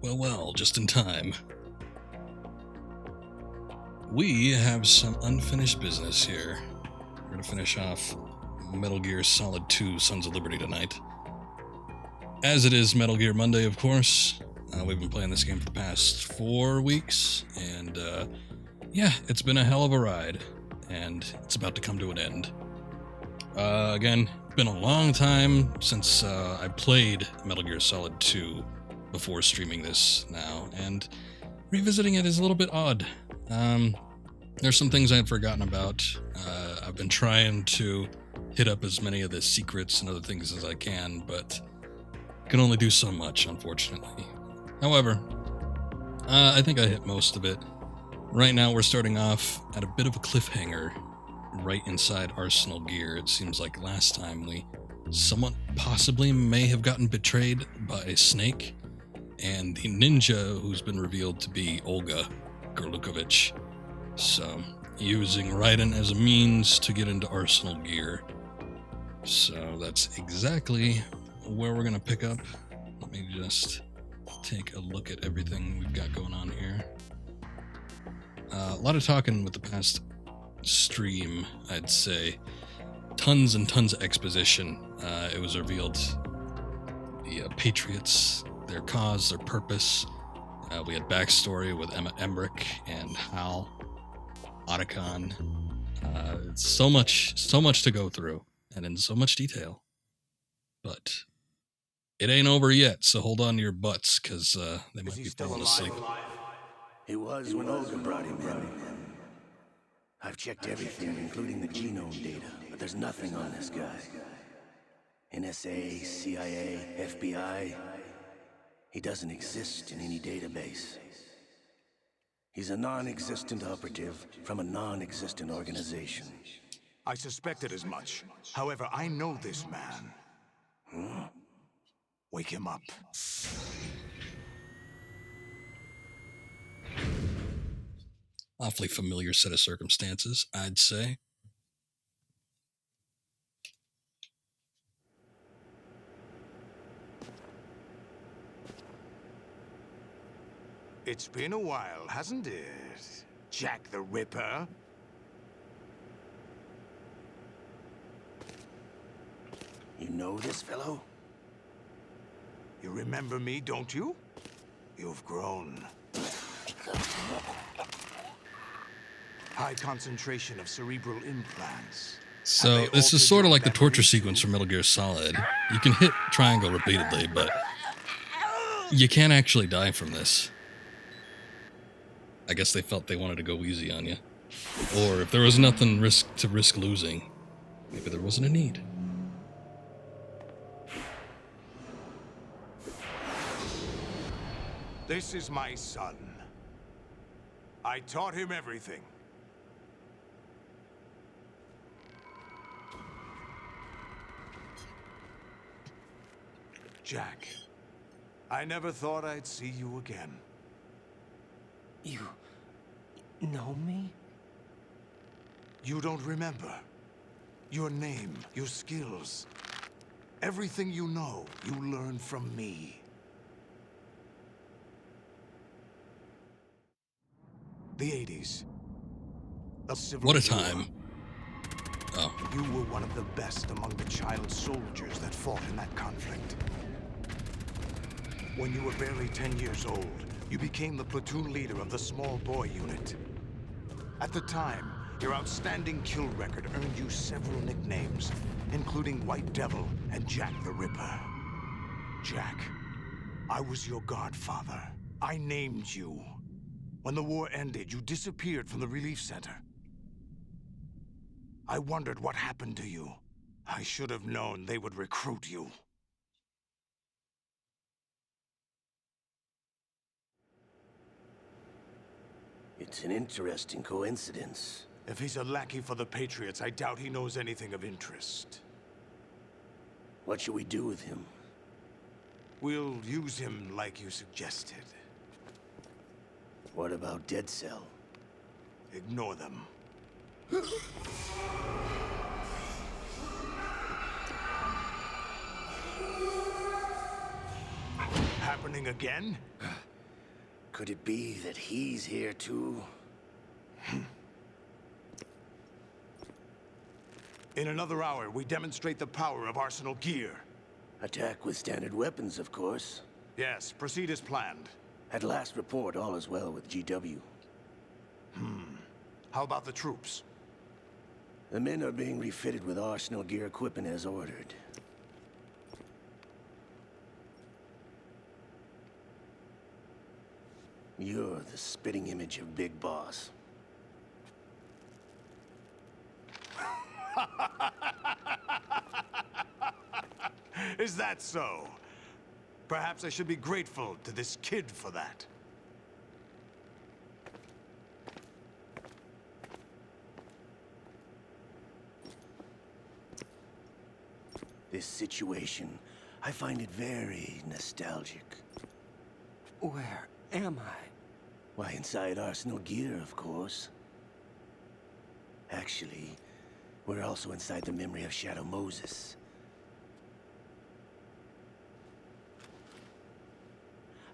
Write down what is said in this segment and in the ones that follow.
Well, just in time. We have some unfinished business here. We're going to finish off Metal Gear Solid 2 Sons of Liberty tonight. As it is Metal Gear Monday, of course. We've been playing this game for the past 4 weeks, and yeah, it's been a hell of a ride, and it's about to come to an end. Again, been a long time since I played Metal Gear Solid 2 before streaming this now, and revisiting it is a little bit odd. There's some things I had forgotten about. I've been trying to hit up as many of the secrets and other things as I can, but can only do so much, unfortunately. However, I think I hit most of it. Right now, we're starting off at a bit of a cliffhanger right inside Arsenal Gear. It seems like last time we somewhat possibly may have gotten betrayed by a snake, and the ninja who's been revealed to be Olga Gorlukovich. So, using Raiden as a means to get into Arsenal Gear. So that's exactly where we're going to pick up. Let me just take a look at everything we've got going on here. A lot of talking with the past stream, I'd say. Tons and tons of exposition. It was revealed the Patriots, their cause, their purpose. We had backstory with Emma Emmerich and Hal, Otacon. So much to go through, and in so much detail. But it ain't over yet, so hold on to your butts, because they might be falling asleep. He was when Olga brought him in. I've checked everything, including the genome data, but there's nothing on this guy. NSA, CIA, FBI. He doesn't exist in any database. He's a non-existent operative from a non-existent organization. I suspected as much. However, I know this man. Wake him up. Awfully familiar set of circumstances, I'd say. It's been a while, hasn't it? Jack the Ripper? You know this fellow? You remember me, don't you? You've grown. High concentration of cerebral implants. So this is sort of like the torture sequence from Metal Gear Solid. You can hit triangle repeatedly, but you can't actually die from this. I guess they felt they wanted to go easy on you. Or if there was nothing to risk losing, maybe there wasn't a need. This is my son. I taught him everything. Jack, I never thought I'd see you again. You know me? You don't remember. Your name, your skills. Everything you know, you learned from me. The 80s. What a time. Oh. You were one of the best among the child soldiers that fought in that conflict. When you were barely 10 years old, you became the platoon leader of the small boy unit. At the time, your outstanding kill record earned you several nicknames, including White Devil and Jack the Ripper. Jack, I was your godfather. I named you. When the war ended, you disappeared from the relief center. I wondered what happened to you. I should have known they would recruit you. It's an interesting coincidence. If he's a lackey for the Patriots, I doubt he knows anything of interest. What should we do with him? We'll use him like you suggested. What about Dead Cell? Ignore them. Happening again? Could it be that he's here too? In another hour, we demonstrate the power of Arsenal gear. Attack with standard weapons, of course. Yes, proceed as planned. At last report, all is well with GW. How about the troops? The men are being refitted with Arsenal gear equipment as ordered. You're the spitting image of Big Boss. Is that so? Perhaps I should be grateful to this kid for that. This situation, I find it very nostalgic. Where am I? Why, inside Arsenal gear, of course. Actually, we're also inside the memory of Shadow Moses.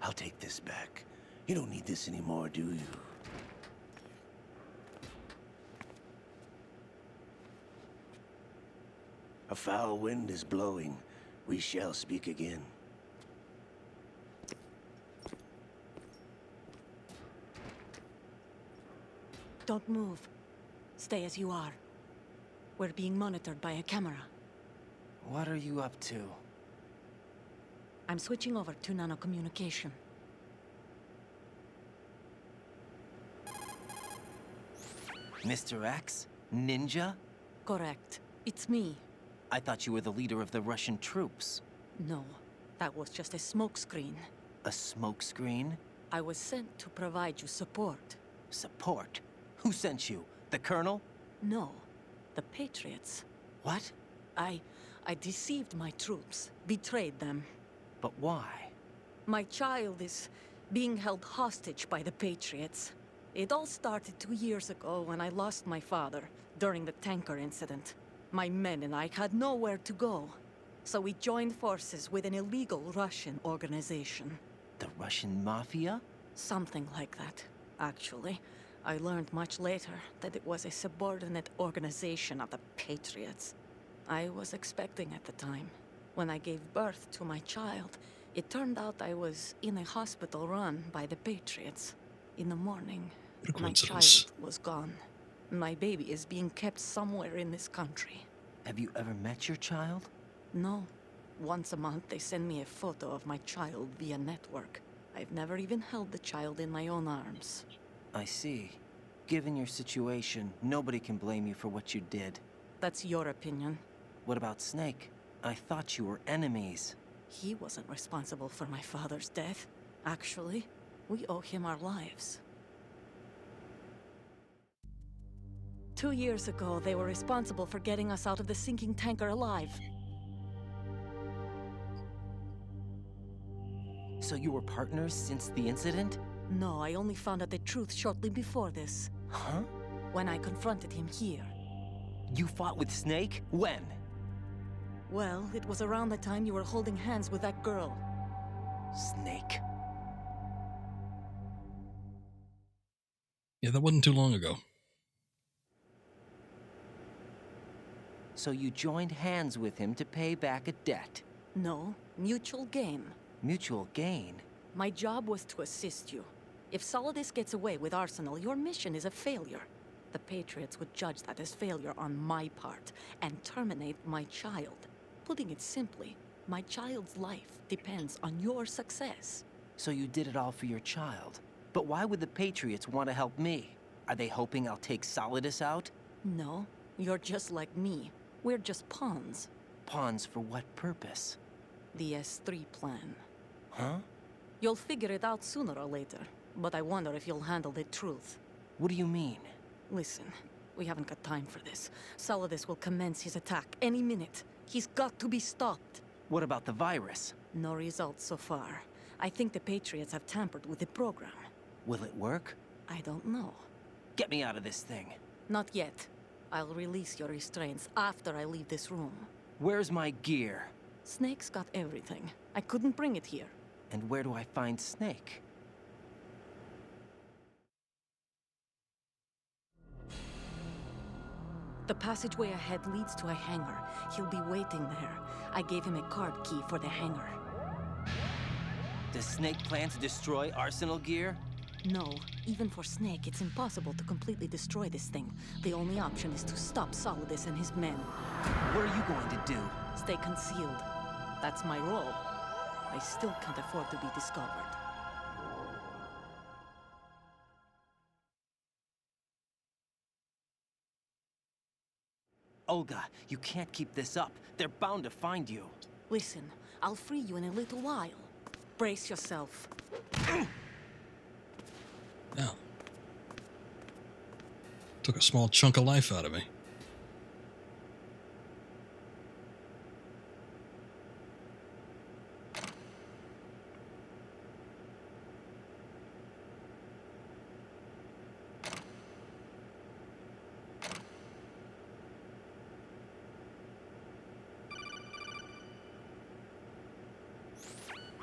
I'll take this back. You don't need this anymore, do you? A foul wind is blowing. We shall speak again. Don't move. Stay as you are. We're being monitored by a camera. What are you up to? I'm switching over to nanocommunication. Mr. X? Ninja? Correct. It's me. I thought you were the leader of the Russian troops. No, that was just a smokescreen. A smokescreen? I was sent to provide you support. Support? Who sent you? The Colonel? No, the Patriots. What? I deceived my troops, betrayed them. But why? My child is being held hostage by the Patriots. It all started 2 years ago when I lost my father during the tanker incident. My men and I had nowhere to go, so we joined forces with an illegal Russian organization. The Russian Mafia? Something like that, actually. I learned much later that it was a subordinate organization of the Patriots. I was expecting at the time. When I gave birth to my child, it turned out I was in a hospital run by the Patriots. In the morning, What a my coincidence. child was gone. My baby is being kept somewhere in this country. Have you ever met your child? No. Once a month, they send me a photo of my child via network. I've never even held the child in my own arms. I see. Given your situation, nobody can blame you for what you did. That's your opinion. What about Snake? I thought you were enemies. He wasn't responsible for my father's death. Actually, we owe him our lives. 2 years ago, they were responsible for getting us out of the sinking tanker alive. So you were partners since the incident? No, I only found out the truth shortly before this. Huh? When I confronted him here. You fought with Snake? When? Well, it was around the time you were holding hands with that girl. Snake. Yeah, that wasn't too long ago. So you joined hands with him to pay back a debt. No, mutual gain. Mutual gain? My job was to assist you. If Solidus gets away with Arsenal, your mission is a failure. The Patriots would judge that as failure on my part and terminate my child. Putting it simply, my child's life depends on your success. So you did it all for your child. But why would the Patriots want to help me? Are they hoping I'll take Solidus out? No, you're just like me. We're just pawns. Pawns for what purpose? The S3 plan. Huh? You'll figure it out sooner or later, but I wonder if you'll handle the truth. What do you mean? Listen, we haven't got time for this. Solidus will commence his attack any minute. He's got to be stopped. What about the virus? No results so far. I think the Patriots have tampered with the program. Will it work? I don't know. Get me out of this thing. Not yet. I'll release your restraints after I leave this room. Where's my gear? Snake's got everything. I couldn't bring it here. And where do I find Snake? The passageway ahead leads to a hangar. He'll be waiting there. I gave him a card key for the hangar. Does Snake plan to destroy Arsenal gear? No, even for Snake, it's impossible to completely destroy this thing. The only option is to stop Solidus and his men. What are you going to do? Stay concealed. That's my role. I still can't afford to be discovered. Olga, you can't keep this up. They're bound to find you. Listen, I'll free you in a little while. Brace yourself. Now, took a small chunk of life out of me.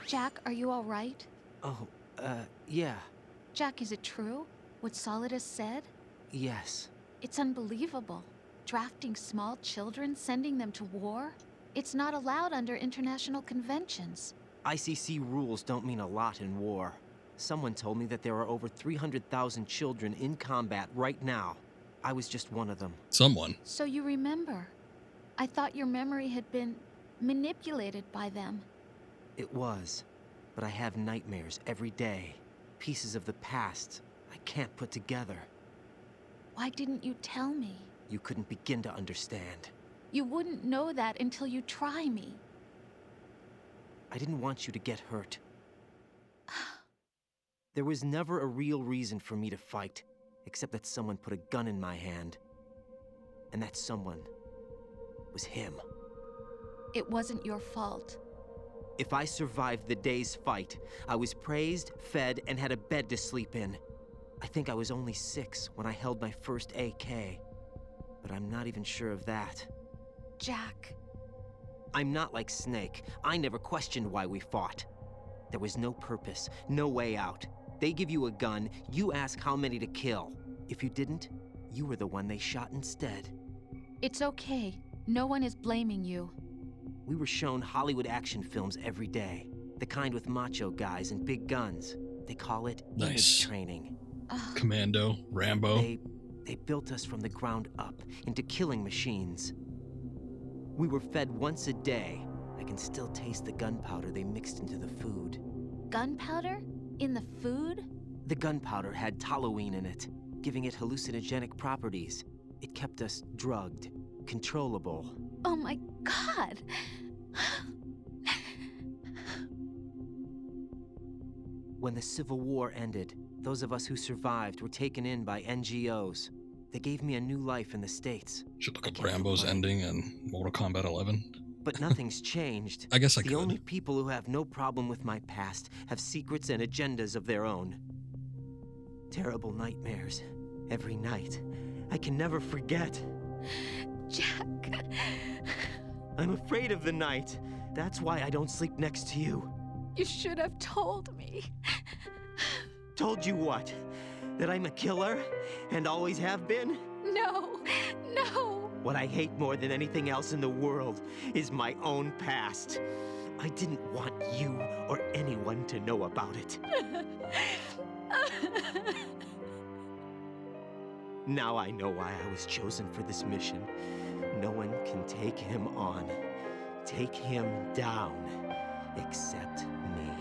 Jack, are you all right? Oh, yeah. Jack, is it true? What Solidus said? Yes. It's unbelievable. Drafting small children, sending them to war? It's not allowed under international conventions. ICC rules don't mean a lot in war. Someone told me that there are over 300,000 children in combat right now. I was just one of them. Someone. So you remember. I thought your memory had been manipulated by them. It was. But I have nightmares every day. Pieces of the past I can't put together. Why didn't you tell me? You couldn't begin to understand. You wouldn't know that until you try me. I didn't want you to get hurt. There was never a real reason for me to fight, except that someone put a gun in my hand. And that someone was him. It wasn't your fault. If I survived the day's fight, I was praised, fed, and had a bed to sleep in. I think I was only 6 when I held my first AK. But I'm not even sure of that. Jack. I'm not like Snake. I never questioned why we fought. There was no purpose, no way out. They give you a gun, you ask how many to kill. If you didn't, you were the one they shot instead. It's okay. No one is blaming you. We were shown Hollywood action films every day. The kind with macho guys and big guns. They call it image training. Commando, Rambo. They built us from the ground up into killing machines. We were fed once a day. I can still taste the gunpowder they mixed into the food. Gunpowder? In the food? The gunpowder had toluene in it, giving it hallucinogenic properties. It kept us drugged, controllable. Oh my God! When the Civil War ended, those of us who survived were taken in by NGOs. They gave me a new life in the States. Should look up Rambo's ending in Mortal Kombat 11. But nothing's changed. I guess I could. The only people who have no problem with my past have secrets and agendas of their own. Terrible nightmares. Every night. I can never forget. Jack. I'm afraid of the night. That's why I don't sleep next to you. You should have told me. Told you what? That I'm a killer? And always have been? No, no. What I hate more than anything else in the world is my own past. I didn't want you or anyone to know about it. Now I know why I was chosen for this mission. No one can take him on, take him down, except me.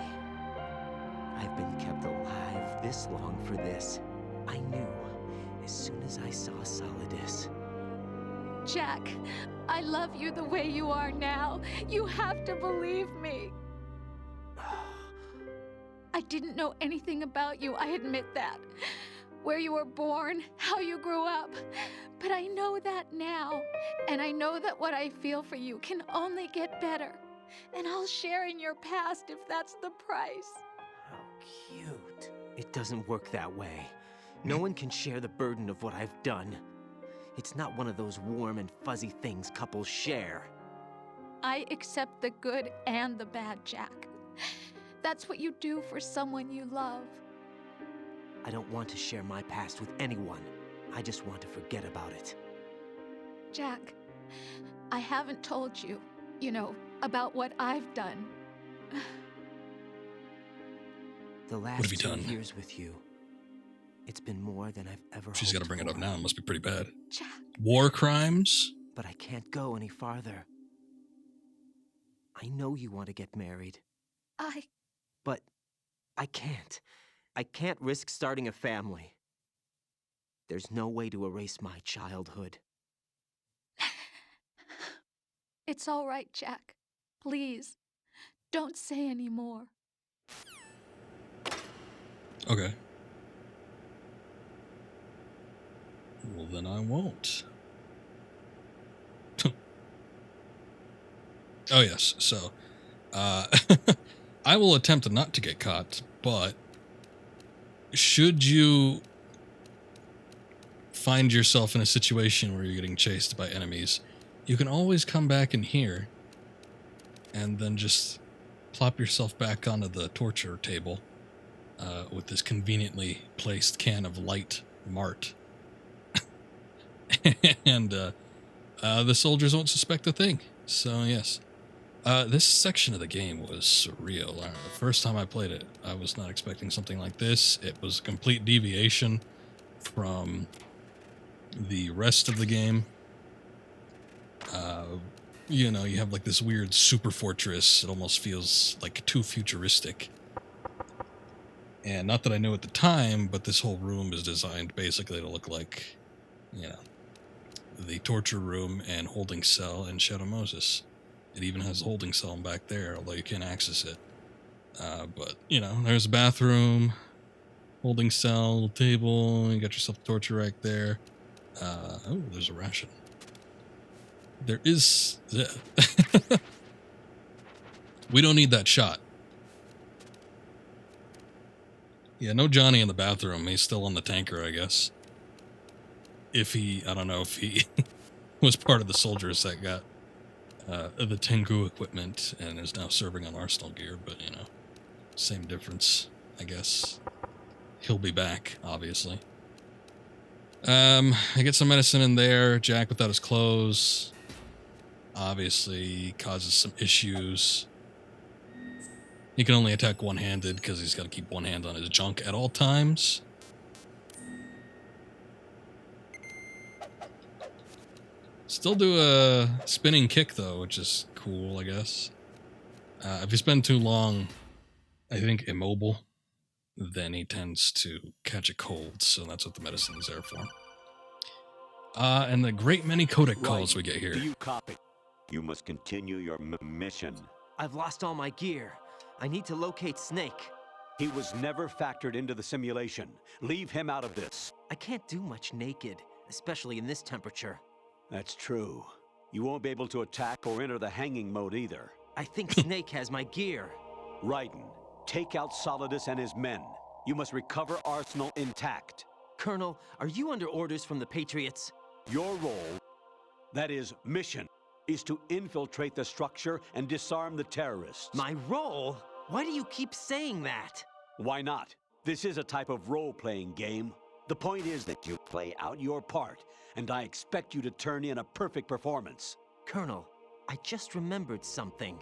I've been kept alive this long for this. I knew as soon as I saw Solidus. Jack, I love you the way you are now. You have to believe me. I didn't know anything about you, I admit that. Where you were born, how you grew up. But I know that now. And I know that what I feel for you can only get better. And I'll share in your past if that's the price. How cute. It doesn't work that way. No one can share the burden of what I've done. It's not one of those warm and fuzzy things couples share. I accept the good and the bad, Jack. That's what you do for someone you love. I don't want to share my past with anyone. I just want to forget about it. Jack, I haven't told you, about what I've done. The What have last you 2 done? years with you, it's been more than I've ever She's got to hoped bring it up for. now. It must be pretty bad. Jack. War crimes? But I can't go any farther. I know you want to get married, but I can't. I can't risk starting a family. There's no way to erase my childhood. It's all right, Jack. Please, don't say any more. Okay. Well, then I won't. Oh, yes. So, I will attempt not to get caught, but should you find yourself in a situation where you're getting chased by enemies, you can always come back in here and then just plop yourself back onto the torture table with this conveniently placed can of light mart. And the soldiers won't suspect a thing. So, yes. This section of the game was surreal. The first time I played it, I was not expecting something like this. It was a complete deviation from the rest of the game. You have like this weird super fortress. It almost feels like too futuristic. And not that I knew at the time, but this whole room is designed basically to look like, the torture room and holding cell in Shadow Moses. It even has a holding cell back there, although you can't access it. But, there's a bathroom, holding cell, table, you got yourself a torture rack there. Oh, there's a ration. There is... We don't need that shot. Yeah, no Johnny in the bathroom. He's still on the tanker, I guess. I don't know if he was part of the soldiers that got the Tengu equipment and is now serving on Arsenal gear, but, same difference, I guess. He'll be back, obviously. I get some medicine in there. Jack without his clothes obviously causes some issues. He can only attack one-handed because he's got to keep one hand on his junk at all times. Still do a spinning kick, though, which is cool, I guess. If you spend too long, I think, immobile, then he tends to catch a cold, so that's what the medicine is there for. And the great many codec calls we get here. Do you copy? You must continue your mission. I've lost all my gear. I need to locate Snake. He was never factored into the simulation. Leave him out of this. I can't do much naked, especially in this temperature. That's true. You won't be able to attack or enter the hanging mode either. I think Snake has my gear. Raiden, take out Solidus and his men. You must recover Arsenal intact. Colonel, are you under orders from the Patriots? Your role, that is, mission, is to infiltrate the structure and disarm the terrorists. My role? Why do you keep saying that? Why not? This is a type of role-playing game. The point is that you play out your part, and I expect you to turn in a perfect performance. Colonel, I just remembered something.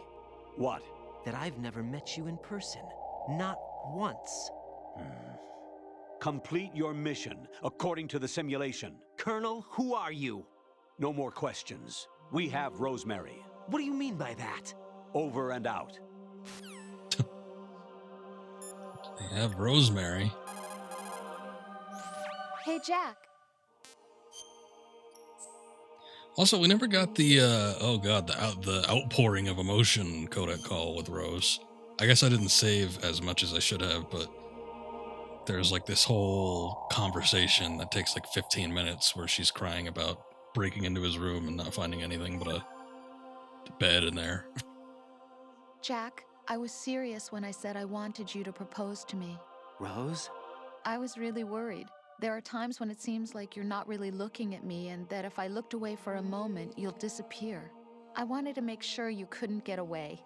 What? That I've never met you in person. Not once. Complete your mission, according to the simulation. Colonel, who are you? No more questions. We have Rosemary. What do you mean by that? Over and out. They have Rosemary. Hey, Jack. Also, we never got the, the outpouring of emotion codec call with Rose. I guess I didn't save as much as I should have, but there's like this whole conversation that takes like 15 minutes where she's crying about breaking into his room and not finding anything but a bed in there. Jack, I was serious when I said I wanted you to propose to me. Rose? I was really worried. There are times when it seems like you're not really looking at me and that if I looked away for a moment, you'll disappear. I wanted to make sure you couldn't get away.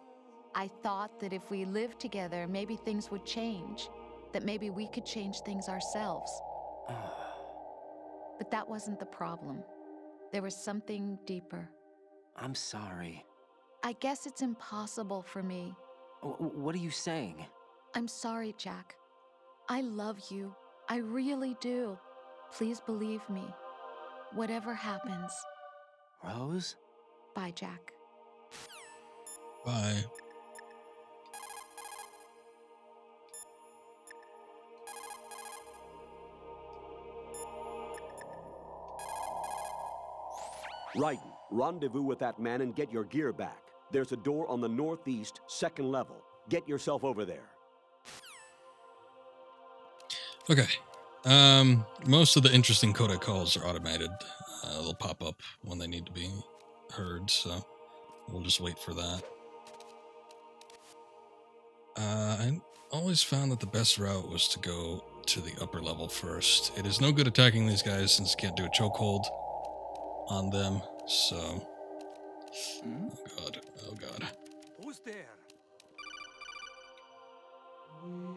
I thought that if we lived together, maybe things would change. That maybe we could change things ourselves. But that wasn't the problem. There was something deeper. I'm sorry. I guess it's impossible for me. What are you saying? I'm sorry, Jack. I love you. I really do. Please believe me. Whatever happens. Rose? Bye, Jack. Bye. Raiden, rendezvous with that man and get your gear back. There's a door on the northeast, second level. Get yourself over there. Okay. Most of the interesting codec calls are automated. They'll pop up when they need to be heard, so we'll just wait for that. I always found that the best route was to go to the upper level first. It is no good attacking these guys since you can't do a chokehold on them, so... Oh god, oh god. Who's there?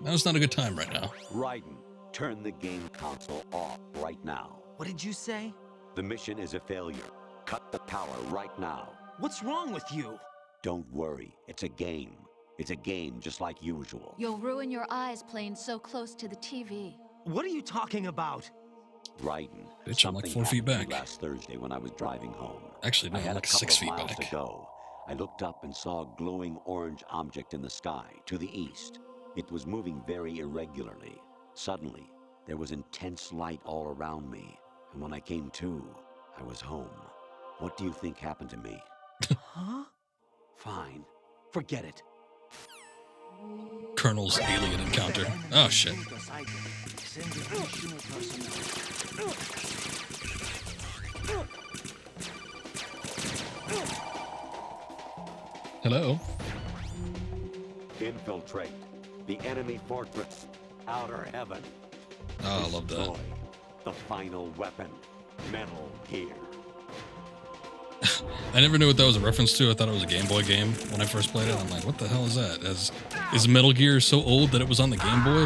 Now's not a good time right now. Raiden, turn the game console off right now. What did you say? The mission is a failure. Cut the power right now. What's wrong with you? Don't worry, it's a game. It's a game just like usual. You'll ruin your eyes playing so close to the TV. What are you talking about? Raiden, Bitch, I'm like something 4 feet happened to me back. last Thursday when I was driving home. Actually, no, I I'm had like a couple 6 of feet miles back. to go. I looked up and saw a glowing orange object in the sky to the east. It was moving very irregularly. Suddenly, there was intense light all around me, and when I came to, I was home. What do you think happened to me? Huh? Fine. Forget it. Colonel's alien encounter. Oh shit. Hello? Infiltrate the enemy fortress. Outer heaven. Oh, I love that. Destroy the final weapon. Metal Gear. I never knew what that was a reference to. I thought it was a Game Boy game when I first played it. I'm like, what the hell is that? Is Metal Gear so old that it was on the Game Boy?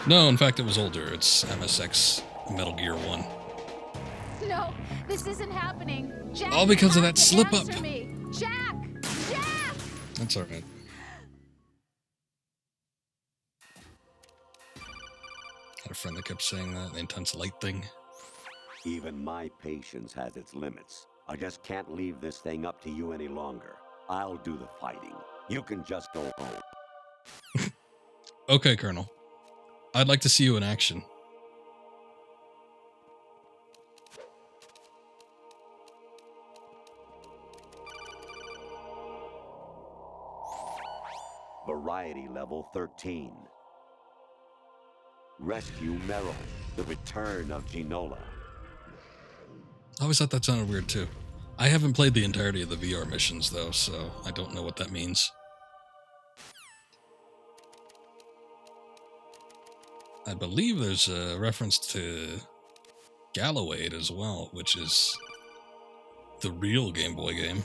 No, in fact, it was older. It's MSX Metal Gear 1. No, this isn't happening. Jack, All because you of have that to slip up. answer me. Jack! Jack! That's alright. Had a friend that kept saying that, the intense light thing. Even my patience has its limits. I just can't leave this thing up to you any longer. I'll do the fighting. You can just go home. Okay, Colonel. I'd like to see you in action. Variety level 13. Rescue Meryl. The return of Ginola. I always thought that sounded weird too. I haven't played the entirety of the VR missions though, so I don't know what that means. I believe there's a reference to Gallowade as well, which is the real Game Boy game.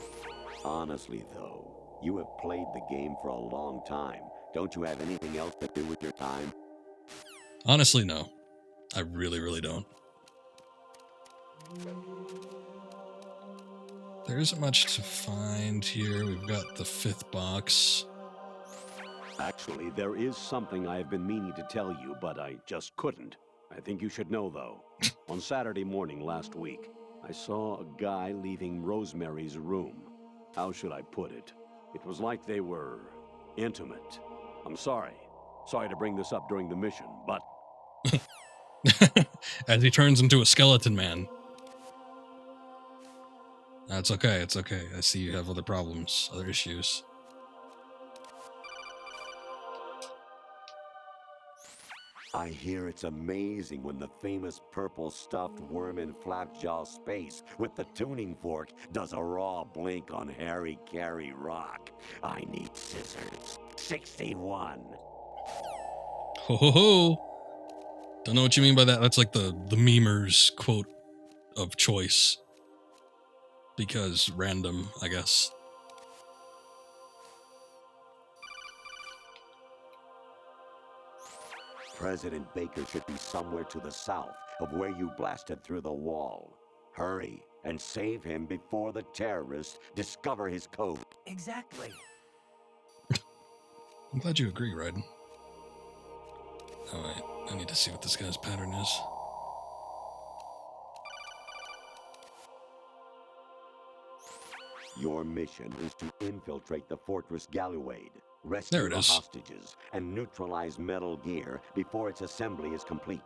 Honestly, though, you have played the game for a long time. Don't you have anything else to do with your time? Honestly, no. I really, really don't. There isn't much to find here. We've got the 5th box. Actually, there is something I have been meaning to tell you, but I just couldn't. I think you should know, though. On Saturday morning last week, I saw a guy leaving Rosemary's room. How should I put it? It was like they were intimate. I'm sorry. Sorry to bring this up during the mission, but... As he turns into a skeleton man. That's okay, it's okay. I see you have other problems, other issues. I hear it's amazing when the famous purple stuffed worm in Flapjaw Space with the tuning fork does a raw blink on Harry Carey Rock. I need scissors. 61. Ho ho ho! Don't know what you mean by that. That's like the memers quote of choice. Because random, I guess. President Baker should be somewhere to the south of where you blasted through the wall. Hurry, and save him before the terrorists discover his code. Exactly. I'm glad you agree, Raiden. Alright, I need to see what this guy's pattern is. Your mission is to infiltrate the Fortress Galluade, There rescue it the is. hostages, and neutralize Metal Gear before its assembly is complete.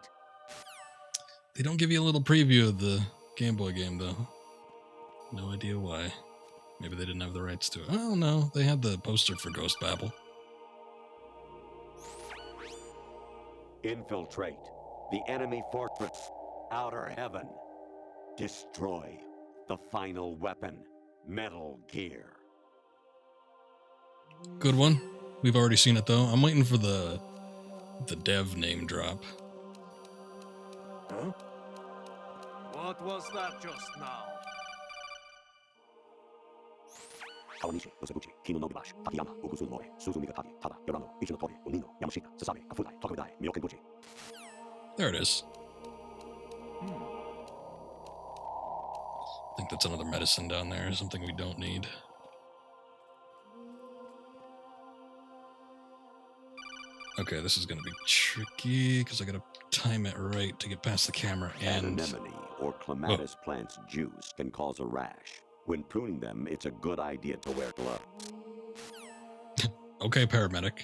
They don't give you a little preview of the Game Boy game, though. No idea why. Maybe they didn't have the rights to it. Oh, no. They had the poster for Ghost Babel. Infiltrate the enemy fortress, Outer Heaven. Destroy the final weapon, Metal Gear. Good one. We've already seen it, though. I'm waiting for the dev name drop. Huh? What was that just now? Kawanishi, Yosebuchi, Kino no Gibashi, Takayama, Uguzu Mori, Suzumiga Taki, Tada, Yorano, Ichinotori, Unino, Yamashita, Sasabe, Kafudai, Tokudai, Myokenbuchi. There it is. I think that's another medicine down there, something we don't need. Okay, this is going to be tricky, because I got to time it right to get past the camera and... Anemone or clematis plant's juice can cause a rash. When pruning them, it's a good idea to wear gloves. Okay, paramedic.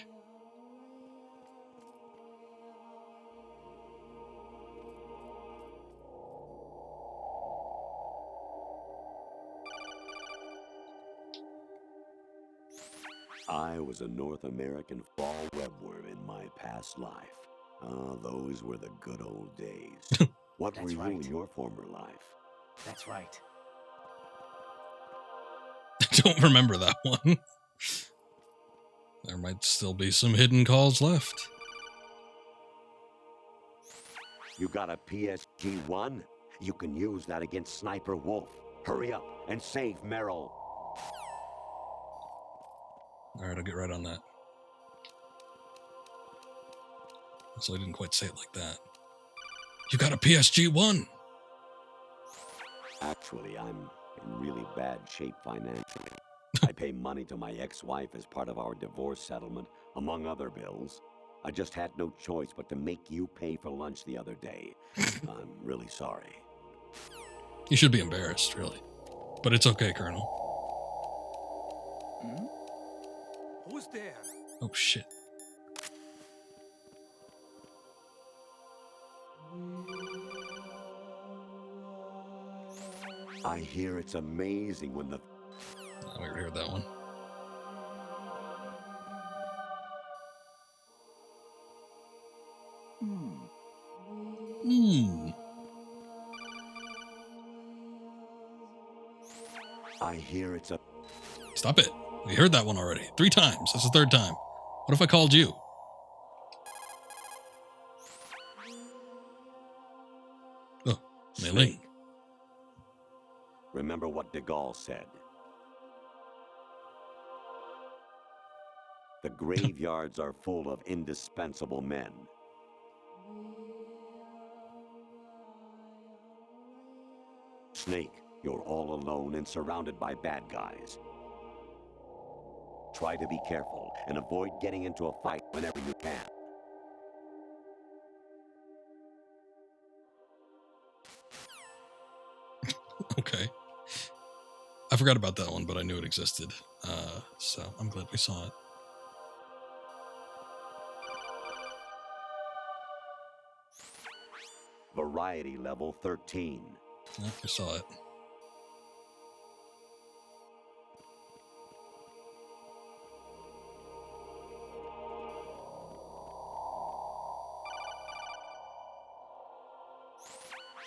I was a North American fall webworm in my past life. Ah, those were the good old days. What were That's you right. in your former life? That's right. I don't remember that one. There might still be some hidden calls left. You got a PSG-1? You can use that against Sniper Wolf. Hurry up and save Meryl. Alright, I'll get right on that. So I didn't quite say it like that. You got a PSG-1! Actually, I'm in really bad shape financially. I pay money to my ex-wife as part of our divorce settlement, among other bills. I just had no choice but to make you pay for lunch the other day. I'm really sorry. You should be embarrassed, really. But it's okay, Colonel. Who's there? Oh, shit. I hear it's amazing when the... I already heard that one. I hear it's a... Stop it. We heard that one already. 3 times. That's the 3rd time. What if I called you? Oh, Mei Ling. Snake. Remember what de Gaulle said. The graveyards are full of indispensable men. Snake, you're all alone and surrounded by bad guys. Try to be careful and avoid getting into a fight whenever you can. Okay. I forgot about that one, but I knew it existed. So I'm glad we saw it. Variety level 13. Yeah, I saw it.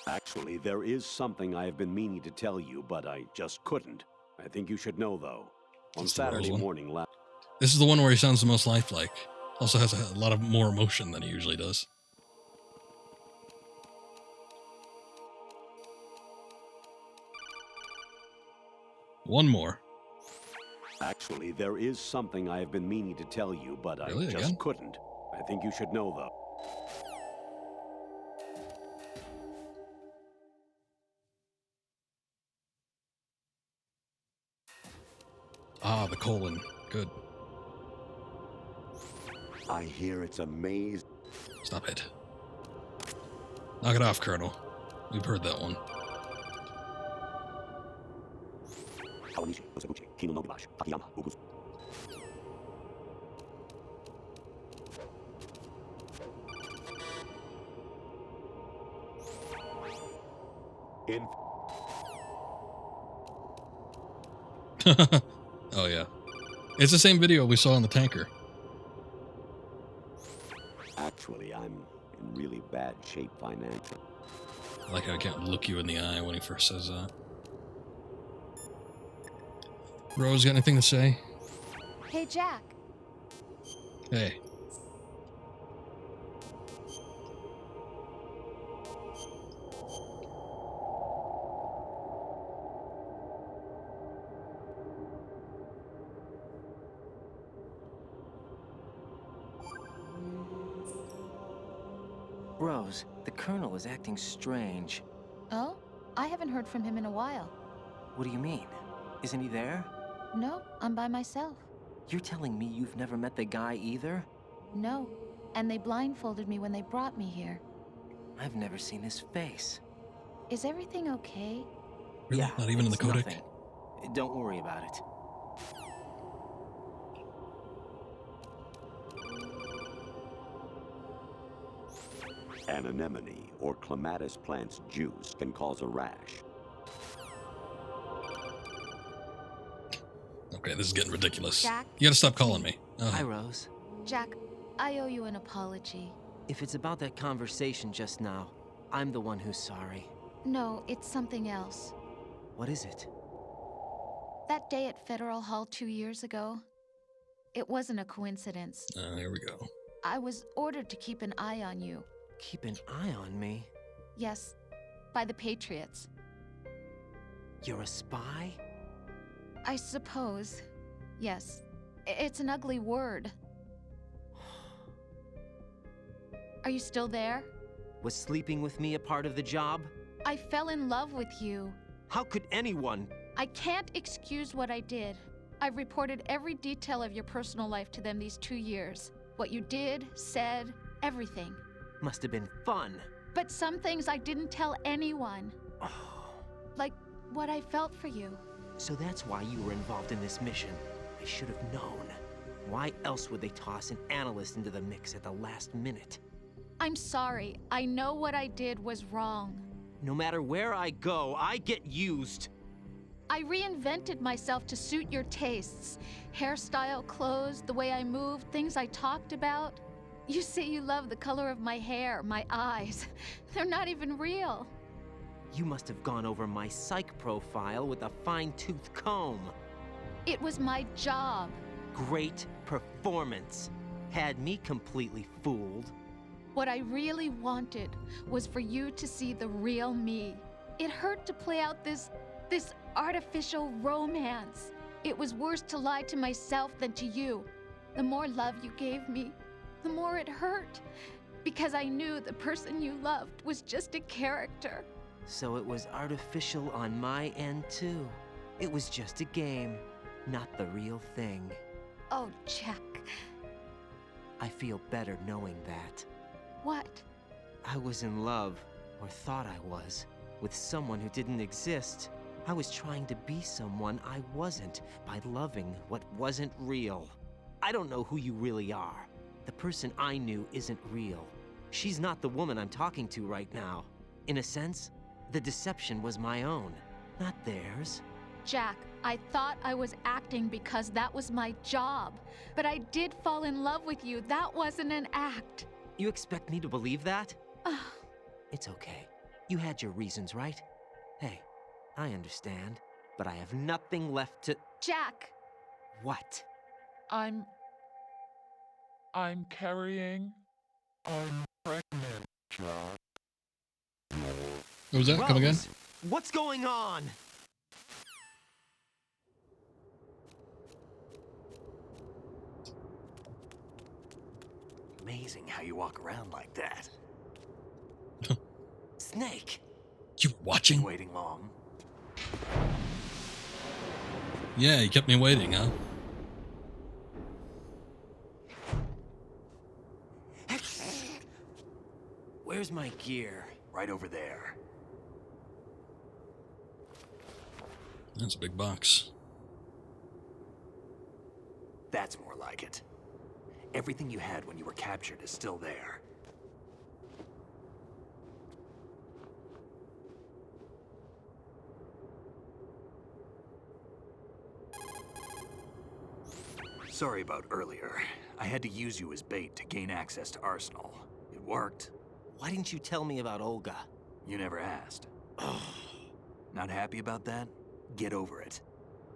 Actually, there is something I have been meaning to tell you, but I just couldn't. I think you should know, though. On That's the rose Saturday one. morning last... This is the one where he sounds the most lifelike. Also has a lot of more emotion than he usually does. One more. Actually, there is something I have been meaning to tell you, but Really? I just Again? couldn't. I think you should know, though. Ah, the colon. Good. I hear it's amazing. Stop it. Knock it off, Colonel. We've heard that one. Oh, yeah. It's the same video we saw on the tanker. Actually, I'm in really bad shape financially. I like how I can't look you in the eye when he first says that. Rose, got anything to say? Hey, Jack. Hey. Rose, the Colonel is acting strange. Oh? I haven't heard from him in a while. What do you mean? Isn't he there? No, I'm by myself. You're telling me you've never met the guy either? No. And they blindfolded me when they brought me here. I've never seen his face. Is everything okay? Really? Yeah, Not even in the it's codec? nothing. Don't worry about it. An anemone or clematis plant's juice can cause a rash. Okay, this is getting ridiculous. Jack? You gotta stop calling me. Hi, Rose. Jack, I owe you an apology. If it's about that conversation just now, I'm the one who's sorry. No, it's something else. What is it? That day at Federal Hall 2 years ago, it wasn't a coincidence. Here we go. I was ordered to keep an eye on you. Keep an eye on me? Yes, by the Patriots. You're a spy? I suppose. Yes. It's an ugly word. Are you still there? Was sleeping with me a part of the job? I fell in love with you. How could anyone? I can't excuse what I did. I've reported every detail of your personal life to them these 2 years. What you did, said, everything. Must have been fun. But some things I didn't tell anyone. Like what I felt for you. So that's why you were involved in this mission. I should have known. Why else would they toss an analyst into the mix at the last minute? I'm sorry. I know what I did was wrong. No matter where I go, I get used. I reinvented myself to suit your tastes. Hairstyle, clothes, the way I moved, things I talked about. You say you love the color of my hair, my eyes. They're not even real. You must have gone over my psych profile with a fine-tooth comb. It was my job. Great performance. Had me completely fooled. What I really wanted was for you to see the real me. It hurt to play out this artificial romance. It was worse to lie to myself than to you. The more love you gave me, the more it hurt. Because I knew the person you loved was just a character. So it was artificial on my end too. It was just a game, not the real thing. Oh, Jack. I feel better knowing that. What? I was in love, or thought I was, with someone who didn't exist. I was trying to be someone I wasn't by loving what wasn't real. I don't know who you really are. The person I knew isn't real. She's not the woman I'm talking to right now. In a sense, the deception was my own, not theirs. Jack, I thought I was acting because that was my job. But I did fall in love with you. That wasn't an act. You expect me to believe that? It's okay. You had your reasons, right? Hey, I understand, but I have nothing left to... Jack! What? I'm carrying. I'm pregnant, Jack. What was that? Come again? Rose, what's going on? Amazing how you walk around like that. Snake! You were watching? Waiting long. Yeah, you kept me waiting, huh? Where's my gear? Right over there. That's a big box. That's more like it. Everything you had when you were captured is still there. Sorry about earlier. I had to use you as bait to gain access to Arsenal. It worked. Why didn't you tell me about Olga? You never asked. Not happy about that? Get over it.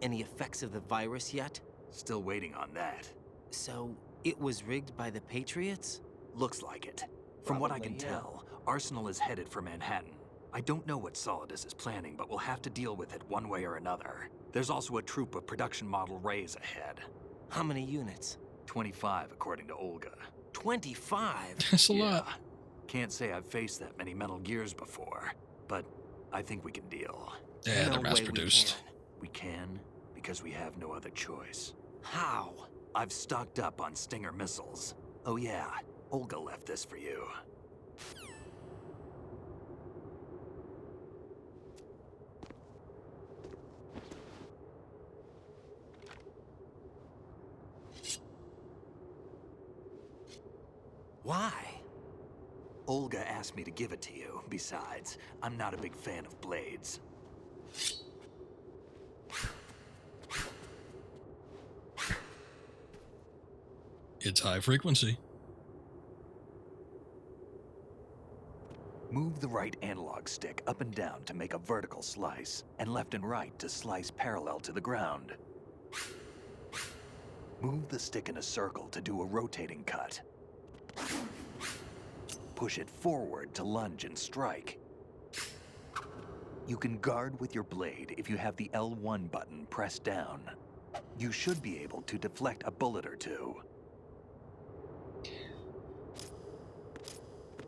Any effects of the virus yet? Still waiting on that. So, it was rigged by the Patriots? Looks like it. From what I can Probably, yeah. tell, Arsenal is headed for Manhattan. I don't know what Solidus is planning, but we'll have to deal with it one way or another. There's also a troop of production model Rays ahead. How many units? 25, according to Olga. 25? That's a lot. Can't say I've faced that many Metal Gears before, but I think we can deal. Yeah, No they're way mass we produced. can. We can, because we have no other choice. How? I've stocked up on Stinger missiles. Oh yeah, Olga left this for you. Why? Olga asked me to give it to you. Besides, I'm not a big fan of blades. It's high frequency. Move the right analog stick up and down to make a vertical slice, and left and right to slice parallel to the ground. Move the stick in a circle to do a rotating cut. Push it forward to lunge and strike. You can guard with your blade if you have the L1 button pressed down. You should be able to deflect a bullet or two.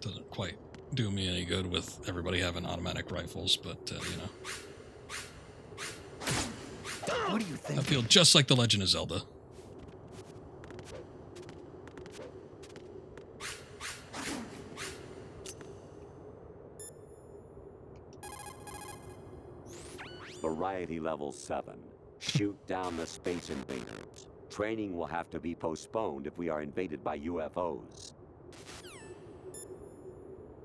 Doesn't quite do me any good with everybody having automatic rifles, but, you know. What do you think? I feel just like The Legend of Zelda. Variety level 7. Shoot down the space invaders. Training will have to be postponed if we are invaded by UFOs.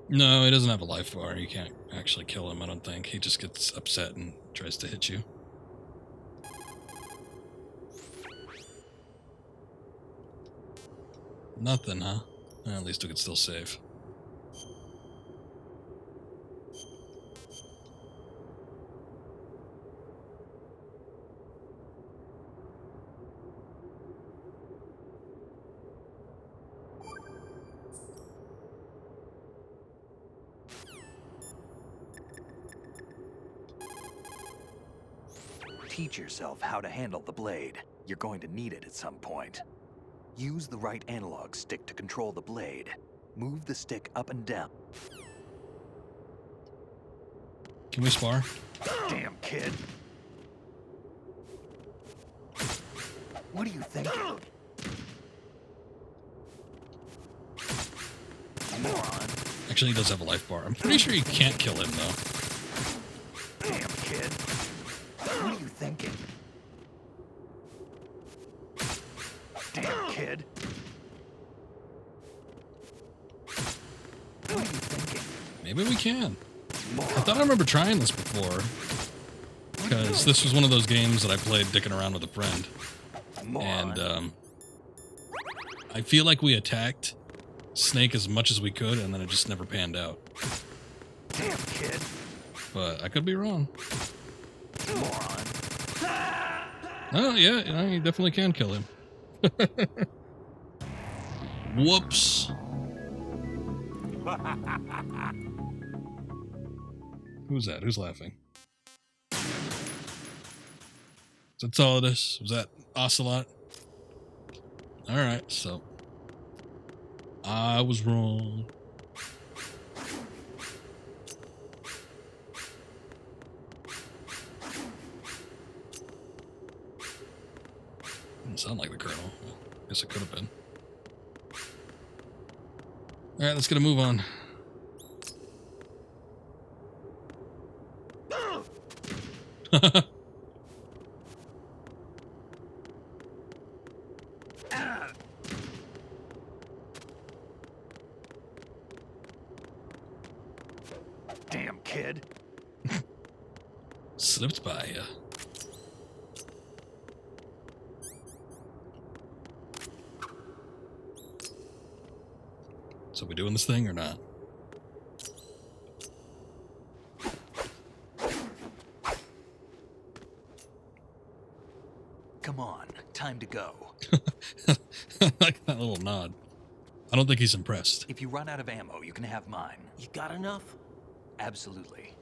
No, he doesn't have a life bar. You can't actually kill him, I don't think. He just gets upset and tries to hit you. Nothing, huh? Well, at least we could still save. Teach yourself how to handle the blade. You're going to need it at some point. Use the right analog stick to control the blade. Move the stick up and down. Can we spar? Damn, kid. What are you thinking? Moron. Actually, he does have a life bar. I'm pretty sure you can't kill him, though. Damn, kid. What are you thinking? Damn, kid. What are you thinking? Maybe we can. I thought I remember trying this before. Because this was one of those games that I played dicking around with a friend. And, I feel like we attacked Snake as much as we could, and then it just never panned out. Damn, kid. But I could be wrong. Moron. Oh, yeah, you know, you definitely can kill him. Whoops. Who's that? Who's laughing? Is that Solidus? Was that Ocelot? Alright, so I was wrong. guess it could have been. Alright, let's get a move on. Damn kid. Slipped by ya. So we doing this thing or not? Come on, time to go. Like that little nod. I don't think he's impressed. If you run out of ammo, you can have mine. You got enough? Absolutely.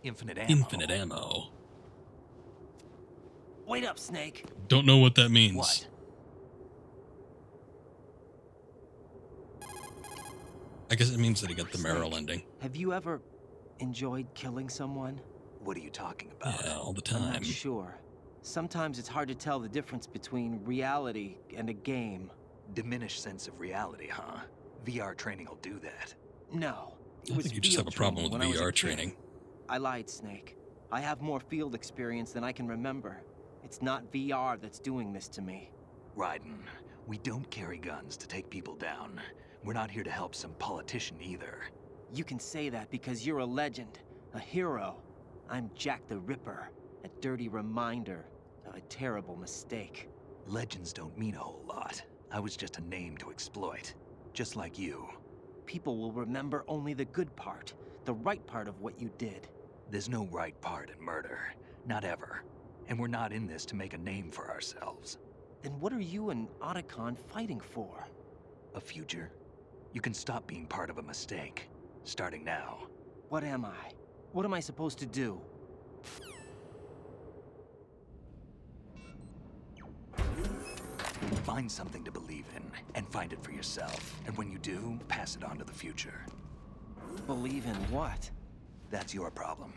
Infinite ammo. Infinite ammo. Wait up, Snake. Don't know what that means. What? I guess it means that he got the Merrill ending. Have you ever enjoyed killing someone? What are you talking about? Yeah, all the I'm time. not sure. Sometimes it's hard to tell the difference between reality and a game. Diminished sense of reality, huh? VR training will do that. No. It I was think you just have a field problem with training when I was a VR kid. training. I lied, Snake. I have more field experience than I can remember. It's not VR that's doing this to me. Raiden, we don't carry guns to take people down. We're not here to help some politician either. You can say that because you're a legend, a hero. I'm Jack the Ripper, a dirty reminder of a terrible mistake. Legends don't mean a whole lot. I was just a name to exploit. Just like you. People will remember only the good part, the right part of what you did. There's no right part in murder. Not ever. And we're not in this to make a name for ourselves. Then what are you and Otacon fighting for? A future? You can stop being part of a mistake. Starting now. What am I? What am I supposed to do? Find something to believe in, and find it for yourself. And when you do, pass it on to the future. Believe in what? That's your problem.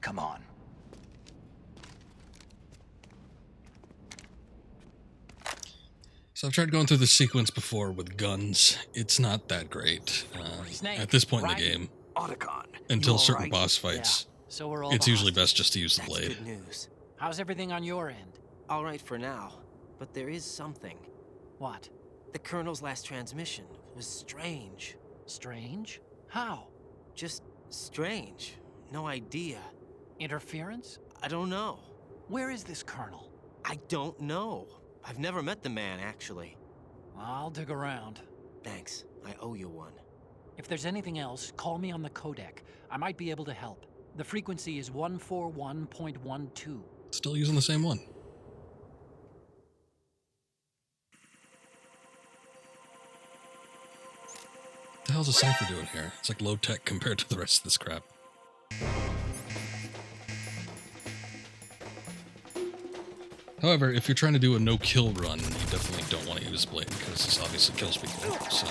Come on. So I've tried going through the sequence before with guns. It's not that great. At this point in the game, Otacon, until you certain alright? boss fights, So we're all it's the usually hostages. best just to use the That's blade. good news. How's everything on your end? All right for now, but there is something. What? The Colonel's last transmission was strange. Strange? How? Just strange. No idea. Interference? I don't know. Where is this colonel? I don't know. I've never met the man, actually. I'll dig around. Thanks. I owe you one. If there's anything else, call me on the codec. I might be able to help. The frequency is 141.12. Still using the same one. What the hell's a Cypher doing here? It's like low tech compared to the rest of this crap. However, if you're trying to do a no-kill run, you definitely don't want to use Blade, because this obviously kills people, so...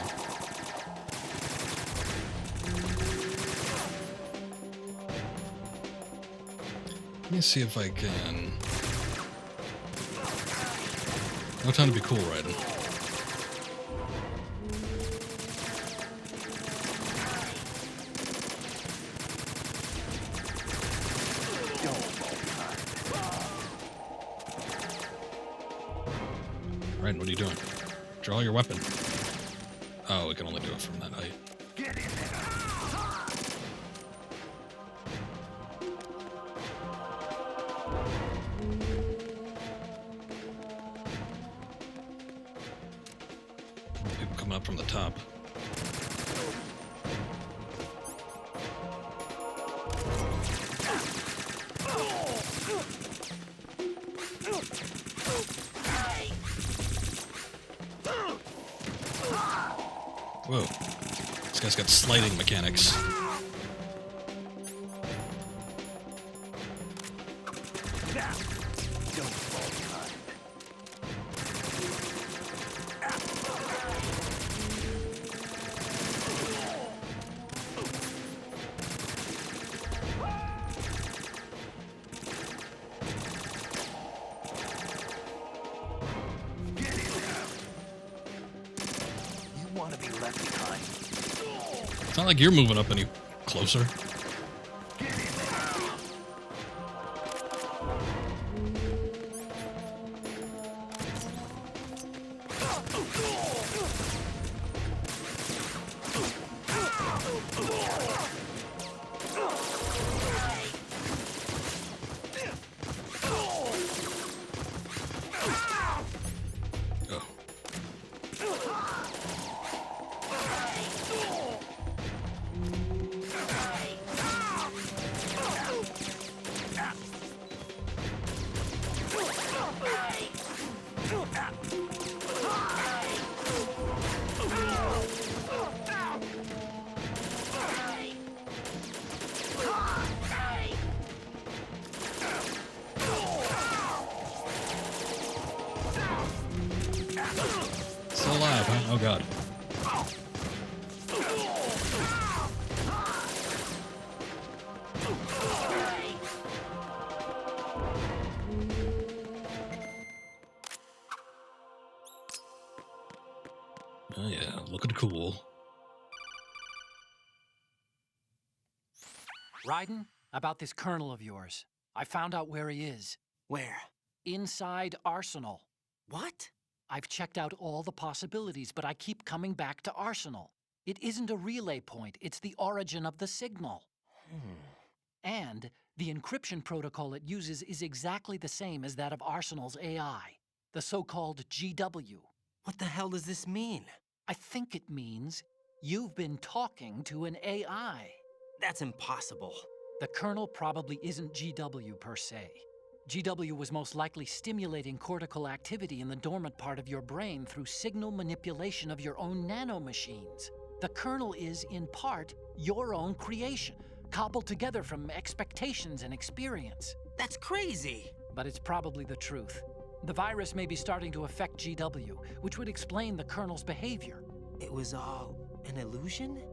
Let me see if I can... No time to be cool, Raiden. Raiden, what are you doing? Draw your weapon. Oh, we can only do it from that height. People come up from the top. Whoa. This guy's got sliding mechanics. be left behind. It's not like you're moving up any closer. Still alive, huh? Oh god. Oh yeah, looking cool. Raiden, about this colonel of yours. I found out where he is. Where? Inside Arsenal. What? I've checked out all the possibilities, but I keep coming back to Arsenal. It isn't a relay point, it's the origin of the signal. And the encryption protocol it uses is exactly the same as that of Arsenal's AI, the so-called GW. What the hell does this mean? I think it means you've been talking to an AI. That's impossible. The Colonel probably isn't GW per se. GW was most likely stimulating cortical activity in the dormant part of your brain through signal manipulation of your own nanomachines. The Colonel is, in part, your own creation, cobbled together from expectations and experience. That's crazy. But it's probably the truth. The virus may be starting to affect GW, which would explain the Colonel's behavior. It was all an illusion?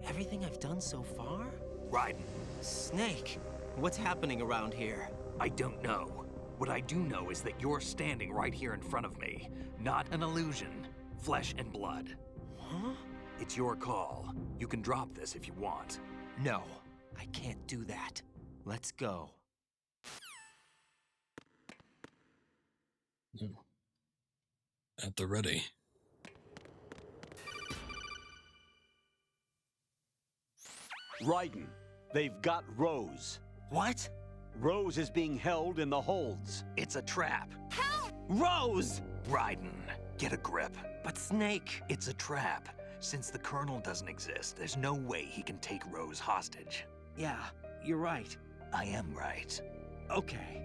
Everything I've done so far? Raiden, Snake, what's happening around here? I don't know. What I do know is that you're standing right here in front of me. Not an illusion. Flesh and blood. Huh? It's your call. You can drop this if you want. No, I can't do that. Let's go. At the ready. Raiden, they've got Rose. What? Rose is being held in the holds. It's a trap. Rose! Raiden, get a grip. But Snake... It's a trap. Since the Colonel doesn't exist, there's no way he can take Rose hostage. Yeah, you're right. I am right. Okay.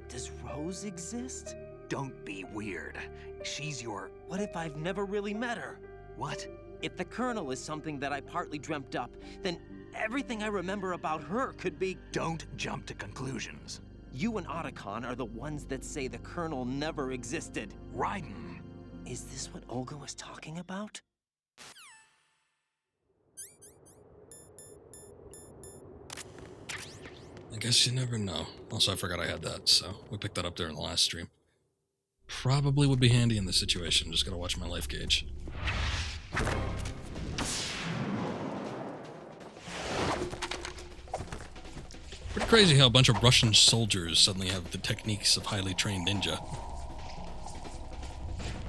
Does Rose exist? Don't be weird. She's your... What if I've never really met her? What? If the Colonel is something that I partly dreamt up, then everything I remember about her could be... Don't jump to conclusions. You and Otacon are the ones that say the Colonel never existed. Raiden! Is this what Olga was talking about? I guess you never know. Also, I forgot I had that, so we picked that up there in the last stream. Probably would be handy in this situation. Just gotta watch my life gauge. Pretty crazy how a bunch of Russian soldiers suddenly have the techniques of highly trained ninja.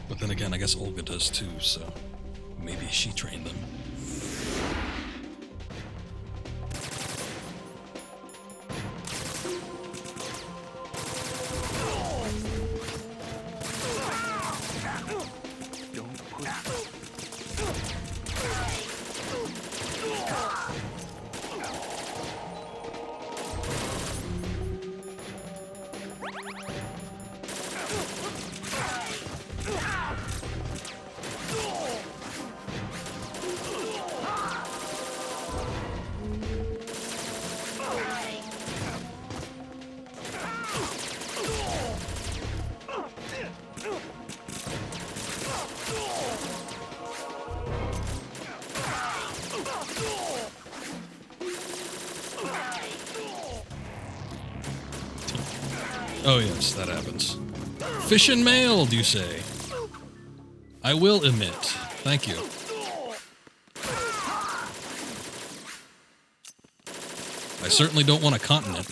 But then again, I guess Olga does too, so maybe she trained them. Oh yes, that happens. Fish and mail, do you say? I will emit. Thank you. I certainly don't want a continent.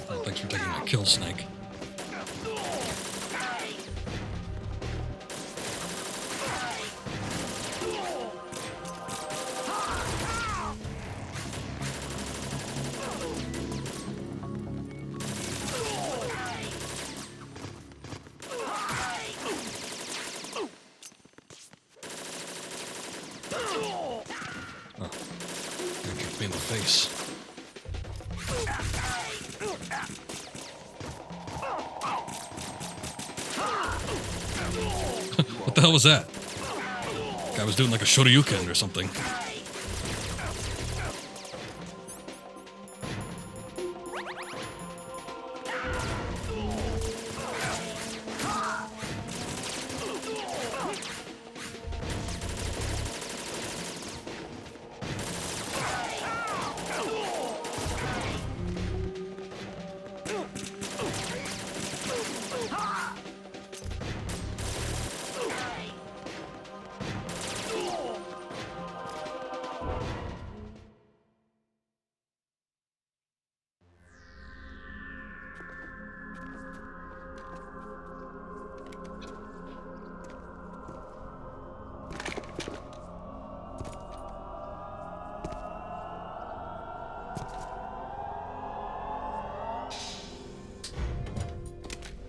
Oh, thanks for taking my kill snake. In the face. What the hell was that? Guy was doing like a shoryuken or something.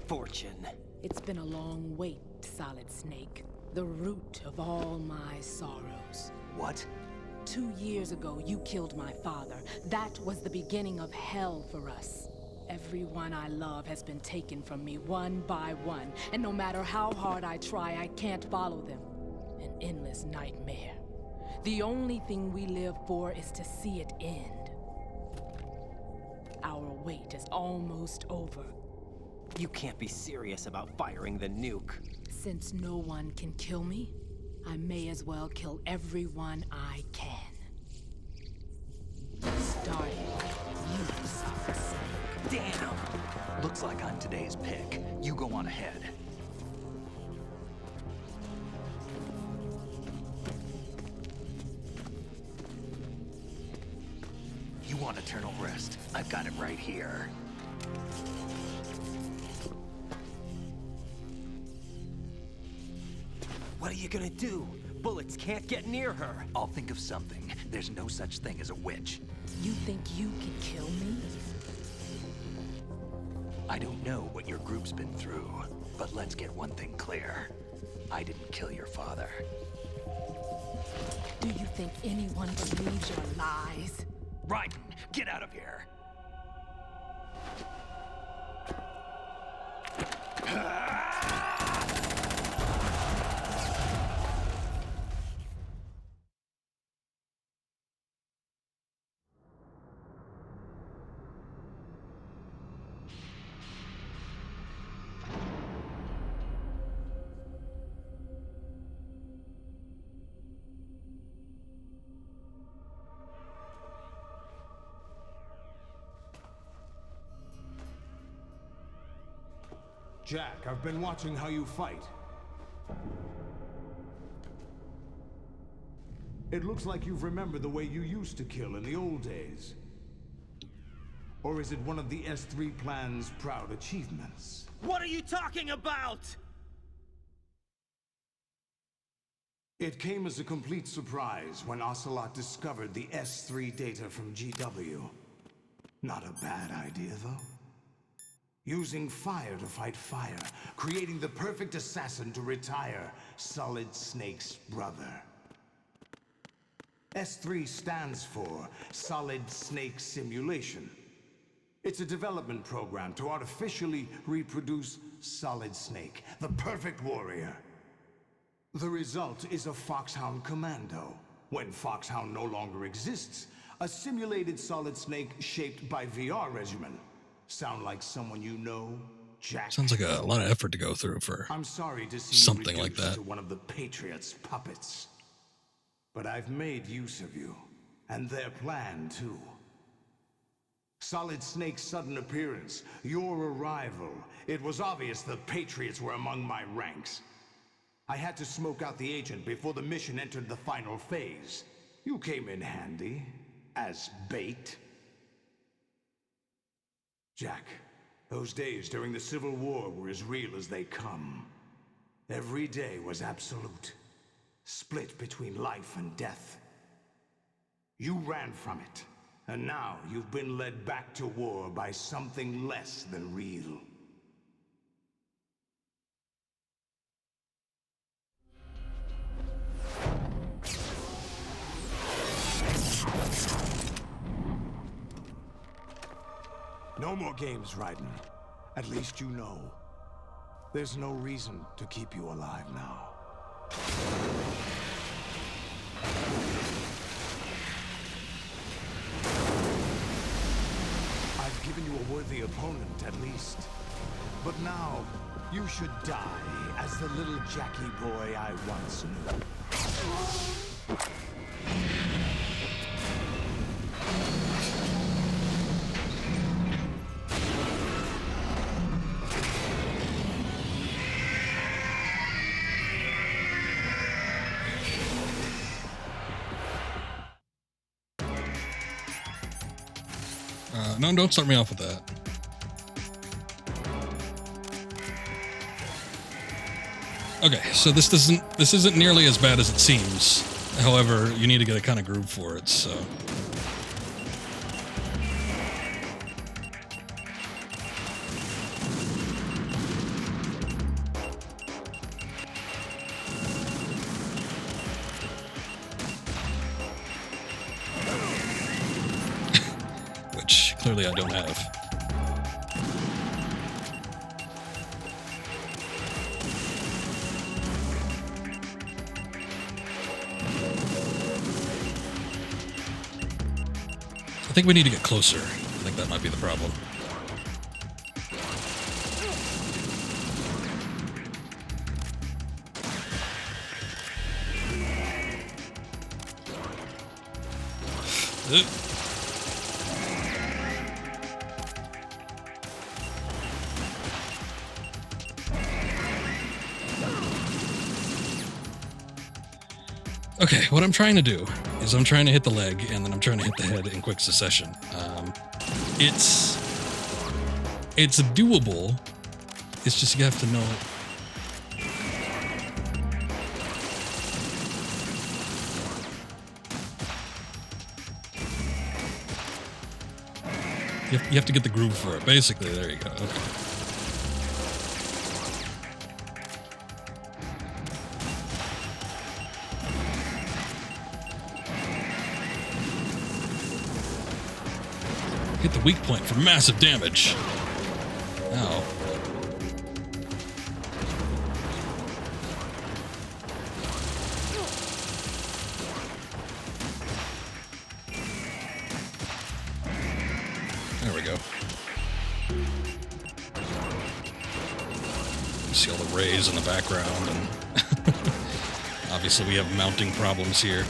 Fortune. It's been a long wait, Solid Snake. The root of all my sorrows. What? 2 years ago, you killed my father. That was the beginning of hell for us. Everyone I love has been taken from me one by one, and no matter how hard I try, I can't follow them. An endless nightmare. The only thing we live for is to see it end. Our wait is almost over. You can't be serious about firing the nuke. Since no one can kill me, I may as well kill everyone I can. Starting with you, Solid Snake. Damn! Looks like I'm today's pick. You go on ahead. You want eternal rest? I've got it right here. What are you gonna do? Bullets can't get near her. I'll think of something. There's no such thing as a witch. You think you can kill me? I don't know what your group's been through, but let's get one thing clear. I didn't kill your father. Do you think anyone believes your lies? Raiden, get out of here! Jack, I've been watching how you fight. It looks like you've remembered the way you used to kill in the old days. Or is it one of the S3 plan's proud achievements? What are you talking about? It came as a complete surprise when Ocelot discovered the S3 data from GW. Not a bad idea, though. Using fire to fight fire, creating the perfect assassin to retire Solid Snake's brother. S3 stands for Solid Snake Simulation. It's a development program to artificially reproduce Solid Snake, the perfect warrior. The result is a Foxhound Commando. When Foxhound no longer exists, a simulated Solid Snake shaped by VR regimen. Sound like someone you know? Jack. Sounds like a lot of effort to go through for I'm sorry to see something you like reduced that. to one of the Patriots' puppets. But I've made use of you, and their plan too. Solid Snake's sudden appearance, your arrival. It was obvious the Patriots were among my ranks. I had to smoke out the agent before the mission entered the final phase. You came in handy, as bait. Jack, those days during the Civil War were as real as they come. Every day was absolute, split between life and death. You ran from it, and now you've been led back to war by something less than real. No more games, Raiden. At least you know. There's no reason to keep you alive now. I've given you a worthy opponent, at least. But now, you should die as the little Jackie boy I once knew. No, don't start me off with that. Okay, so this isn't nearly as bad as it seems. However, you need to get a kind of groove for it, so. Which clearly I don't have. I think we need to get closer. I think that might be the problem. Okay, what I'm trying to do is I'm trying to hit the leg, and then I'm trying to hit the head in quick succession. It's doable. It's just you have to know. You have to get the groove for it. Basically, there you go. Okay. Hit the weak point for massive damage. Ow. There we go. You see all the rays in the background, and obviously we have mounting problems here.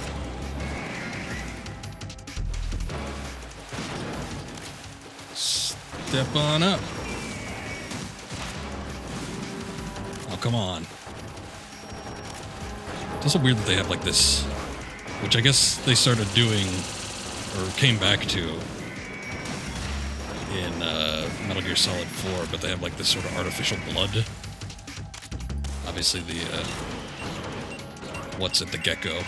Step on up. Oh, come on. It's also weird that they have like this, which I guess they started doing, or came back to, in Metal Gear Solid 4, but they have like this sort of artificial blood. Obviously the, the gecko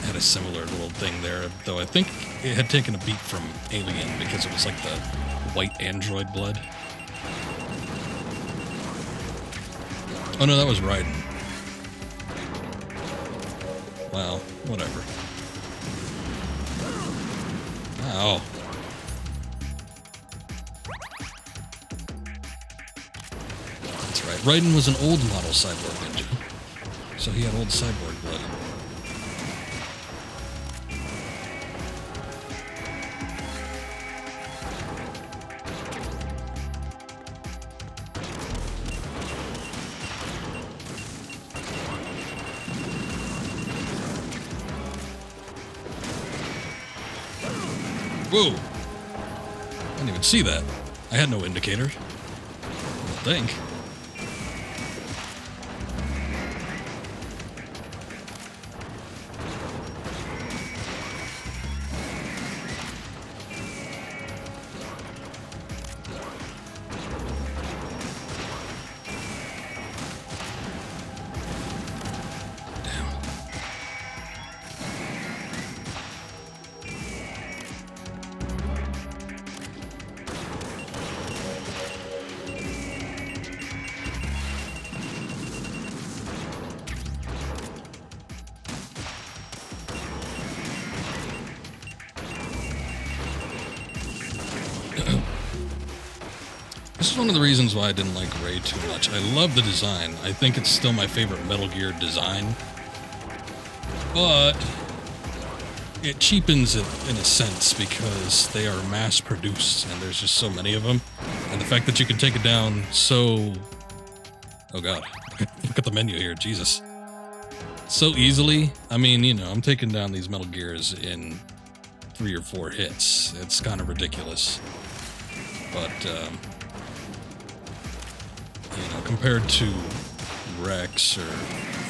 had a similar little thing there, though I think it had taken a beat from Alien because it was like the white android blood. Oh no, that was Raiden. Well, whatever. Ow. That's right. Raiden was an old model cyborg ninja, so he had old cyborg blood. Whoa! I didn't even see that. I had no indicator. I think. This is one of the reasons why I didn't like Ray too much. I love the design. I think it's still my favorite Metal Gear design. But it cheapens it in a sense because they are mass produced and there's just so many of them. And the fact that you can take it down so... Oh god. Look at the menu here, Jesus. So easily. I mean, you know, I'm taking down these Metal Gears in 3 or 4 hits. It's kind of ridiculous. But, you know, compared to Rex or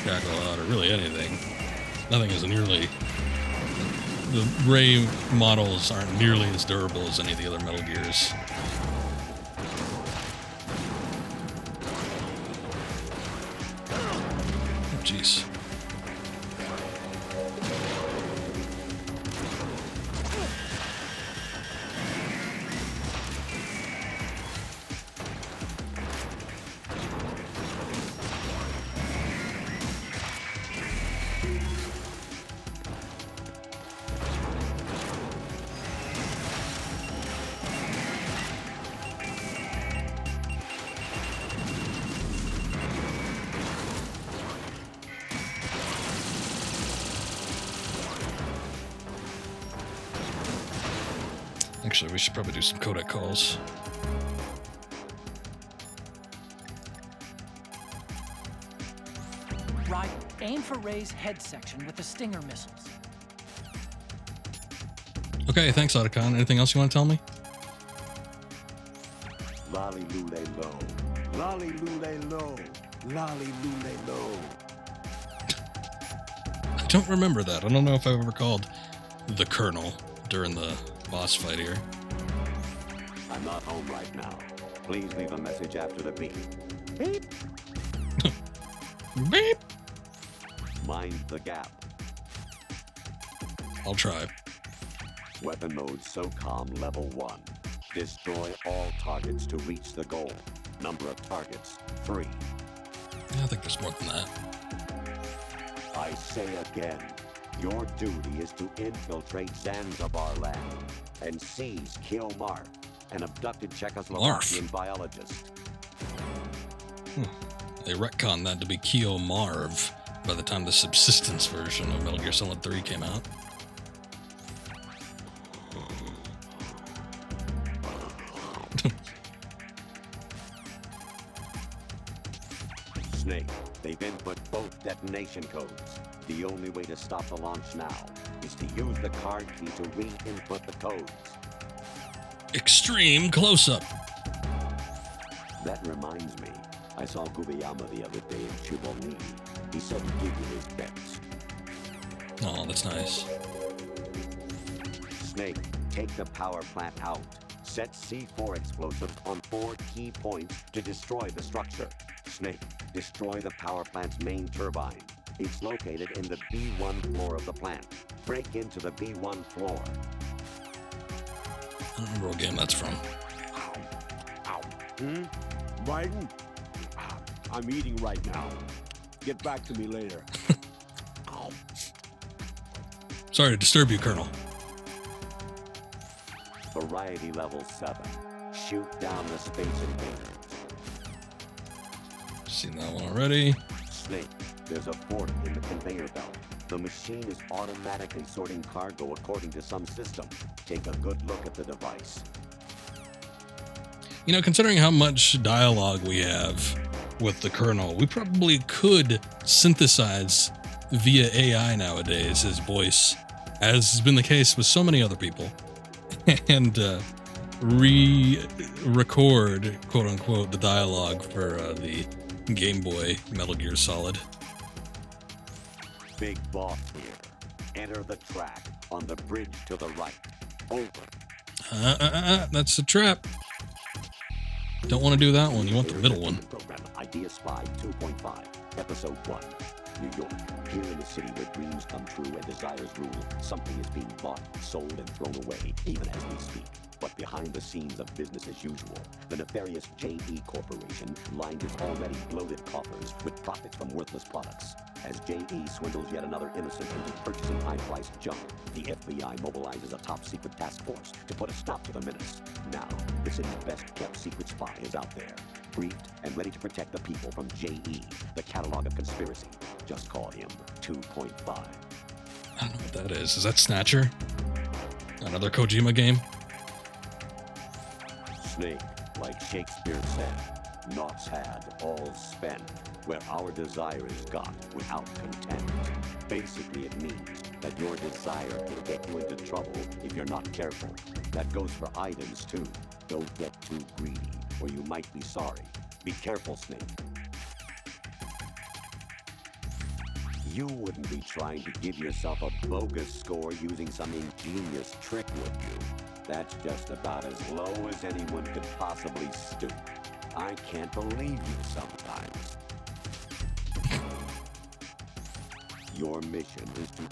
Kakarot or really anything, nothing is nearly... The Ray models aren't nearly as durable as any of the other Metal Gears. Oh, jeez. Actually, we should probably do some codec calls. Right, aim for Ray's head section with the Stinger missiles. Okay, thanks, Otacon. Anything else you want to tell me? Lolly lule low. Lolly lule low. Lolly lule low. I don't remember that. I don't know if I've ever called the Colonel during the boss fight here. I'm not home right now. Please leave a message after the beep. Beep. Beep. Mind the gap. I'll try. Weapon mode SOCOM level 1. Destroy all targets to reach the goal. Number of targets, 3. Yeah, I think there's more than that. I say again, your duty is to infiltrate Zanzibar land and seize Kill Marv, an abducted Czechoslovakian biologist. They retconned that to be Keo Marv by the time the subsistence version of Metal Gear Solid 3 came out. Snake, they've input both detonation codes. The only way to stop the launch now is to use the card key to re-input the codes. Extreme close-up. That reminds me, I saw Gubiyama the other day in Chiboni. He said he'd give you his bets. Oh, that's nice. Snake, take the power plant out. Set C4 explosives on 4 key points to destroy the structure. Snake, destroy the power plant's main turbine. It's located in the B1 floor of the plant. Break into the B1 floor. I don't remember what game that's from. Raiden? I'm eating right now. Get back to me later. Sorry to disturb you, Colonel. Variety level 7. Shoot down the space invaders. Seen that one already. Snake, there's a fork in the conveyor belt. The machine is automatically sorting cargo according to some system. Take a good look at the device. You know, considering how much dialogue we have with the Colonel, we probably could synthesize via AI nowadays his voice, as has been the case with so many other people. and re-record, quote unquote, the dialogue for the Game Boy Metal Gear Solid. Big boss here. Enter the track on the bridge to the right. Over. That's a trap. Don't want to do that one. You want the middle one. Program Idea Spy 2.5, Episode 1. New York. Here in a city where dreams come true and desires rule, something is being bought, sold, and thrown away, even as we speak. But behind the scenes of business as usual, the nefarious J.E. Corporation lined its already bloated coffers with profits from worthless products. As J.E. swindles yet another innocent into purchasing high-priced junk, the FBI mobilizes a top-secret task force to put a stop to the menace. Now, the city's best-kept secret spy is out there, briefed and ready to protect the people from J.E., the catalog of conspiracy. Just call him 2.5. I don't know what that is. Is that Snatcher? Another Kojima game? Snake, like Shakespeare said, naught's had, all's spent, where our desire is got without content. Basically, it means that your desire can get you into trouble if you're not careful. That goes for items, too. Don't get too greedy, or you might be sorry. Be careful, Snake. You wouldn't be trying to give yourself a bogus score using some ingenious trick, would you? That's just about as low as anyone could possibly stoop. I can't believe you sometimes. Your mission is to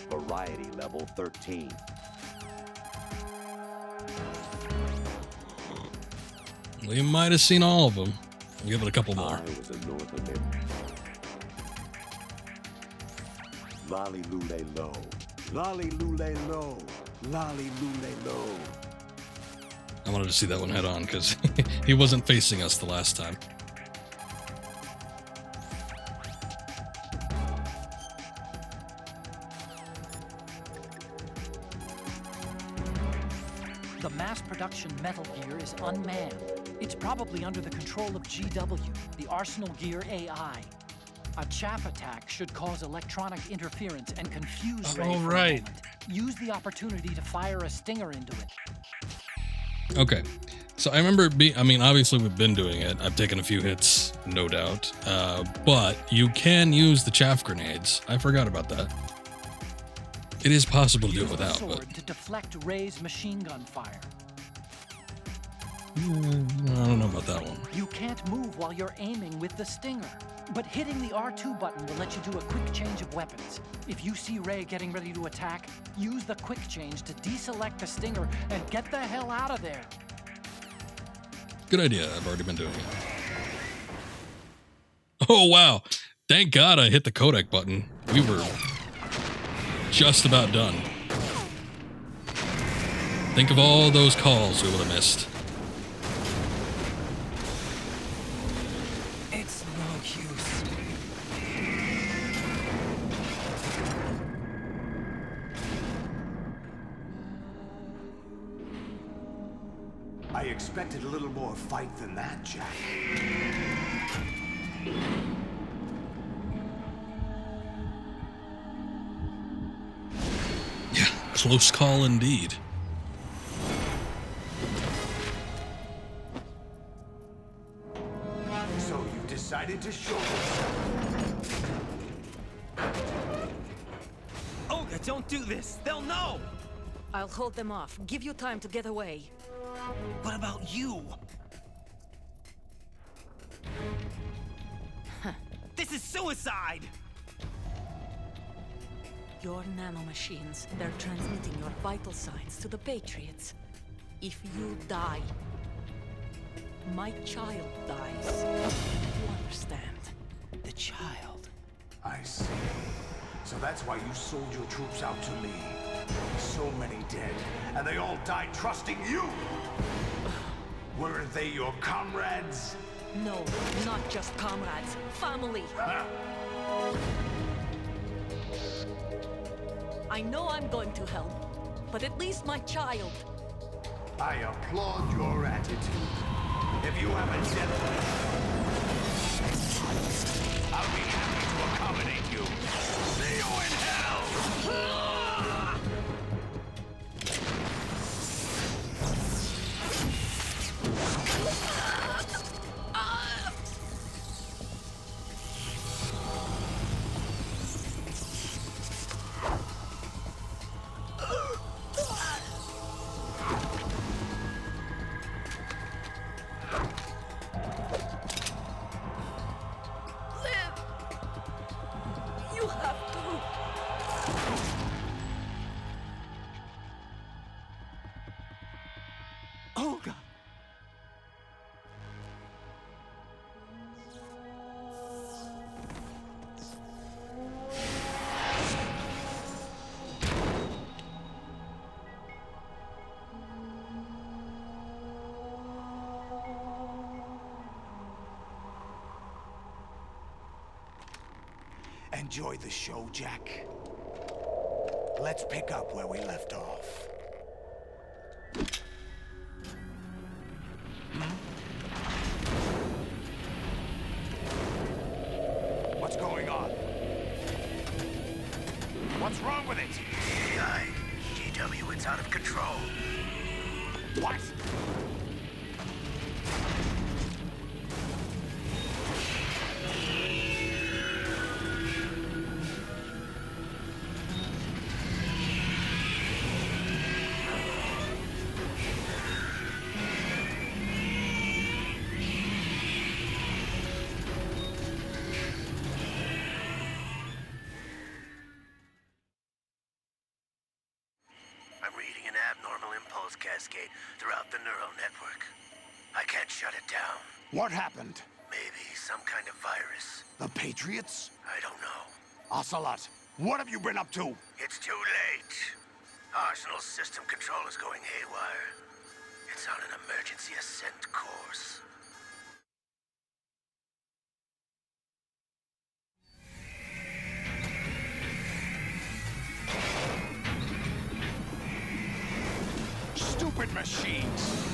Variety Level 13. We might have seen all of them. We'll give it a couple more. I was a North American. Lolly Lule Low. Lolly Lule Low. Lolly Lule Low. I wanted to see that one head on because he wasn't facing us the last time. The mass production Metal Gear is unmanned. It's probably under the control of GW, the Arsenal Gear AI. A chaff attack should cause electronic interference and confuse Ray for a moment. Use the opportunity to fire a stinger into it. Okay. So I remember obviously we've been doing it. I've taken a few hits, no doubt. But you can use the chaff grenades. I forgot about that. It is possible to do it without, but to deflect Ray's machine gun fire. I don't know about that one. You can't move while you're aiming with the stinger, but hitting the R2 button will let you do a quick change of weapons. If you see Ray getting ready to attack, use the quick change to deselect the stinger and get the hell out of there. Good idea. I've already been doing it. Oh, wow. Thank God I hit the codec button. We were just about done. Think of all those calls we would have missed. It's no use. I expected a little more fight than that, Jack. Yeah, close call indeed. So you decided to show yourself. Olga, don't do this! They'll know! I'll hold them off. Give you time to get away. What about you? This is suicide! Your nanomachines, they're transmitting your vital signs to the Patriots. If you die, my child dies. You understand? The child. I see. So that's why you sold your troops out to me. So many dead, and they all died trusting you! Weren't they your comrades? No, not just comrades. Family. I know I'm going to help, but at least my child. I applaud your attitude. If you have a death wish, I'll be happy to accommodate you. See you in hell! Enjoy the show, Jack. Let's pick up where we left off. What's going on? What's wrong with it? AI, GW, it's out of control. What? I'm reading an abnormal impulse cascade throughout the neural network. I can't shut it down. What happened? Maybe some kind of virus. The Patriots? I don't know. Ocelot, what have you been up to? It's too late. Arsenal's system control is going haywire. It's on an emergency ascent course. Stupid machines!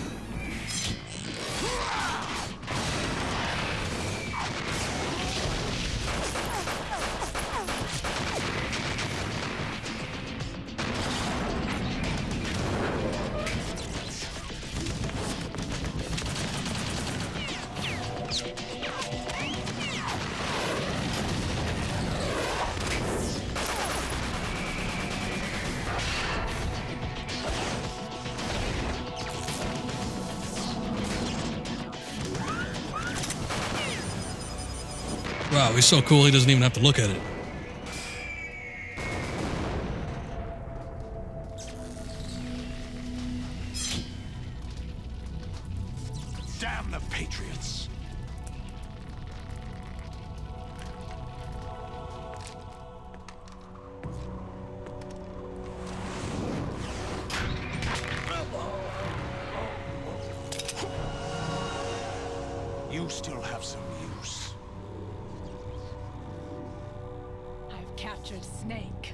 Wow, he's so cool he doesn't even have to look at it. Damn the Patriots! You still have some use. I've captured Snake.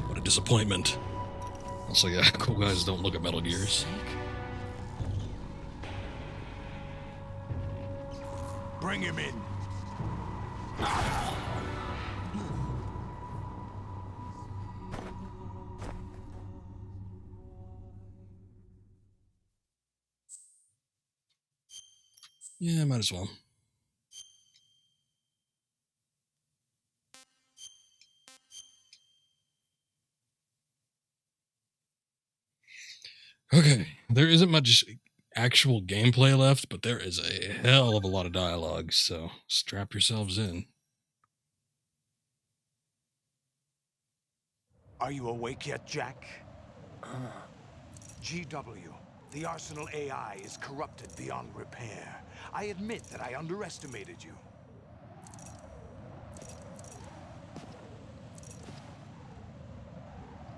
What a disappointment. Also, yeah, cool guys don't look at Metal Gears. Bring him in. Yeah, might as well. Okay, there isn't much actual gameplay left, but there is a hell of a lot of dialogue, so strap yourselves in. Are you awake yet, Jack? GW, the Arsenal AI is corrupted beyond repair. I admit that I underestimated you.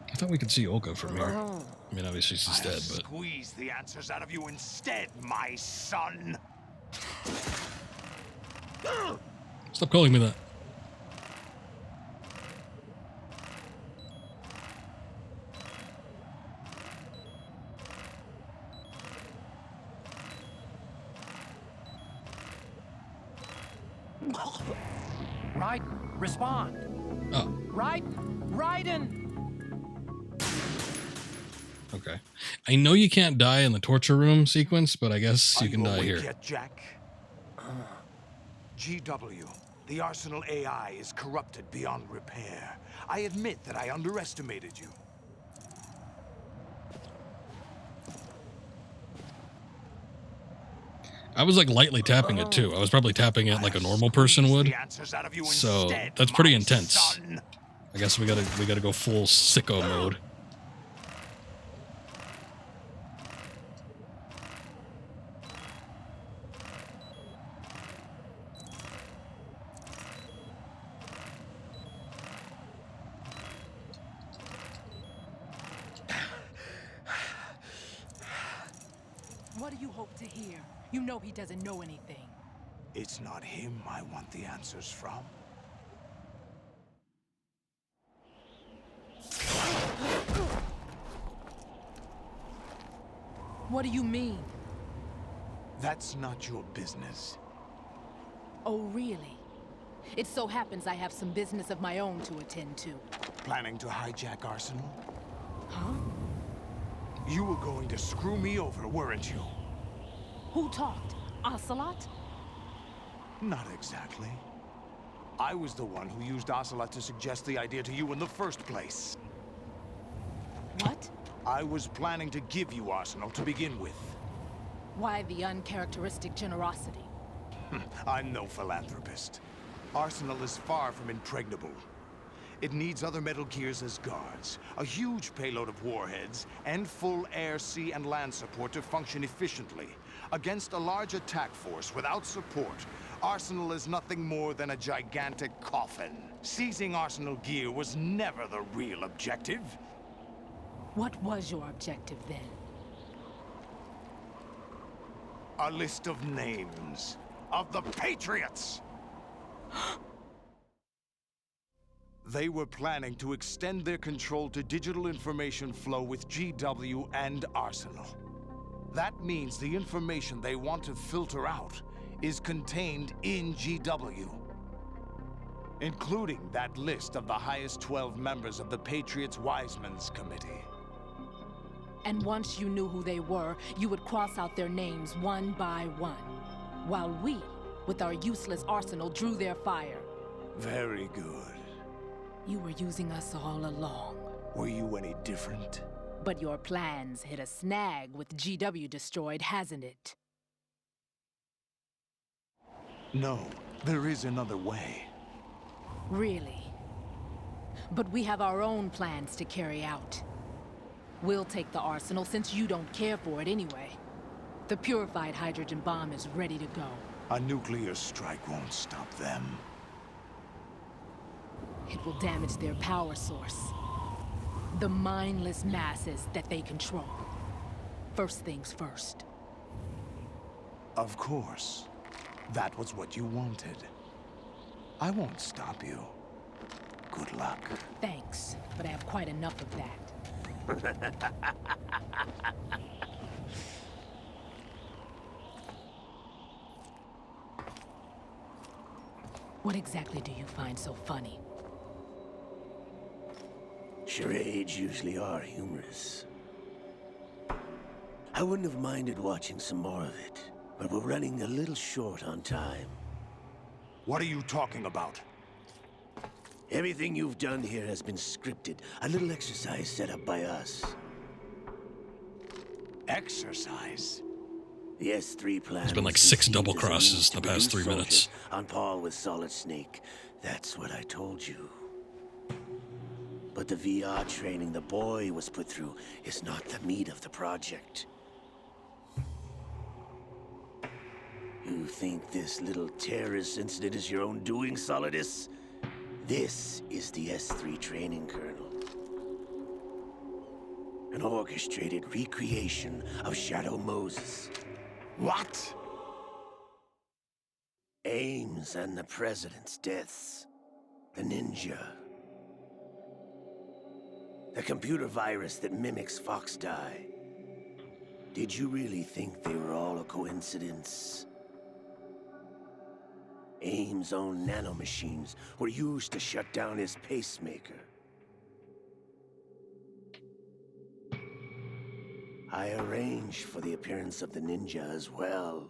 I thought we could see Olga from here. I mean, obviously she's dead, but... Squeeze the answers out of you instead, my son! Stop calling me that. Raiden, respond. Oh, Raiden! okay. I know you can't die in the torture room sequence, but I guess you can die here. Yet, Jack? GW, the Arsenal AI is corrupted beyond repair. I admit that I underestimated you. I was like lightly tapping it too. I was probably tapping it like a normal person would. So that's pretty intense. I guess we gotta go full sicko mode. What do you hope to hear? You know he doesn't know anything. It's not him I want the answers from. What do you mean? That's not your business. Oh, really? It so happens I have some business of my own to attend to. Planning to hijack Arsenal? Huh? You were going to screw me over, weren't you? Who talked? Ocelot? Not exactly. I was the one who used Ocelot to suggest the idea to you in the first place. What? I was planning to give you Arsenal to begin with. Why the uncharacteristic generosity? I'm no philanthropist. Arsenal is far from impregnable. It needs other Metal Gears as guards, a huge payload of warheads, and full air, sea, and land support to function efficiently. Against a large attack force without support, Arsenal is nothing more than a gigantic coffin. Seizing Arsenal gear was never the real objective. What was your objective then? A list of names of the Patriots! They were planning to extend their control to digital information flow with GW and Arsenal. That means the information they want to filter out is contained in GW, including that list of the highest 12 members of the Patriots Wiseman's Committee. And once you knew who they were, you would cross out their names one by one, while we, with our useless arsenal, drew their fire. Very good. You were using us all along. Were you any different? But your plans hit a snag with GW destroyed, hasn't it? No, there is another way. Really? But we have our own plans to carry out. We'll take the arsenal since you don't care for it anyway. The purified hydrogen bomb is ready to go. A nuclear strike won't stop them. It will damage their power source. The mindless masses that they control. First things first. Of course. That was what you wanted. I won't stop you. Good luck. Thanks, but I have quite enough of that. What exactly do you find so funny? Charades usually are humorous. I wouldn't have minded watching some more of it, but we're running a little short on time. What are you talking about? Everything you've done here has been scripted. A little exercise set up by us. Exercise? The S3 plan. There's been like 6 double crosses in the past 3 minutes. On par with Solid Snake. That's what I told you. But the VR training the boy was put through is not the meat of the project. You think this little terrorist incident is your own doing, Solidus? This is the S3 training kernel. An orchestrated recreation of Shadow Moses. What? Ames and the President's deaths. The ninja. The computer virus that mimics Foxdie. Did you really think they were all a coincidence? Ames' own nanomachines were used to shut down his pacemaker. I arranged for the appearance of the ninja as well.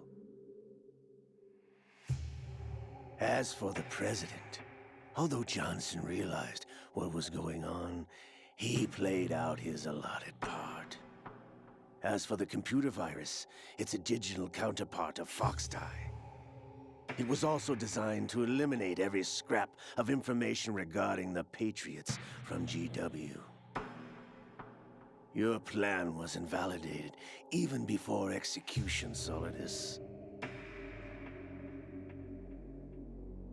As for the president, although Johnson realized what was going on, he played out his allotted part. As for the computer virus, it's a digital counterpart of Foxdie. It was also designed to eliminate every scrap of information regarding the Patriots from GW. Your plan was invalidated even before execution, Solidus.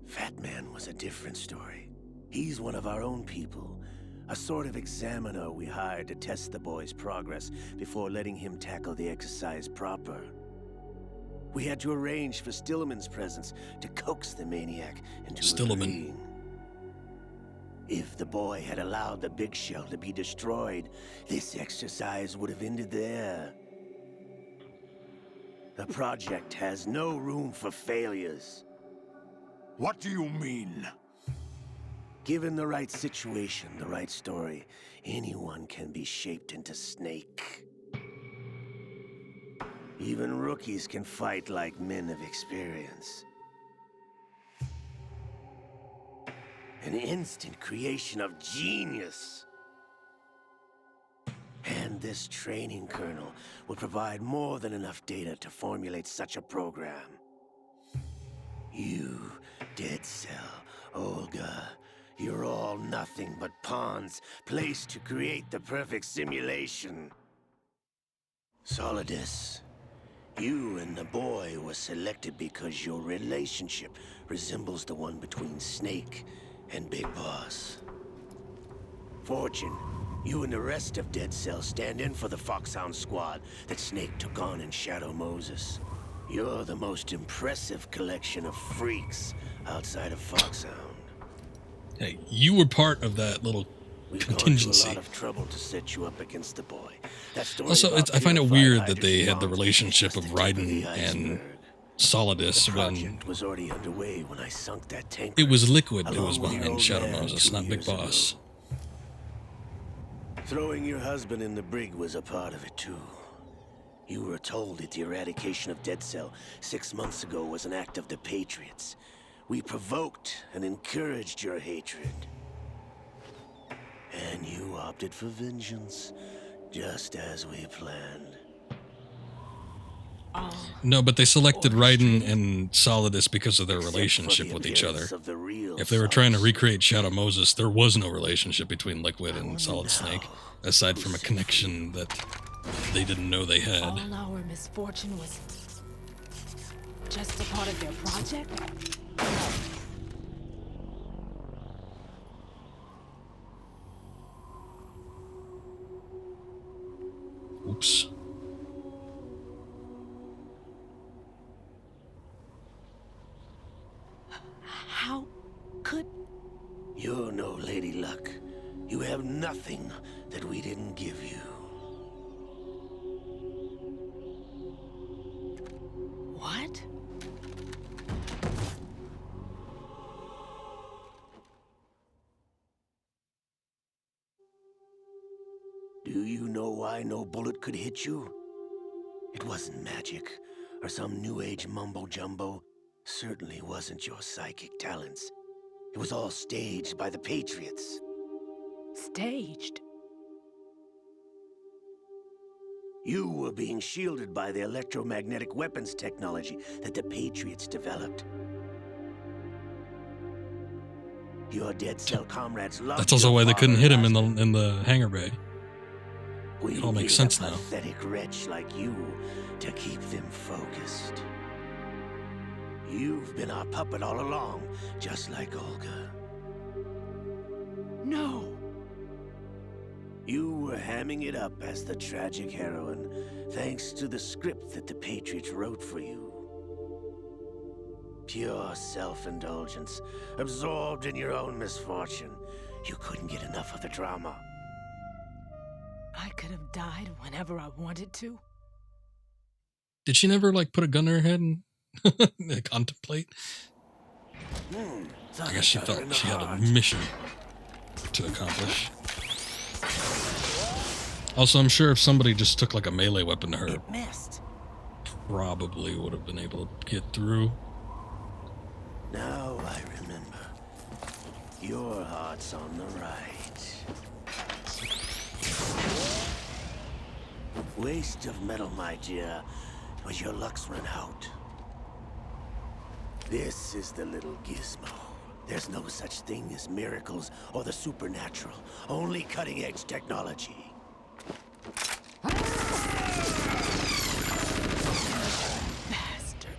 Fat Man was a different story. He's one of our own people, a sort of examiner we hired to test the boy's progress before letting him tackle the exercise proper. We had to arrange for Stillman's presence to coax the maniac into Stillman. agreeing. If the boy had allowed the big shell to be destroyed, this exercise would have ended there. The project has no room for failures. What do you mean? Given the right situation, the right story, anyone can be shaped into Snake. Even rookies can fight like men of experience. An instant creation of genius. And this training kernel will provide more than enough data to formulate such a program. You, Dead Cell, Olga, you're all nothing but pawns placed to create the perfect simulation. Solidus, you and the boy were selected because your relationship resembles the one between Snake and Big Boss. Fortune, you and the rest of Dead Cell stand in for the Foxhound squad that Snake took on in Shadow Moses. You're the most impressive collection of freaks outside of Foxhound. Hey, you were part of that little contingency. We've gone to a lot of trouble to set you up against the boy. That story Also, about I find it purified weird that they had the hydrogen relationship of bombs is the tip Raiden the and iceberg. Solidus The when project was already underway when I sunk that tank. it was Liquid that was along with your behind old Shadow man Moses, 2 not Big years ago. Boss. Throwing your husband in the brig was a part of it too. You were told that the eradication of Dead Cell 6 months ago was an act of the Patriots. We provoked and encouraged your hatred. And you opted for vengeance, just as we planned. No, but they selected Raiden and Solidus because of their Except for relationship the with each other. appearance of the real If they were trying to Solidus. recreate Shadow Moses, there was no relationship between Liquid and wonder Solid now Snake, aside who from a set connection that they didn't know they had. All our misfortune was just a part of their project? Oops. How could... You're no Lady Luck. You have nothing that we didn't give you. What? Do you know why no bullet could hit you? It wasn't magic, or some new age mumbo-jumbo. Certainly wasn't your psychic talents. It was all staged by the Patriots. Staged? You were being shielded by the electromagnetic weapons technology that the Patriots developed. Your Dead Cell comrades loved That's also your why they couldn't hit him father in the hangar bay. We It all makes need sense a now. pathetic wretch like you to keep them focused. You've been our puppet all along, just like Olga. No! You were hamming it up as the tragic heroine, thanks to the script that the Patriots wrote for you. Pure self-indulgence, absorbed in your own misfortune. You couldn't get enough of the drama. I could have died whenever I wanted to. Did she never like put a gun to her head and contemplate? I guess she felt she had a mission to accomplish. Also, I'm sure if somebody just took like a melee weapon to her, It missed. probably would have been able to get through. Now I remember. Your heart's on the right. Waste of metal, my dear, but your luck's run out. This is the little gizmo. There's no such thing as miracles or the supernatural, only cutting-edge technology. Bastard.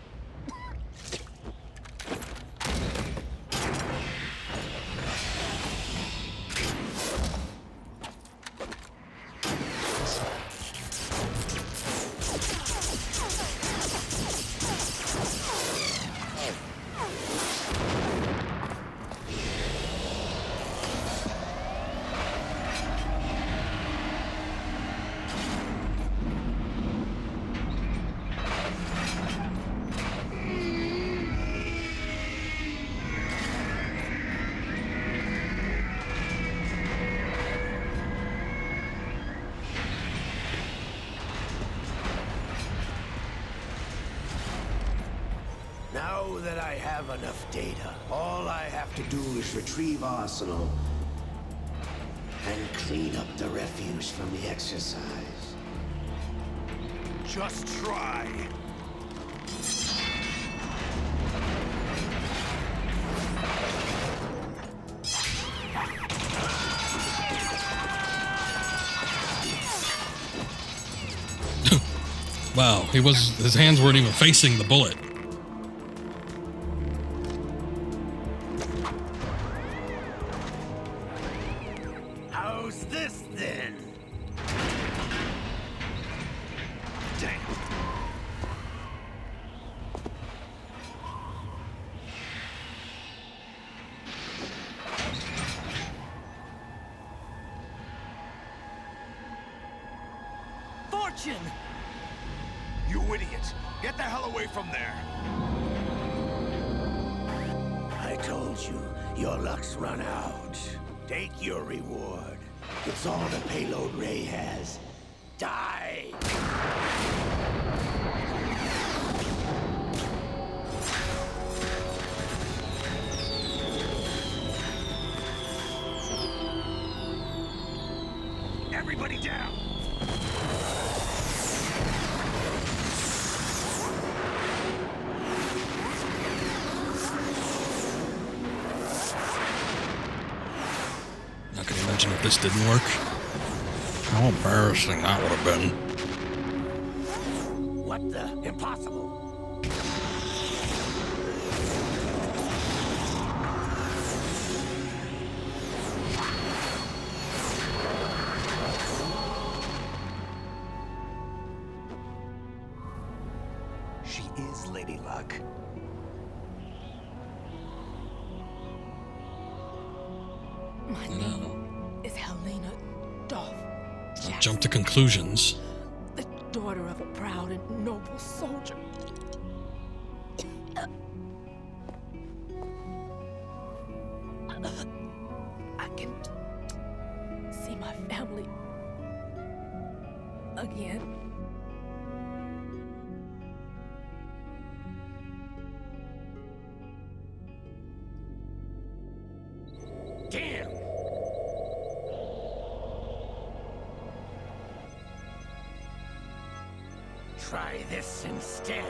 Now that I have enough data, all I have to do is retrieve Arsenal and clean up the refuse from the exercise. Just try. Wow, his hands weren't even facing the bullet. How's this then? Damn. Fortune! You idiot! Get the hell away from there! I told you, your luck's run out. Take your reward. It's all the payload Ray has. Die! Everybody down! Now, can you imagine if this didn't work? How embarrassing that would have been. What the? Impossible! She is Lady Luck. My name is Helena Dolph. Don't jump to conclusions. The daughter of a proud and noble soldier. I can see my family again. Damn! Try this instead.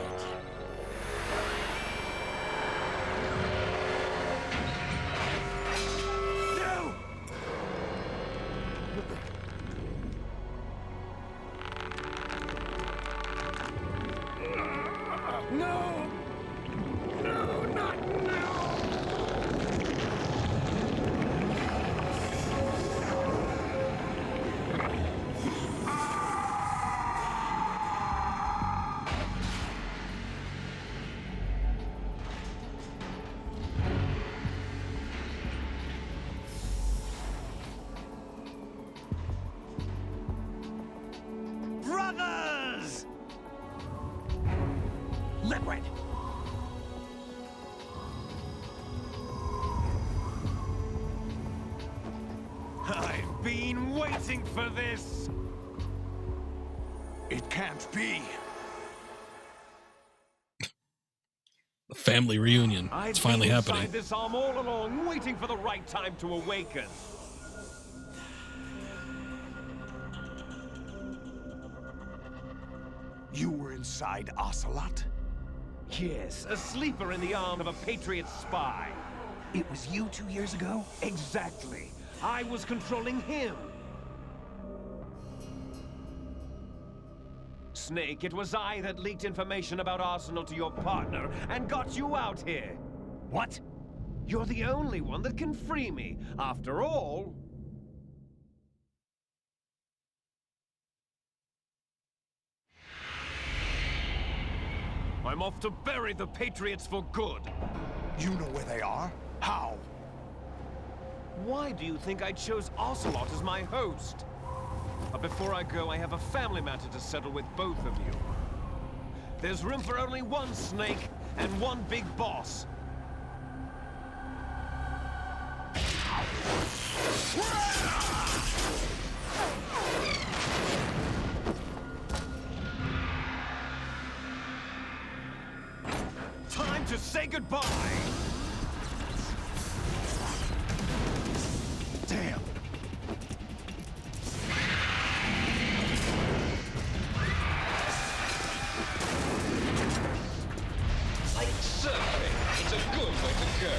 No! No! No, not now! Brothers! Liquid! I've been waiting for this! It can't be. The family reunion. It's finally happening. I've been inside this arm all along, waiting for the right time to awaken. You were inside Ocelot? Yes, a sleeper in the arm of a Patriot spy. It was you 2 years ago? Exactly. I was controlling him. Snake, it was I that leaked information about Arsenal to your partner and got you out here. What? You're the only one that can free me. After all... I'm off to bury the Patriots for good. You know where they are? How? Why do you think I chose Ocelot as my host? But before I go, I have a family matter to settle with both of you. There's room for only one Snake and one big boss. Time to to say goodbye! Damn! Like surfing, it's a good way to go.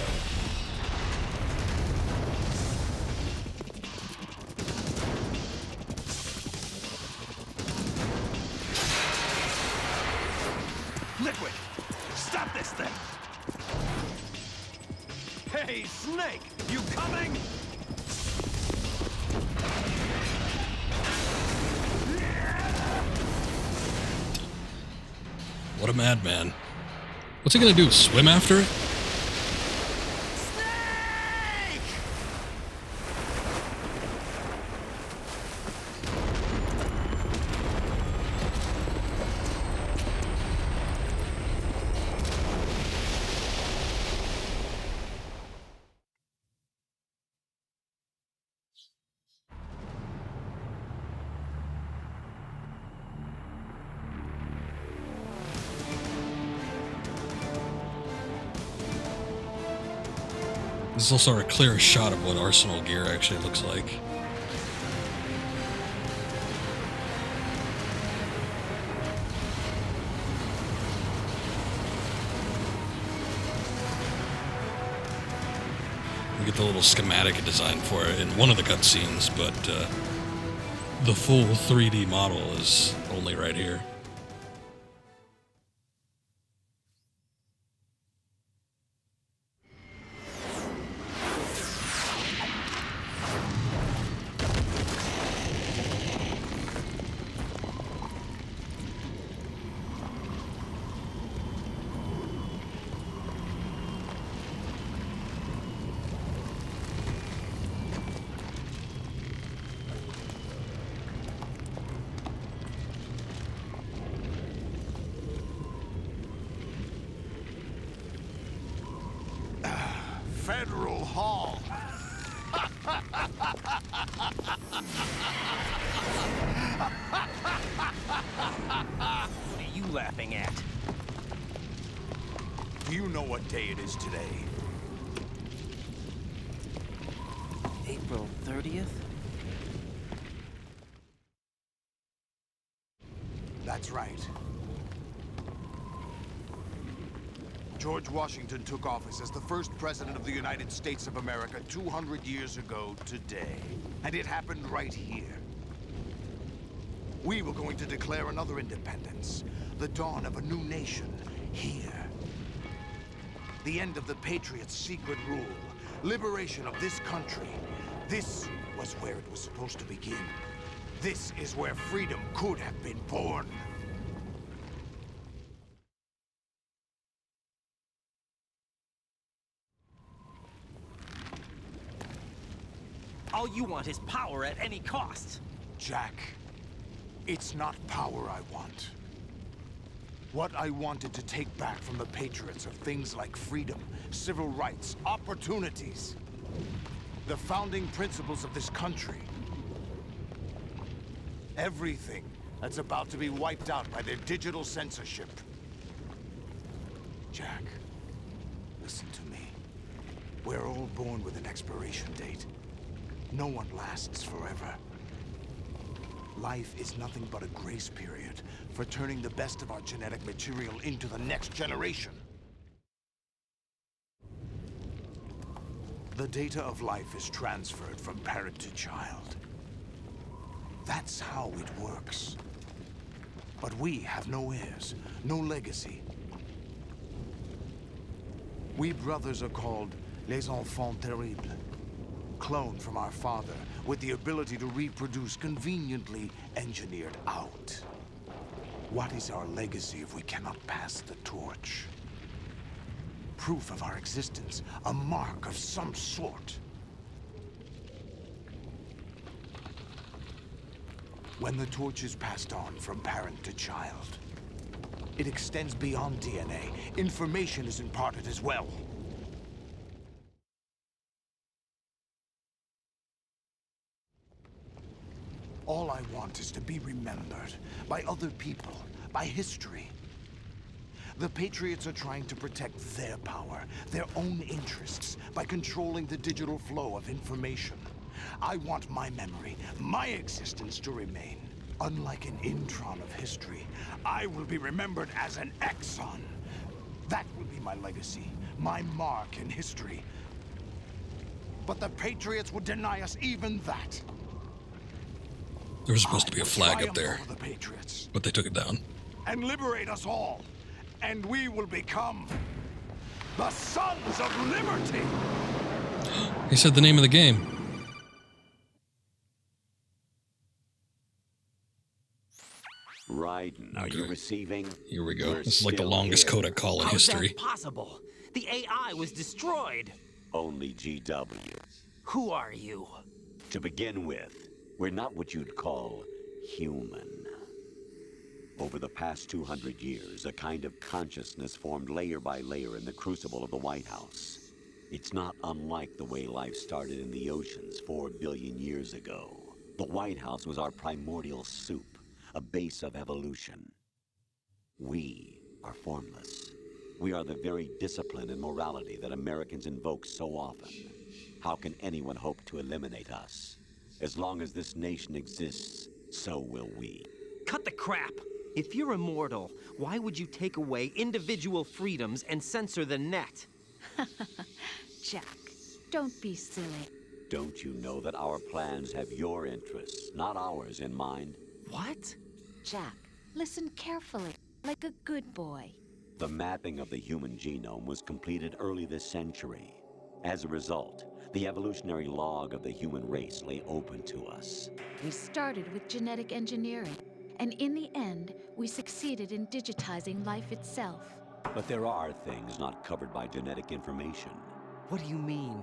Liquid! Stop this thing! Hey, Snake! You coming? What a madman. What's he gonna do? Swim after it? This is also a clear shot of what Arsenal gear actually looks like. We get the little schematic design for it in one of the cutscenes, but the full 3D model is only right here. Federal Hall. What are you laughing at? Do you know what day it is today? April 30th? That's right. George Washington took office as the first president of the United States of America 200 years ago today. And it happened right here. We were going to declare another independence. The dawn of a new nation here. The end of the Patriots' secret rule. Liberation of this country. This was where it was supposed to begin. This is where freedom could have been born. All you want is power at any cost. Jack, it's not power I want. What I wanted to take back from the Patriots are things like freedom, civil rights, opportunities. The founding principles of this country. Everything that's about to be wiped out by their digital censorship. Jack, listen to me. We're all born with an expiration date. No one lasts forever. Life is nothing but a grace period for turning the best of our genetic material into the next generation. The data of life is transferred from parent to child. That's how it works. But we have no heirs, no legacy. We brothers are called les enfants terribles. Cloned from our father, with the ability to reproduce conveniently engineered out. What is our legacy if we cannot pass the torch? Proof of our existence, a mark of some sort. When the torch is passed on from parent to child, it extends beyond DNA. Information is imparted as well. All I want is to be remembered by other people, by history. The Patriots are trying to protect their power, their own interests, by controlling the digital flow of information. I want my memory, my existence to remain. Unlike an intron of history, I will be remembered as an exon. That will be my legacy, my mark in history. But the Patriots would deny us even that. There was supposed to be a flag up there, over the Patriots but they took it down. and liberate us all. And we will become the Sons of Liberty. He said the name of the game. Raiden, are you receiving? Here we go. We're This is like the still longest here. Kodak call in How's history. that possible? The AI was destroyed. Only GW. Who are you? To begin with, we're not what you'd call human. Over the past 200 years, a kind of consciousness formed layer by layer in the crucible of the White House. It's not unlike the way life started in the oceans 4 billion years ago. The White House was our primordial soup, a base of evolution. We are formless. We are the very discipline and morality that Americans invoke so often. How can anyone hope to eliminate us? As long as this nation exists, so will we. Cut the crap! If you're immortal, why would you take away individual freedoms and censor the net? Jack, don't be silly. Don't you know that our plans have your interests, not ours, in mind? What? Jack, listen carefully, like a good boy. The mapping of the human genome was completed early this century. As a result, the evolutionary log of the human race lay open to us. We started with genetic engineering, and in the end, we succeeded in digitizing life itself. But there are things not covered by genetic information. What do you mean?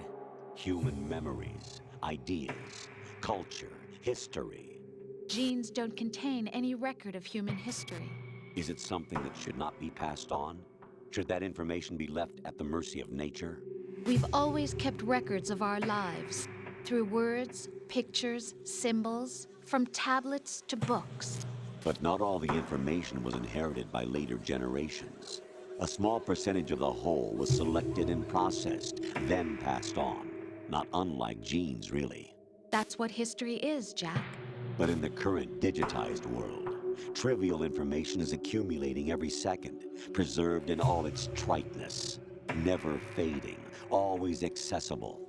Human memories, ideas, culture, history. Genes don't contain any record of human history. Is it something that should not be passed on? Should that information be left at the mercy of nature? We've always kept records of our lives, through words, pictures, symbols, from tablets to books. But not all the information was inherited by later generations. A small percentage of the whole was selected and processed, then passed on. Not unlike genes, really. That's what history is, Jack. But in the current digitized world, trivial information is accumulating every second, preserved in all its triteness, never fading, always accessible.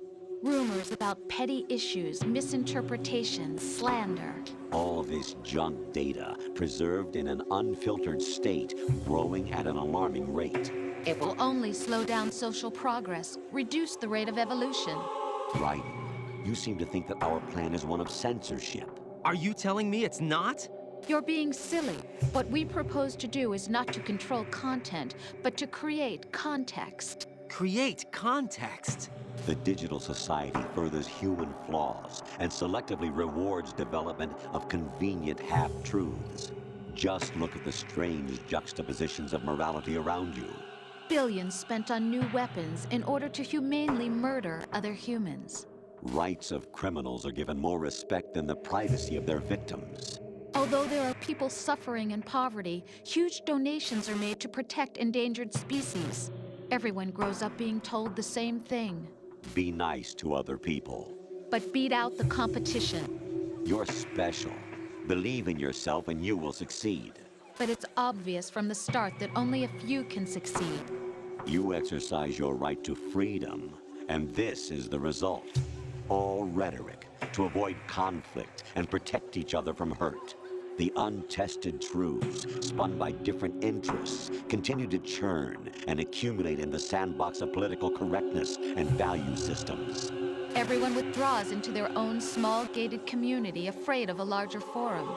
Rumors about petty issues, misinterpretations, slander. All this junk data, preserved in an unfiltered state, growing at an alarming rate. It will only slow down social progress, reduce the rate of evolution. Raiden, you seem to think that our plan is one of censorship. Are you telling me it's not? You're being silly. What we propose to do is not to control content, but to create context. Create context? The digital society furthers human flaws and selectively rewards development of convenient half-truths. Just look at the strange juxtapositions of morality around you. Billions spent on new weapons in order to humanely murder other humans. Rights of criminals are given more respect than the privacy of their victims. Although there are people suffering in poverty, huge donations are made to protect endangered species. Everyone grows up being told the same thing. Be nice to other people. But beat out the competition. You're special. Believe in yourself and you will succeed. But it's obvious from the start that only a few can succeed. You exercise your right to freedom, and this is the result. All rhetoric to avoid conflict and protect each other from hurt. The untested truths, spun by different interests, continue to churn and accumulate in the sandbox of political correctness and value systems. Everyone withdraws into their own small gated community, afraid of a larger forum.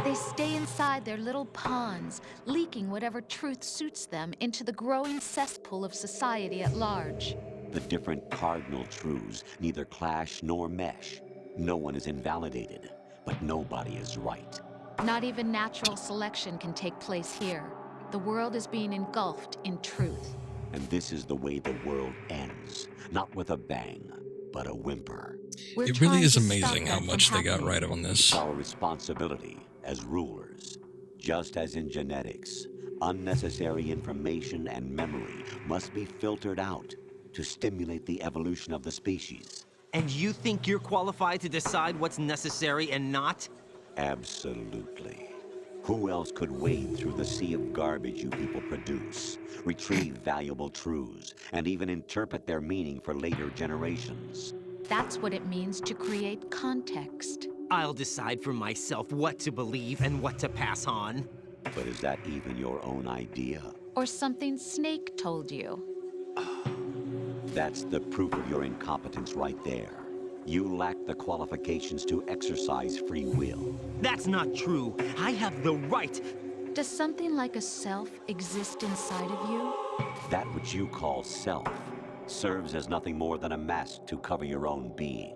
They stay inside their little ponds, leaking whatever truth suits them into the growing cesspool of society at large. The different cardinal truths neither clash nor mesh. No one is invalidated, but nobody is right. Not even natural selection can take place here. The world is being engulfed in truth. And this is the way the world ends. Not with a bang, but a whimper. It really is amazing how much they got right on this. It's our responsibility as rulers. Just as in genetics, Unnecessary information and memory must be filtered out to stimulate the evolution of the species. And you think you're qualified to decide what's necessary and not? Absolutely. Who else could wade through the sea of garbage you people produce, retrieve valuable truths, and even interpret their meaning for later generations? That's what it means to create context. I'll decide for myself what to believe and what to pass on. But is that even your own idea? Or something Snake told you. That's the proof of your incompetence right there. You lack the qualifications to exercise free will. That's not true. I have the right. Does something like a self exist inside of you? That which you call self serves as nothing more than a mask to cover your own being.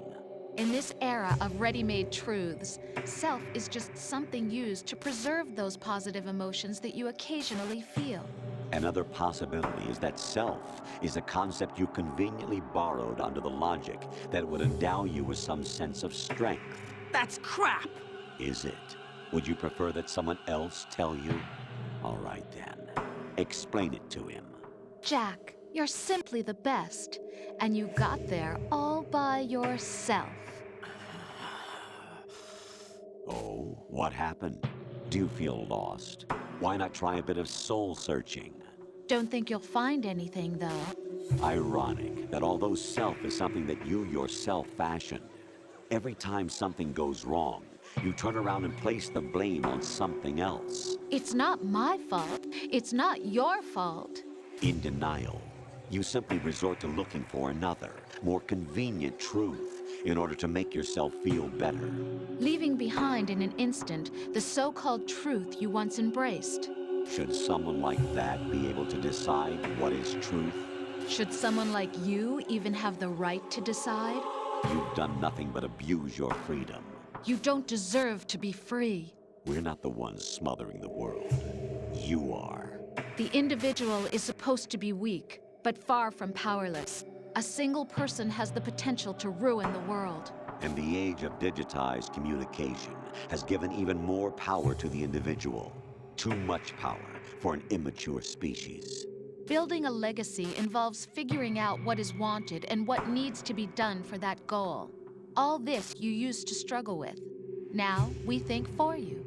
In this era of ready-made truths, self is just something used to preserve those positive emotions that you occasionally feel. Another possibility is that self is a concept you conveniently borrowed under the logic that would endow you with some sense of strength. That's crap! Is it? Would you prefer that someone else tell you? All right then. Explain it to him. Jack, you're simply the best, and you got there all by yourself. Oh, what happened? Do you feel lost? Why not try a bit of soul searching? Don't think you'll find anything, though. Ironic that although self is something that you yourself fashioned, every time something goes wrong, you turn around and place the blame on something else. It's not my fault. It's not your fault. In denial, you simply resort to looking for another, more convenient truth in order to make yourself feel better. Leaving behind in an instant the so-called truth you once embraced. Should someone like that be able to decide what is truth? Should someone like you even have the right to decide? You've done nothing but abuse your freedom. You don't deserve to be free. We're not the ones smothering the world. You are. The individual is supposed to be weak, but far from powerless. A single person has the potential to ruin the world. And the age of digitized communication has given even more power to the individual. Too much power for an immature species. Building a legacy involves figuring out what is wanted and what needs to be done for that goal. All this you used to struggle with. Now we think for you.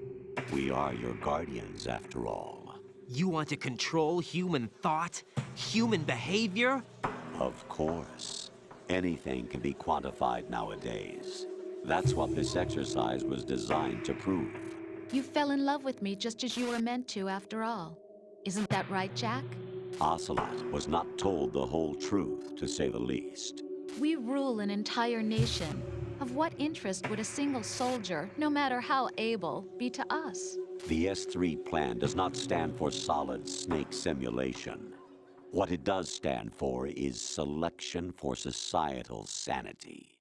We are your guardians, after all. You want to control human thought? Human behavior? Of course. Anything can be quantified nowadays. That's what this exercise was designed to prove. You fell in love with me just as you were meant to, after all. Isn't that right, Jack? Ocelot was not told the whole truth, to say the least. We rule an entire nation. Of what interest would a single soldier, no matter how able, be to us? The S3 plan does not stand for solid snake simulation. What it does stand for is selection for societal sanity.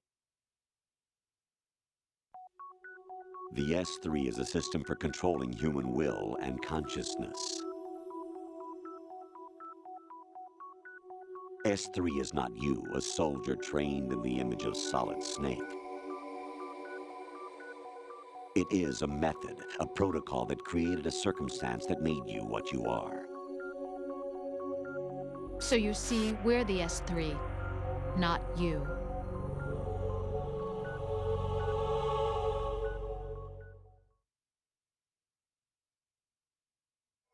The S3 is a system for controlling human will and consciousness. S3 is not you, a soldier trained in the image of Solid Snake. It is a method, a protocol that created a circumstance that made you what you are. So you see, we're the S3, not you.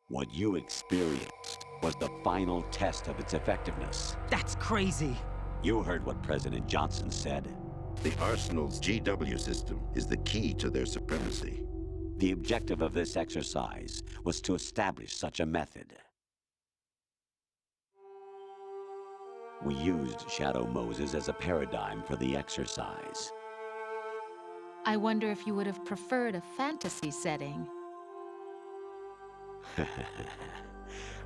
What you experienced was the final test of its effectiveness. That's crazy. You heard what President Johnson said. The Arsenal's GW system is the key to their supremacy. The objective of this exercise was to establish such a method. We used Shadow Moses as a paradigm for the exercise. I wonder if you would have preferred a fantasy setting.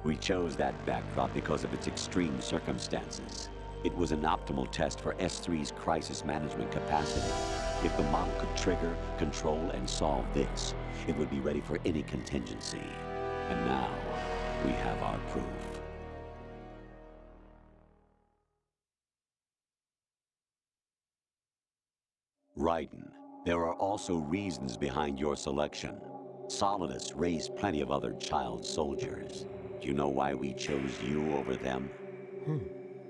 We chose that backdrop because of its extreme circumstances. It was an optimal test for S3's crisis management capacity. If the model could trigger, control, and solve this, it would be ready for any contingency. And now, we have our proof. Raiden, there are also reasons behind your selection. Solidus raised plenty of other child soldiers. Do you know why we chose you over them?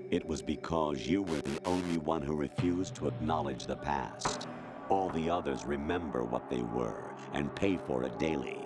It was because you were the only one who refused to acknowledge the past. All the others remember what they were and pay for it daily.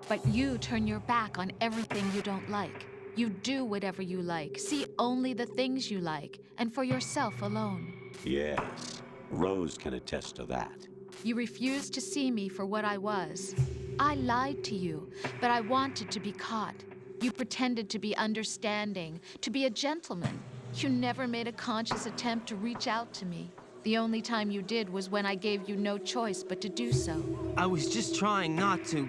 But you turn your back on everything you don't like. You do whatever you like, see only the things you like, and for yourself alone. Yes, Rose can attest to that. You refused to see me for what I was. I lied to you, but I wanted to be caught. You pretended to be understanding, to be a gentleman. You never made a conscious attempt to reach out to me. The only time you did was when I gave you no choice but to do so. I was just trying not to...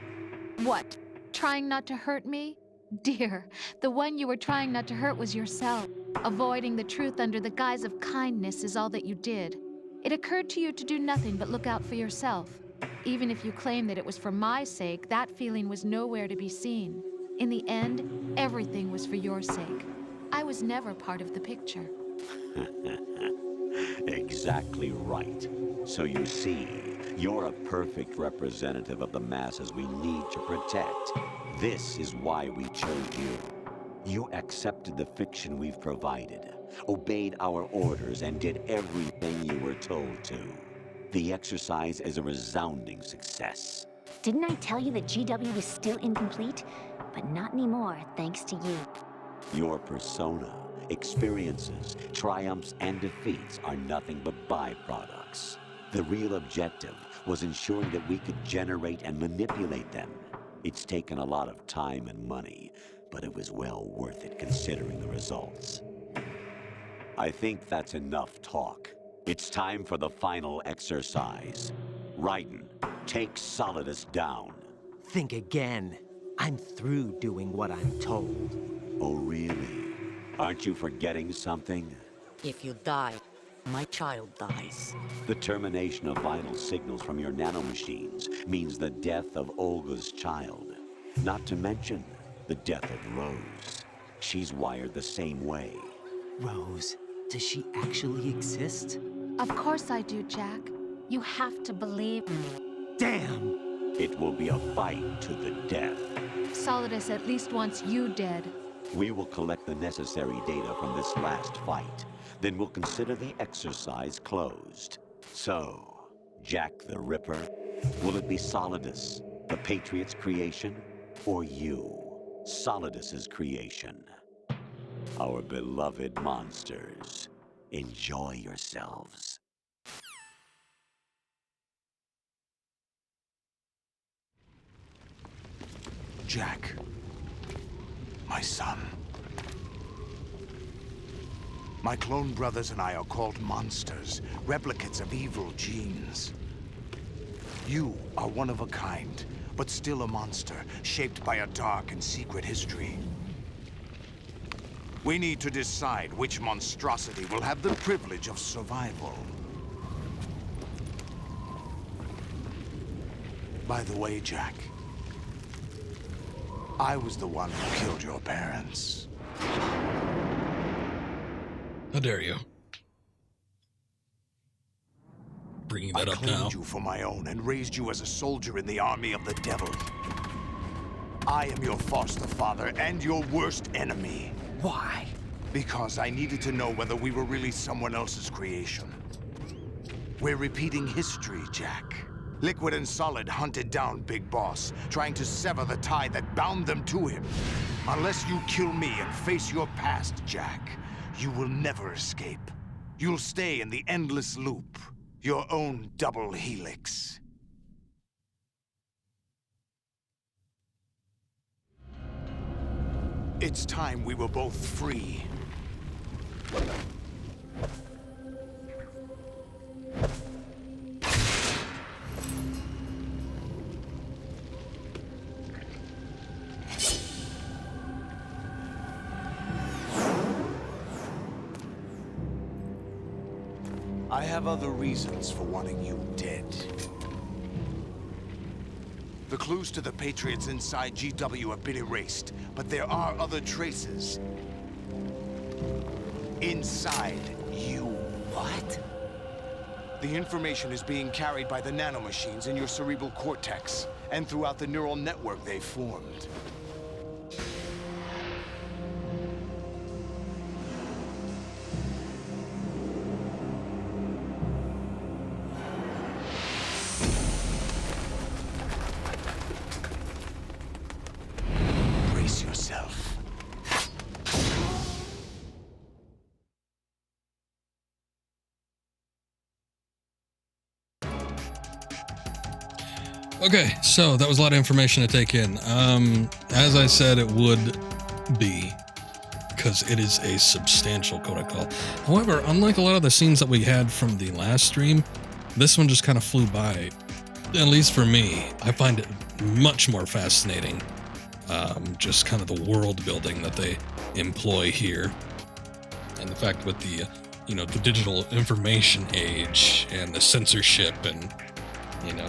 What? Trying not to hurt me? Dear, the one you were trying not to hurt was yourself. Avoiding the truth under the guise of kindness is all that you did. It occurred to you to do nothing but look out for yourself. Even if you claim that it was for my sake, that feeling was nowhere to be seen. In the end, everything was for your sake. I was never part of the picture. Exactly right. So you see, you're a perfect representative of the masses we need to protect. This is why we chose you. You accepted the fiction we've provided, obeyed our orders, and did everything you were told to. The exercise is a resounding success. Didn't I tell you that GW was still incomplete? But not anymore, thanks to you. Your persona, experiences, triumphs, and defeats are nothing but byproducts. The real objective was ensuring that we could generate and manipulate them. It's taken a lot of time and money, but it was well worth it considering the results. I think that's enough talk. It's time for the final exercise. Raiden, take Solidus down. Think again. I'm through doing what I'm told. Oh, really? Aren't you forgetting something? If you die, my child dies. The termination of vital signals from your nanomachines means the death of Olga's child. Not to mention the death of Rose. She's wired the same way. Rose, does she actually exist? Of course I do, Jack. You have to believe me. Damn! It will be a fight to the death. Solidus at least wants you dead. We will collect the necessary data from this last fight. Then we'll consider the exercise closed. So, Jack the Ripper, will it be Solidus, the Patriots' creation, or you, Solidus's creation? Our beloved monsters, enjoy yourselves. Jack, my son. My clone brothers and I are called monsters, replicates of evil genes. You are one of a kind, but still a monster, shaped by a dark and secret history. We need to decide which monstrosity will have the privilege of survival. By the way, Jack, I was the one who killed your parents. How dare you? Bringing that up now. I claimed you for my own and raised you as a soldier in the army of the devil. I am your foster father and your worst enemy. Why? Because I needed to know whether we were really someone else's creation. We're repeating history, Jack. Liquid and Solid hunted down Big Boss, trying to sever the tie that bound them to him. Unless you kill me and face your past, Jack, you will never escape. You'll stay in the endless loop, your own double helix. It's time we were both free. I have other reasons for wanting you dead. The clues to the Patriots inside GW have been erased, but there are other traces. Inside you. What? The information is being carried by the nanomachines in your cerebral cortex. and throughout the neural network they formed. Brace yourself. Okay, so that was a lot of information to take in. As I said, it would be, because it is a substantial codec call. However, unlike a lot of the scenes that we had from the last stream, this one just kind of flew by. At least for me, I find it much more fascinating. Just kind of the world building that they employ here, and the fact with the, the digital information age and the censorship and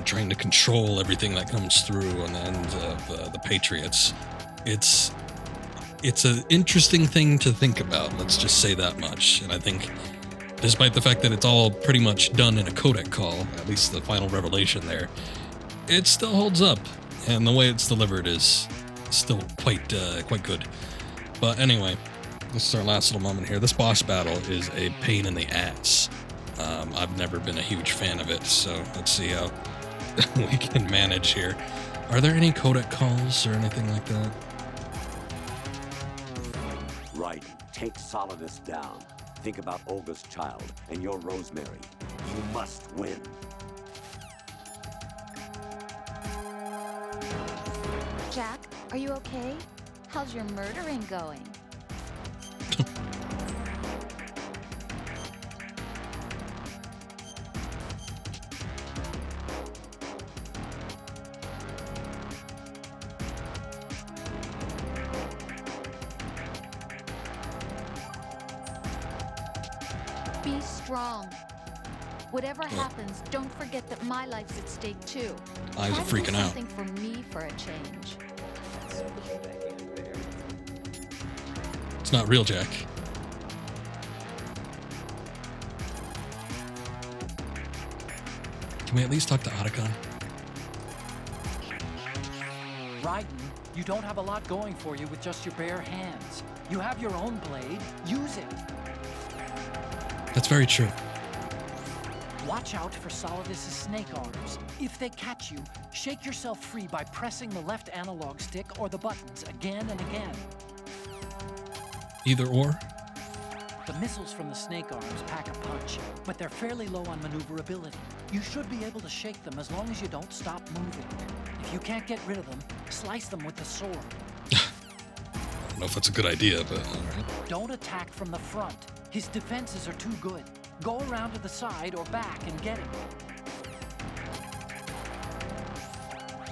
trying to control everything that comes through on the end of the Patriots. It's an interesting thing to think about, let's just say that much. And I think, despite the fact that it's all pretty much done in a codec call, at least the final revelation there, it still holds up, and the way it's delivered is still quite good. But anyway, this is our last little moment here. This boss battle is a pain in the ass. I've never been a huge fan of it, so let's see how we can manage here. Are there any codec calls or anything like that? Raiden, take Solidus down. Think about Olga's child and your Rosemary. You must win. Jack, are you okay? How's your murdering going? Be strong. Whatever happens, don't forget that my life's at stake too. Eyes are freaking out. Something for me for a change. It's not real, Jack. Can we at least talk to Otacon? Raiden, you don't have a lot going for you with just your bare hands. You have your own blade. Use it. That's very true. Watch out for Solidus' snake arms. If they catch you, shake yourself free by pressing the left analog stick or the buttons again and again. Either or? The missiles from the snake arms pack a punch, but they're fairly low on maneuverability. You should be able to shake them as long as you don't stop moving. If you can't get rid of them, slice them with the sword. I don't know if that's a good idea, but alright. Don't attack from the front. His defenses are too good. Go around to the side or back and get him.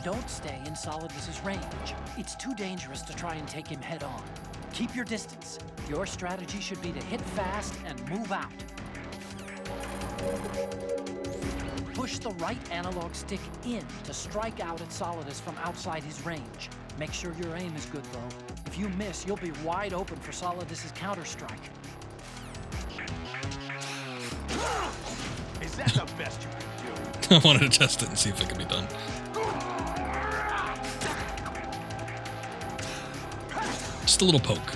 Don't stay in Solidus' range. It's too dangerous to try and take him head on. Keep your distance. Your strategy should be to hit fast and move out. Push the right analog stick in to strike out at Solidus from outside his range. Make sure your aim is good, though. If you miss, you'll be wide open for Solidus' counterstrike. Is that the best you can do? I wanted to test it and see if it can be done. Just a little poke.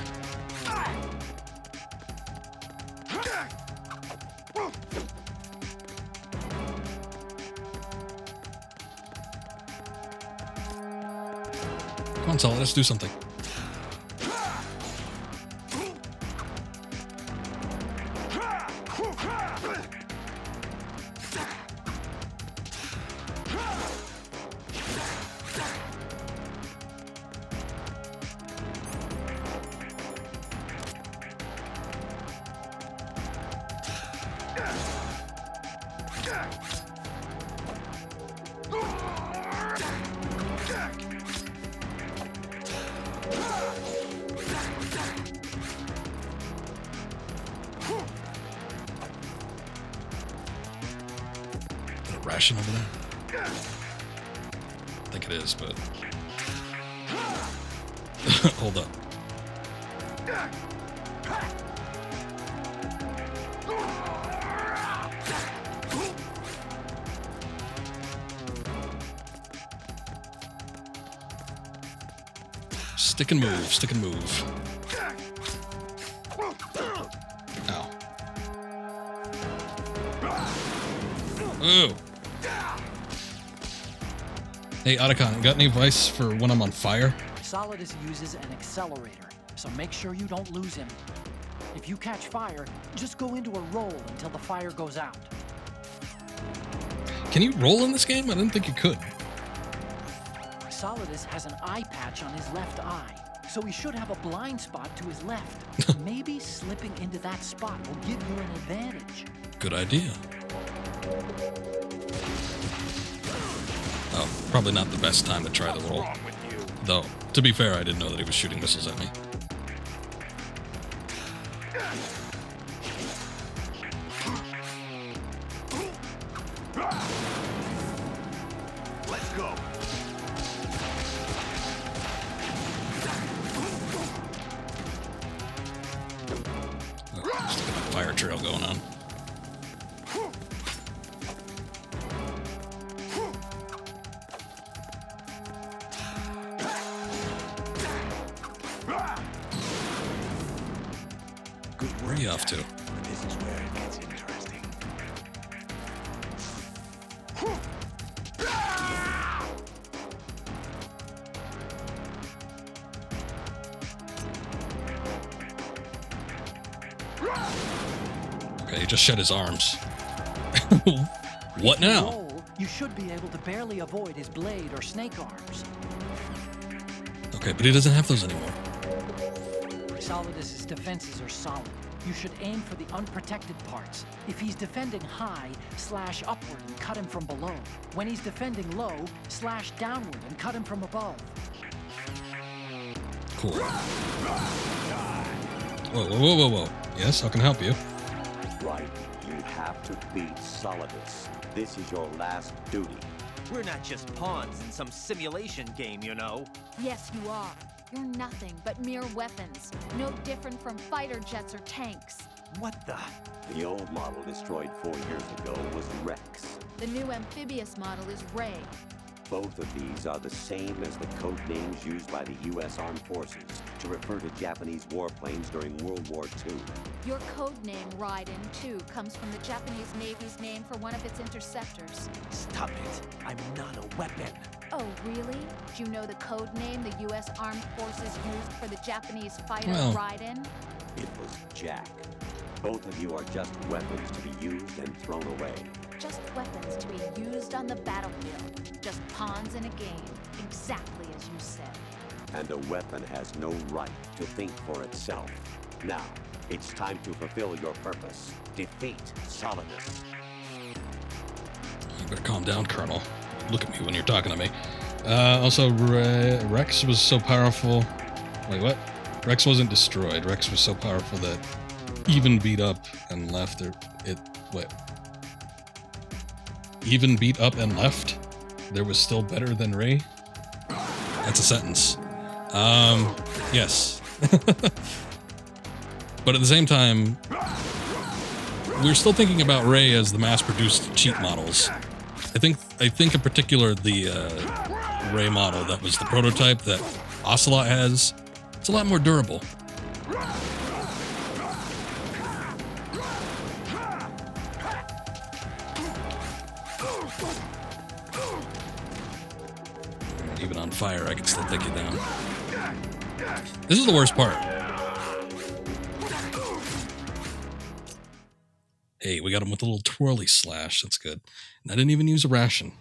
Come on, Solid, let's do something. Ration over there? I think it is, but... Hold up. Stick and move, stick and move. Ow. Ooh. Hey, Otacon, got any advice for when I'm on fire? Solidus uses an accelerator, so make sure you don't lose him. If you catch fire, just go into a roll until the fire goes out. Can you roll in this game? I didn't think you could. Solidus has an eye patch on his left eye, so he should have a blind spot to his left. Maybe slipping into that spot will give you an advantage. Good idea. Oh, probably not the best time to try the roll. Though, to be fair, I didn't know that he was shooting missiles at me. Let's go. Oh, still got a fire trail going on. Where are you off to? This is where it gets interesting. Okay, he just shed his arms. What now? Roll, you should be able to barely avoid his blade or snake arms. Okay, but he doesn't have those anymore. Solidus' defenses are solid. You should aim for the unprotected parts. If he's defending high, slash upward and cut him from below. When he's defending low, slash downward and cut him from above. Cool. Whoa, whoa, whoa, whoa, whoa. Yes, how can I help you? Right. You have to beat Solidus. This is your last duty. We're not just pawns in some simulation game, you know. Yes, you are. You're nothing but mere weapons. No different from fighter jets or tanks. What the? The old model destroyed 4 years ago was Rex. The new amphibious model is Ray. Both of these are the same as the code names used by the U.S. Armed Forces to refer to Japanese warplanes during World War II. Your code name, Raiden, too, comes from the Japanese Navy's name for one of its interceptors. Stop it. I'm not a weapon. Oh, really? Do you know the code name the U.S. Armed Forces used for the Japanese fighter Raiden? It was Jack. Both of you are just weapons to be used and thrown away. Just weapons to be used on the battlefield. Just pawns in a game, exactly as you said. And a weapon has no right to think for itself. Now, it's time to fulfill your purpose. Defeat Solidus. You better calm down, Colonel. Look at me when you're talking to me. Also, Rex was so powerful. Wait, what? Rex wasn't destroyed. Rex was so powerful that even beat up and left, wait. Even beat up and left, there was still better than Ray? That's a sentence. Yes. But at the same time, we're still thinking about Ray as the mass-produced cheat models. I think in particular the Ray model that was the prototype that Ocelot has, it's a lot more durable. Even on fire, I can still take you down. This is the worst part. Hey, we got him with a little twirly slash. That's good. And I didn't even use a ration.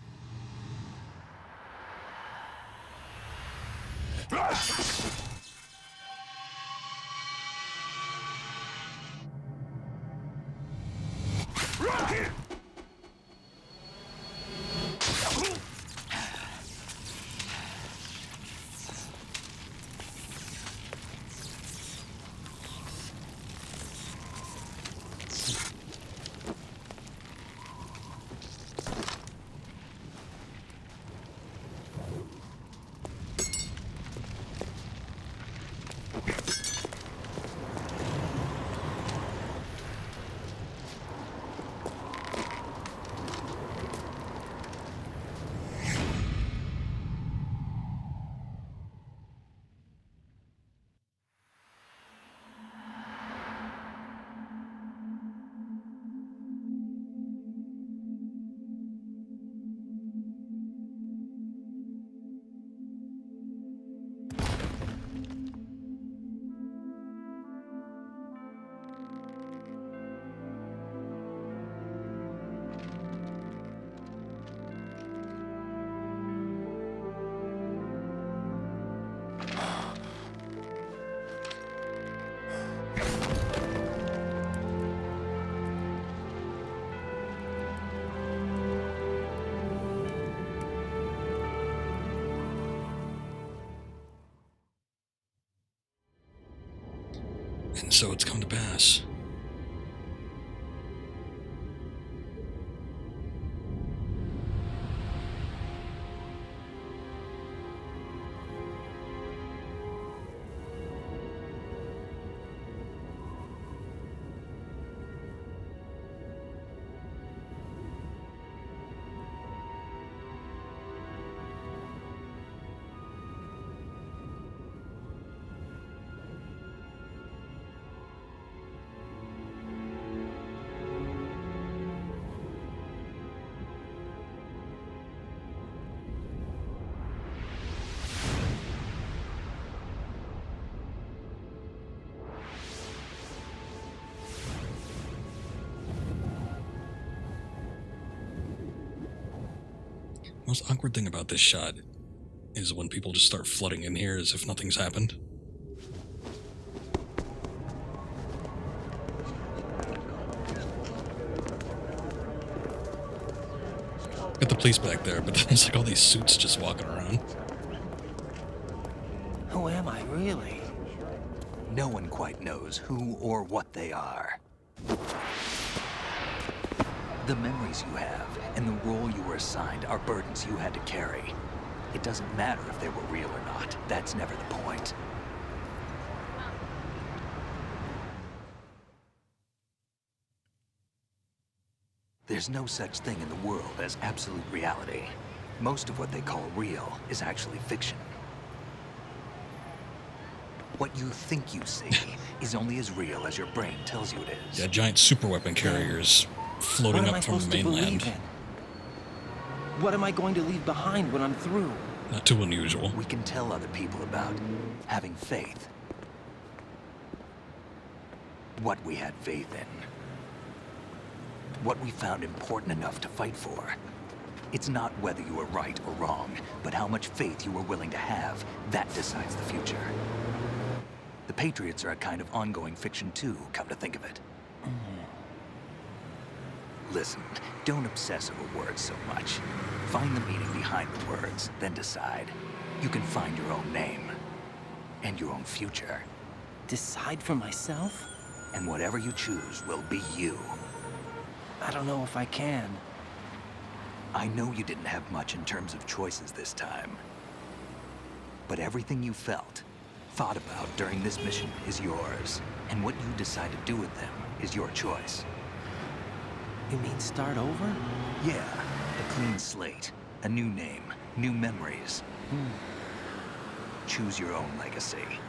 And so it's come to pass. Most awkward thing about this shot is when people just start flooding in here as if nothing's happened. Got the police back there, but there's like all these suits just walking around. Who am I, really? No one quite knows who or what they are. The memories you have and the role you were assigned are burdens you had to carry. It doesn't matter if they were real or not. That's never the point. There's no such thing in the world as absolute reality. Most of what they call real is actually fiction. What you think you see is only as real as your brain tells you it is. Yeah, giant superweapon carriers floating up from the mainland. What am I going to leave behind when I'm through? Not too unusual. We can tell other people about having faith. What we had faith in. What we found important enough to fight for. It's not whether you were right or wrong, but how much faith you were willing to have. That decides the future. The Patriots are a kind of ongoing fiction too, come to think of it. Listen, don't obsess over words so much. Find the meaning behind the words, then decide. You can find your own name. And your own future. Decide for myself? And whatever you choose will be you. I don't know if I can. I know you didn't have much in terms of choices this time. But everything you felt, thought about during this mission is yours. And what you decide to do with them is your choice. You mean start over? Yeah, a clean slate, a new name, new memories. Choose your own legacy.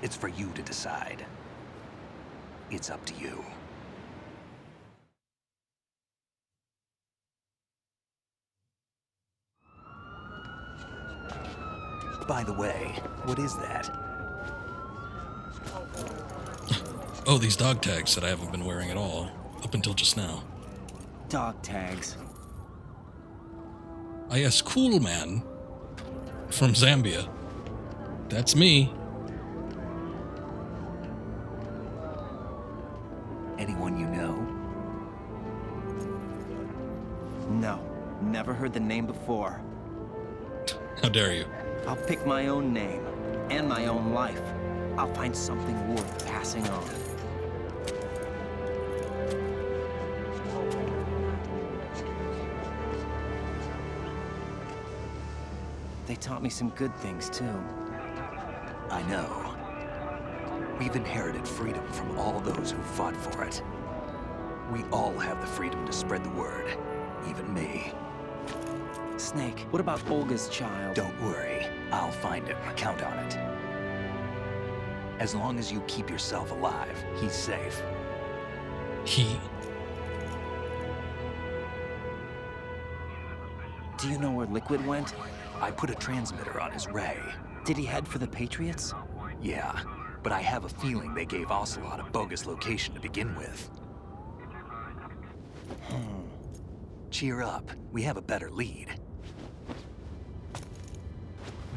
It's for you to decide. It's up to you. By the way, what is that? Oh, these dog tags that I haven't been wearing at all, up until just now. Dog tags. Ah, yes, Cool Man from Zambia. That's me. Anyone you know? No, never heard the name before. How dare you? I'll pick my own name and my own life. I'll find something worth passing on. They taught me some good things, too. I know. We've inherited freedom from all those who fought for it. We all have the freedom to spread the word, even me. Snake, what about Olga's child? Don't worry, I'll find him. Count on it. As long as you keep yourself alive, he's safe. Do you know where Liquid went? I put a transmitter on his ray. Did he head for the Patriots? Yeah, but I have a feeling they gave Ocelot a bogus location to begin with. Cheer up, we have a better lead.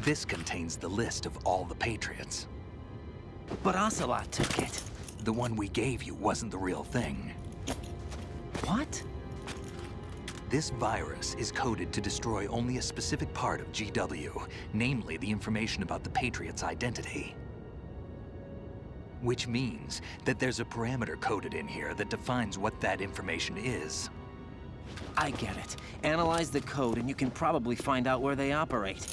This contains the list of all the Patriots. But Ocelot took it. The one we gave you wasn't the real thing. What? This virus is coded to destroy only a specific part of GW, namely the information about the Patriots' identity. Which means that there's a parameter coded in here that defines what that information is. I get it. Analyze the code and you can probably find out where they operate.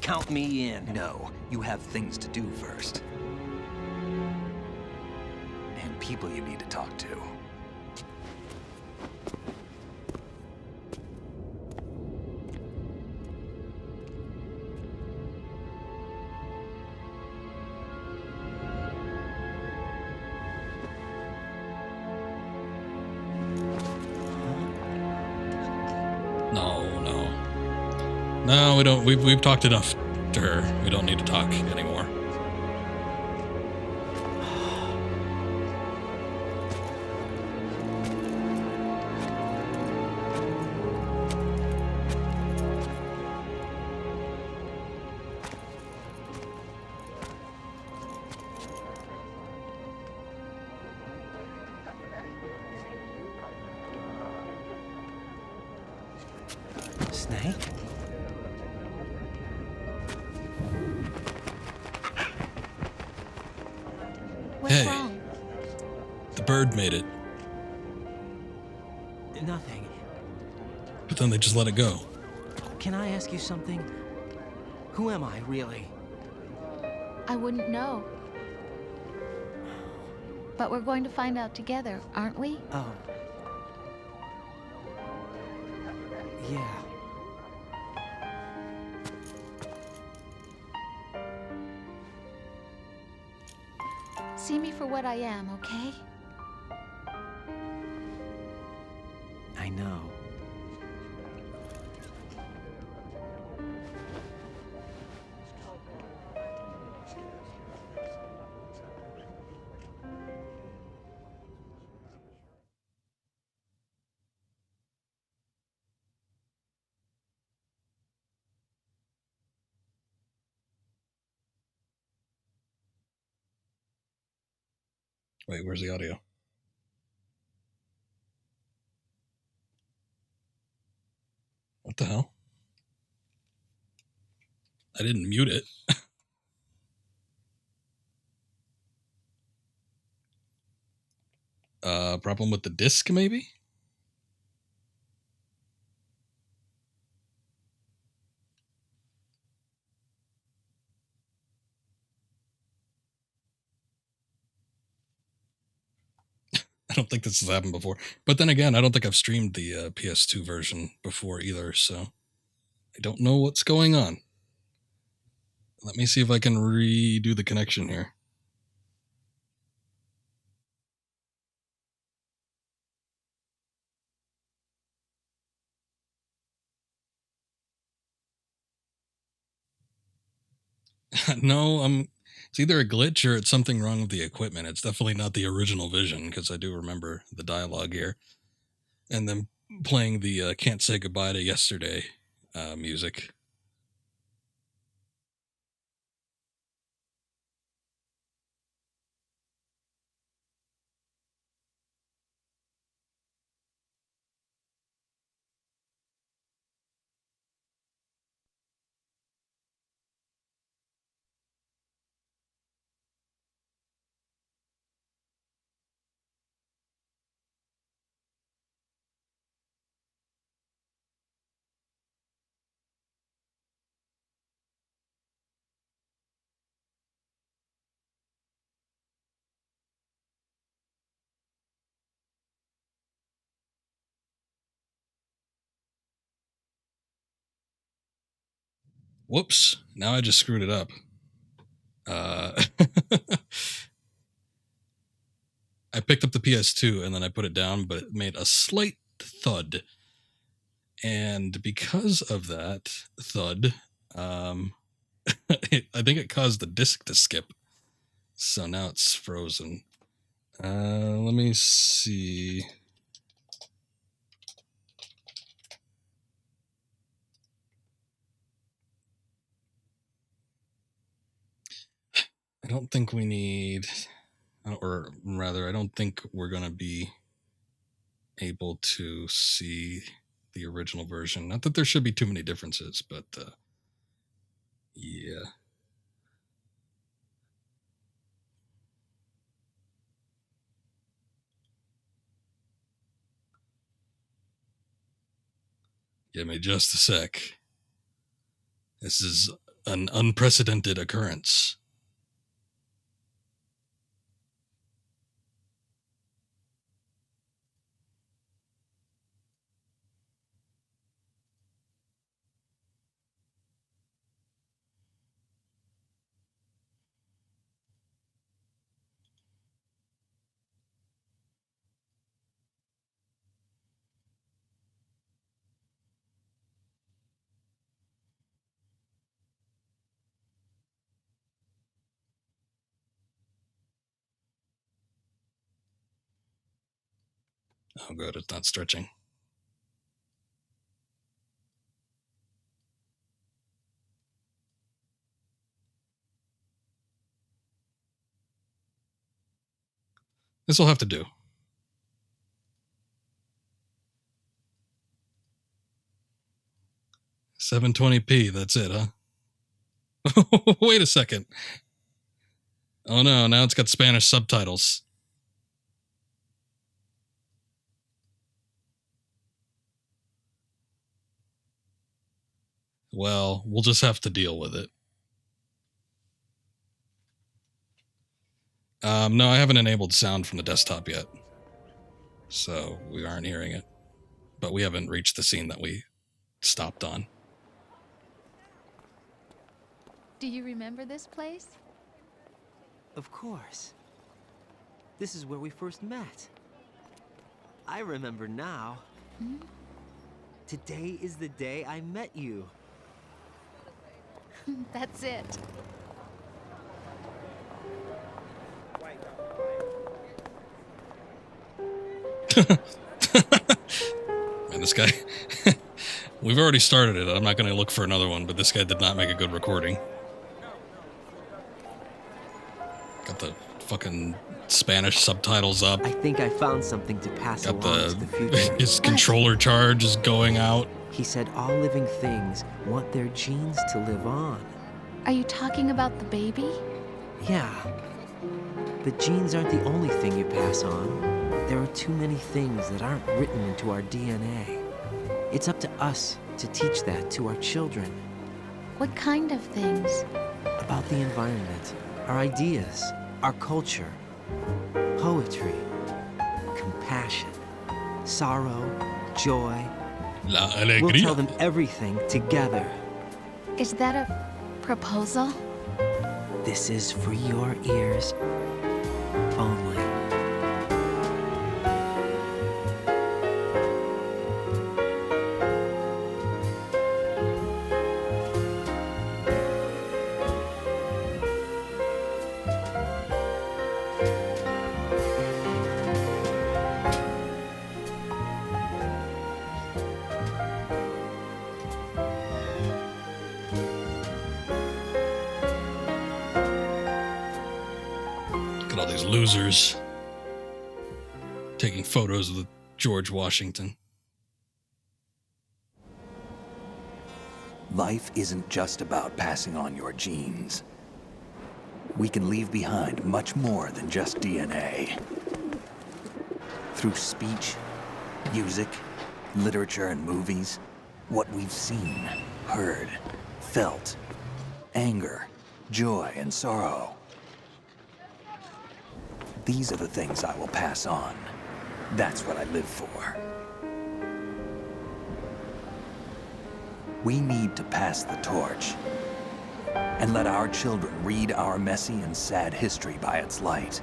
Count me in. No, you have things to do first. And people you need to talk to. No, we don't. We've talked enough to her. We don't need to talk anymore. Snake? What's wrong? The bird made it. Nothing. But then they just let it go. Can I ask you something? Who am I, really? I wouldn't know. But we're going to find out together, aren't we? Oh. Yeah. See me for what I am, okay? I know. Wait, where's the audio? What the hell? I didn't mute it. Problem with the disc, maybe? I don't think this has happened before. But then again, I don't think I've streamed the PS2 version before either, so I don't know what's going on. Let me see if I can redo the connection here. No, it's either a glitch or it's something wrong with the equipment. It's definitely not the original vision, because I do remember the dialogue here. And then playing the Can't Say Goodbye to Yesterday music. Whoops. Now I just screwed it up. I picked up the PS2 and then I put it down, but it made a slight thud. And because of that thud, I think it caused the disc to skip. So now it's frozen. Let me see. I don't think we need, or rather, I don't think we're going to be able to see the original version. Not that there should be too many differences, but yeah. Give me just a sec. This is an unprecedented occurrence. Oh, good. It's not stretching. This will have to do. $720p. That's it, huh? Wait a second. Oh no, now it's got Spanish subtitles. Well, we'll just have to deal with it. No, I haven't enabled sound from the desktop yet, so we aren't hearing it. But we haven't reached the scene that we stopped on. Do you remember this place? Of course. This is where we first met. I remember now. Hmm? Today is the day I met you. That's it. Man, this guy... We've already started it. I'm not going to look for another one, but this guy did not make a good recording. Got the fucking Spanish subtitles up. I think I found something to pass Got along to the future. His controller charge is going out. He said all living things want their genes to live on. Are you talking about the baby? Yeah. But genes aren't the only thing you pass on. There are too many things that aren't written into our DNA. It's up to us to teach that to our children. What kind of things? About the environment, our ideas, our culture, poetry, compassion, sorrow, joy. La alegría. We'll tell them everything together. Is that a proposal? This is for your ears only. All these losers taking photos of George Washington. Life isn't just about passing on your genes. We can leave behind much more than just DNA. Through speech, music, literature, and movies, what we've seen, heard, felt, anger, joy, and sorrow. These are the things I will pass on. That's what I live for. We need to pass the torch and let our children read our messy and sad history by its light.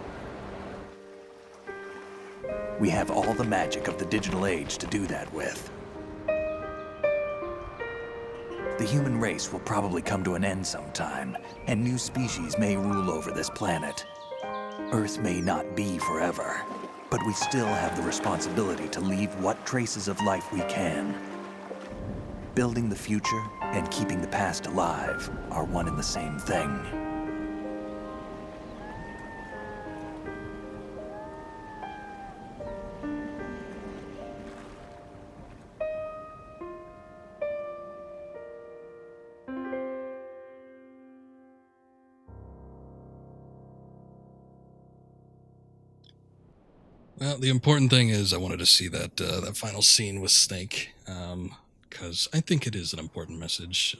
We have all the magic of the digital age to do that with. The human race will probably come to an end sometime, and new species may rule over this planet. Earth may not be forever, but we still have the responsibility to leave what traces of life we can. Building the future and keeping the past alive are one and the same thing. Well, the important thing is I wanted to see that that final scene with Snake, because I think it is an important message.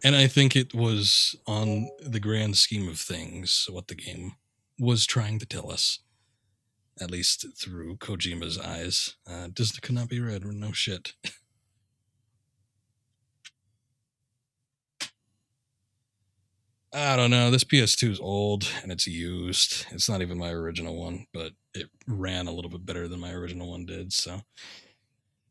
And I think it was, on the grand scheme of things, what the game was trying to tell us, at least through Kojima's eyes. Disney could not be read, no shit. I don't know. This PS2 is old and it's used. It's not even my original one, but it ran a little bit better than my original one did. So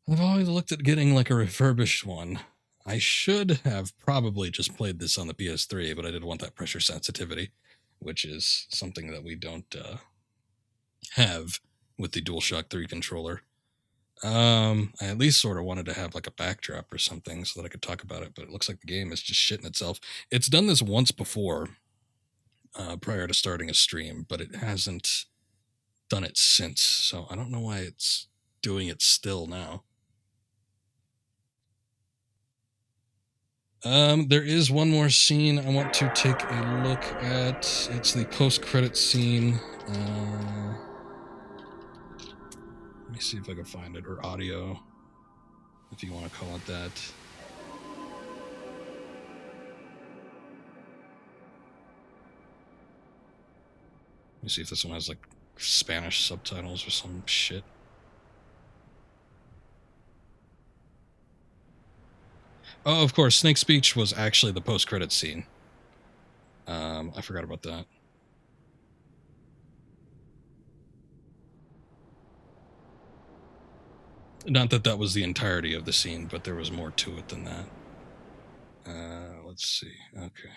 I've always looked at getting like a refurbished one. I should have probably just played this on the PS3, but I did want that pressure sensitivity, which is something that we don't have with the DualShock 3 controller. I at least sort of wanted to have like a backdrop or something so that I could talk about it, but it looks like the game is just shitting itself. It's done this once before, prior to starting a stream, but it hasn't done it since. So I don't know why it's doing it still now. There is one more scene I want to take a look at. It's the post-credit scene. Let me see if I can find it, or audio, if you want to call it that. Let me see if this one has like Spanish subtitles or some shit. Oh, of course, Snake's speech was actually the post-credit scene. I forgot about that. Not that that was the entirety of the scene, but there was more to it than that. Let's see. Okay.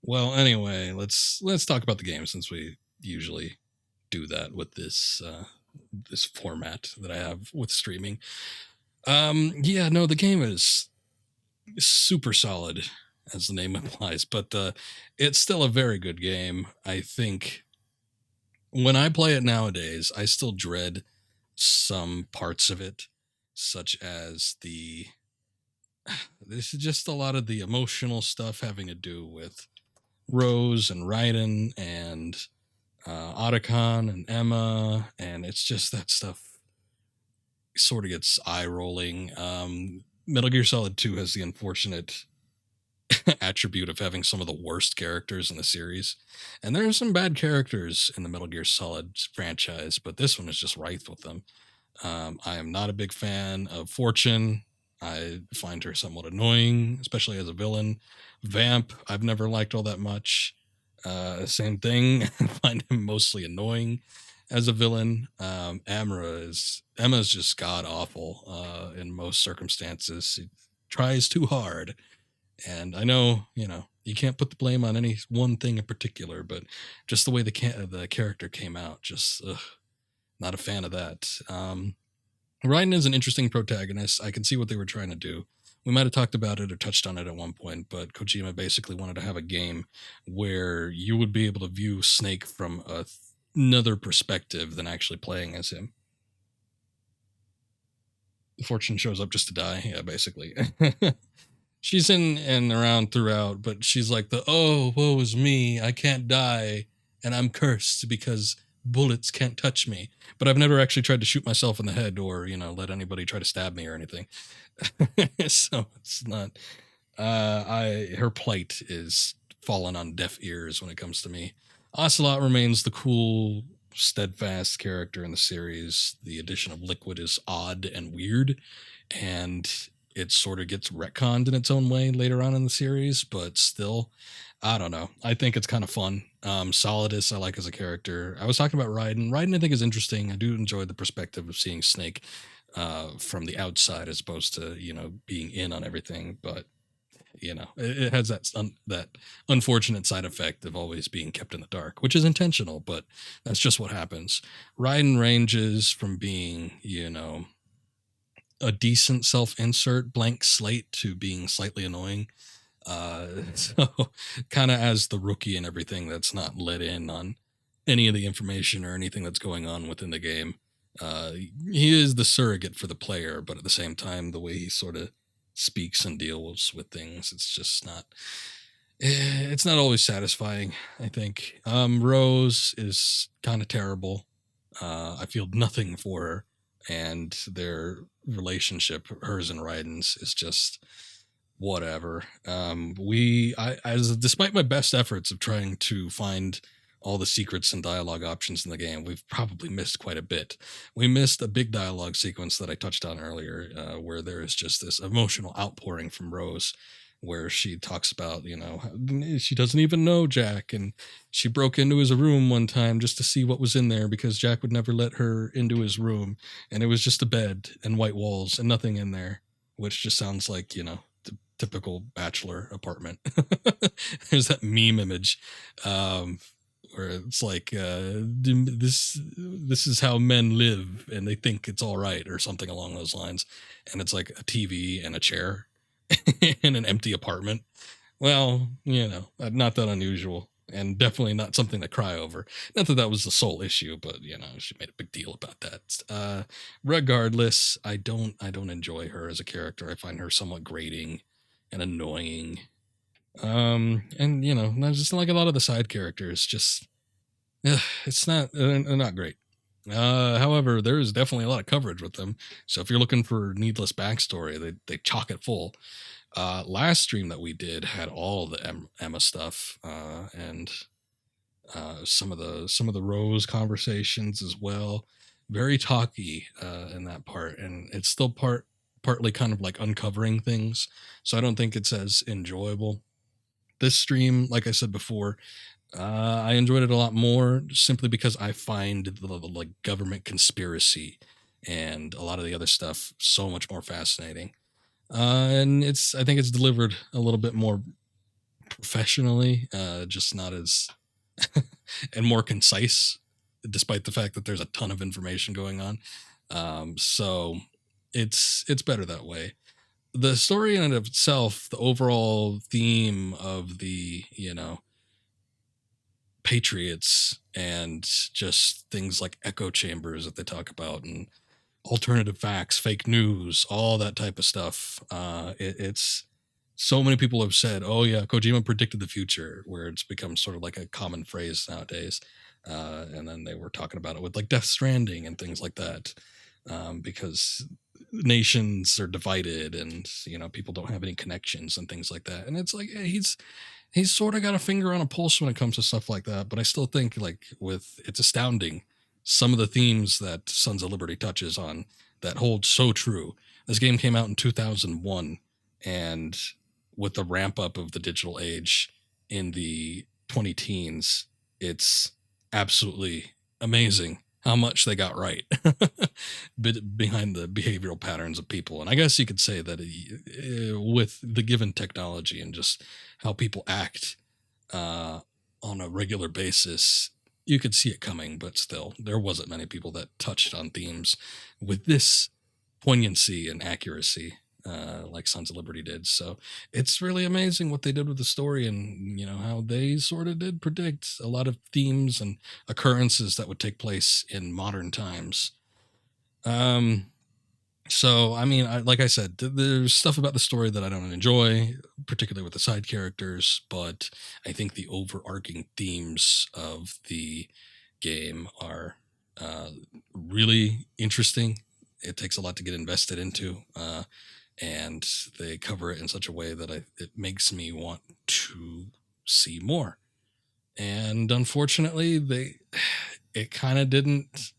Well, anyway, let's talk about the game, since we usually do that with this this format that I have with streaming. Yeah, no, the game is super solid, as the name implies, but it's still a very good game. I think when I play it nowadays, I still dread some parts of it, such as this is just a lot of the emotional stuff having to do with Rose and Raiden and Otacon and Emma, and it's just that stuff sort of gets eye-rolling. Metal Gear Solid 2 has the unfortunate attribute of having some of the worst characters in the series, and there are some bad characters in the Metal Gear Solid franchise, but this one is just rife with them. I am not a big fan of Fortune. I find her somewhat annoying, especially as a villain. Vamp, I've never liked all that much. Same thing. I find him mostly annoying as a villain. Emma's just god awful in most circumstances. She tries too hard, and I know, you can't put the blame on any one thing in particular, but just the way the character came out, just not a fan of that. Raiden is an interesting protagonist. I can see what they were trying to do. We might have talked about it or touched on it at one point, but Kojima basically wanted to have a game where you would be able to view Snake from another perspective than actually playing as him. Fortune shows up just to die, yeah, basically. She's in and around throughout, but she's like oh, woe is me, I can't die, and I'm cursed because bullets can't touch me. But I've never actually tried to shoot myself in the head or, let anybody try to stab me or anything. So it's not, her plight is fallen on deaf ears when it comes to me. Ocelot remains the cool, steadfast character in the series. The addition of Liquid is odd and weird, and it sort of gets retconned in its own way later on in the series, but still, I don't know. I think it's kind of fun. Solidus I like as a character. I was talking about Raiden. Raiden I think is interesting. I do enjoy the perspective of seeing Snake from the outside as opposed to, being in on everything, but it has that unfortunate side effect of always being kept in the dark, which is intentional, but that's just what happens. Raiden ranges from being, a decent self-insert blank slate to being slightly annoying. So kind of as the rookie and everything that's not let in on any of the information or anything that's going on within the game. He is the surrogate for the player, but at the same time, the way he sort of speaks and deals with things, it's not always satisfying, I think. Rose is kind of terrible. I feel nothing for her and their relationship, hers and Raiden's, is just whatever. Despite my best efforts of trying to find all the secrets and dialogue options in the game, we've probably missed quite a bit. We missed a big dialogue sequence that I touched on earlier, where there is just this emotional outpouring from Rose, where she talks about, she doesn't even know Jack, and she broke into his room one time just to see what was in there because Jack would never let her into his room, and it was just a bed and white walls and nothing in there, which just sounds like, typical bachelor apartment. There's that meme image, where it's like, this is how men live, and they think it's all right, or something along those lines. And it's like a TV and a chair in an empty apartment. Well, not that unusual, and definitely not something to cry over. Not that that was the sole issue, but she made a big deal about that. Regardless, I don't enjoy her as a character. I find her somewhat grating and annoying. And just like a lot of the side characters, just it's not not great. However, there is definitely a lot of coverage with them. So if you're looking for needless backstory, they chock it full. Last stream that we did had all the Emma stuff, and some of the Rose conversations as well. Very talky in that part, and it's still partly kind of like uncovering things. So I don't think it's as enjoyable. This stream, like I said before, I enjoyed it a lot more simply because I find the like government conspiracy and a lot of the other stuff so much more fascinating. And I think it's delivered a little bit more professionally, just not as and more concise, despite the fact that there's a ton of information going on. So it's better that way. The story in and of itself, the overall theme of the Patriots and just things like echo chambers that they talk about, and alternative facts, fake news, all that type of stuff. It's so many people have said, "Oh yeah, Kojima predicted the future," where it's become sort of like a common phrase nowadays. And then they were talking about it with like Death Stranding and things like that, because nations are divided and people don't have any connections and things like that. And it's like, he's sort of got a finger on a pulse when it comes to stuff like that. But I still think it's astounding some of the themes that Sons of Liberty touches on that hold so true. This game came out in 2001, and with the ramp up of the digital age in the 20 teens, it's absolutely amazing how much they got right behind the behavioral patterns of people. And I guess you could say that with the given technology and just how people act on a regular basis, you could see it coming, but still, there wasn't many people that touched on themes with this poignancy and accuracy like Sons of Liberty did. So it's really amazing what they did with the story, and how they sort of did predict a lot of themes and occurrences that would take place in modern times. So I mean, like I said, there's stuff about the story that I don't enjoy, particularly with the side characters, but I think the overarching themes of the game are really interesting. It takes a lot to get invested into, and they cover it in such a way that it makes me want to see more. And unfortunately, it kind of didn't.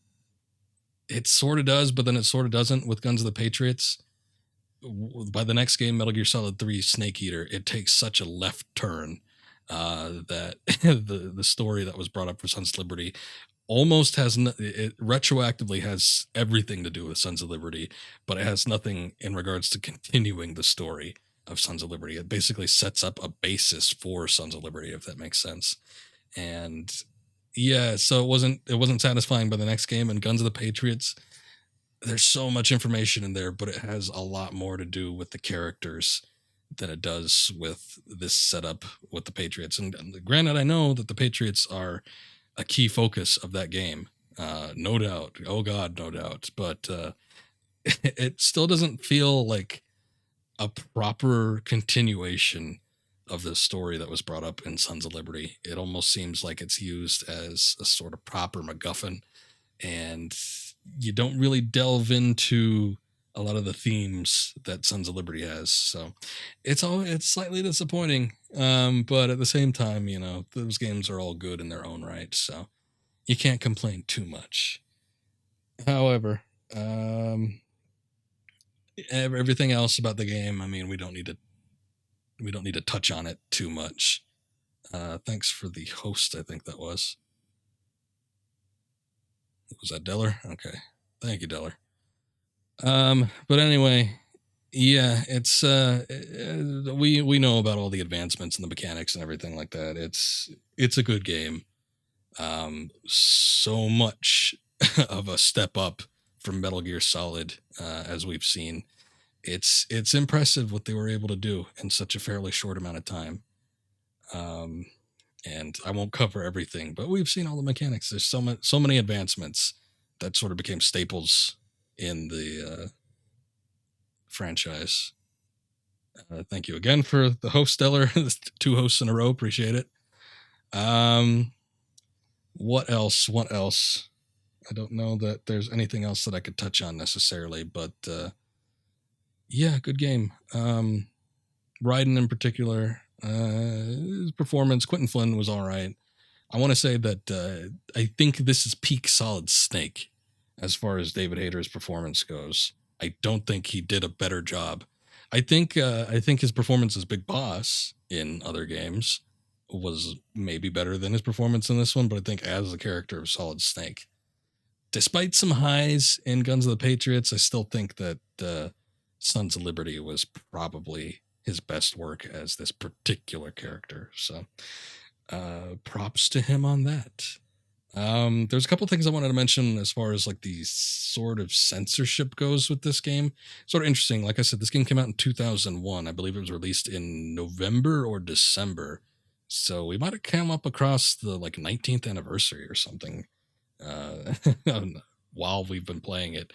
It sort of does, but then it sort of doesn't with Guns of the Patriots. By the next game, Metal Gear Solid 3 Snake Eater, it takes such a left turn that the story that was brought up for Sons of Liberty almost it retroactively has everything to do with Sons of Liberty, but it has nothing in regards to continuing the story of Sons of Liberty. It basically sets up a basis for Sons of Liberty, if that makes sense. And yeah, so it wasn't satisfying by the next game. And Guns of the Patriots, there's so much information in there, but it has a lot more to do with the characters than it does with this setup with the Patriots. And granted, I know that the Patriots are a key focus of that game, no doubt. Oh God, no doubt. But it still doesn't feel like a proper continuation of the story that was brought up in Sons of Liberty. It almost seems like it's used as a sort of proper MacGuffin, and you don't really delve into a lot of the themes that Sons of Liberty has. So it's slightly disappointing. But at the same time, you know, those games are all good in their own right. So you can't complain too much. However, everything else about the game, I mean, we don't need to touch on it too much. Thanks for the host, I think that was. Was that Deller? Okay. Thank you, Deller. But anyway, yeah, it's we know about all the advancements and the mechanics and everything like that. It's a good game. So much of a step up from Metal Gear Solid, as we've seen. It's impressive what they were able to do in such a fairly short amount of time. And I won't cover everything, but we've seen all the mechanics. There's so many advancements that sort of became staples in the franchise. Thank you again for the host, Stellar. 2 hosts in a row. Appreciate it. What else? I don't know that there's anything else that I could touch on necessarily, but yeah, good game. Raiden in particular, his performance, Quentin Flynn was all right. I want to say that I think this is peak Solid Snake as far as David Hayter's performance goes. I don't think he did a better job. I think his performance as Big Boss in other games was maybe better than his performance in this one, but I think as the character of Solid Snake, despite some highs in Guns of the Patriots, I still think that Sons of Liberty was probably his best work as this particular character. So props to him on that. There's a couple things I wanted to mention as far as like the sort of censorship goes with this game. Sort of interesting. Like I said, this game came out in 2001. I believe it was released in November or December. So we might have come up across the like 19th anniversary or something while we've been playing it.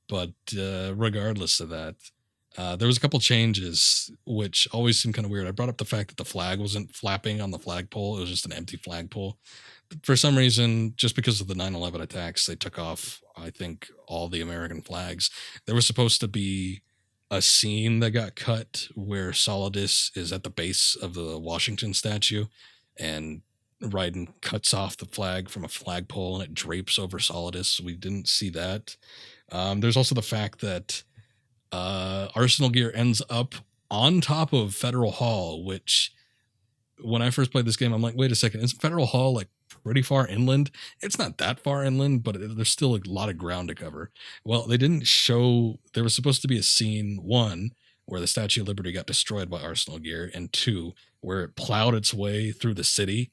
But regardless of that, there was a couple changes which always seemed kind of weird. I brought up the fact that the flag wasn't flapping on the flagpole. It was just an empty flagpole. For some reason, just because of the 9/11 attacks, they took off, I think, all the American flags. There was supposed to be a scene that got cut where Solidus is at the base of the Washington statue and Raiden cuts off the flag from a flagpole and it drapes over Solidus. We didn't see that. There's also the fact that Arsenal gear ends up on top of Federal Hall, which when I first played this game, I'm like, wait a second, isn't Federal Hall like pretty far inland? It's not that far inland, but there's still a lot of ground to cover. Well, they didn't show, there was supposed to be a scene, 1, where the Statue of Liberty got destroyed by Arsenal gear, and 2, where it plowed its way through the city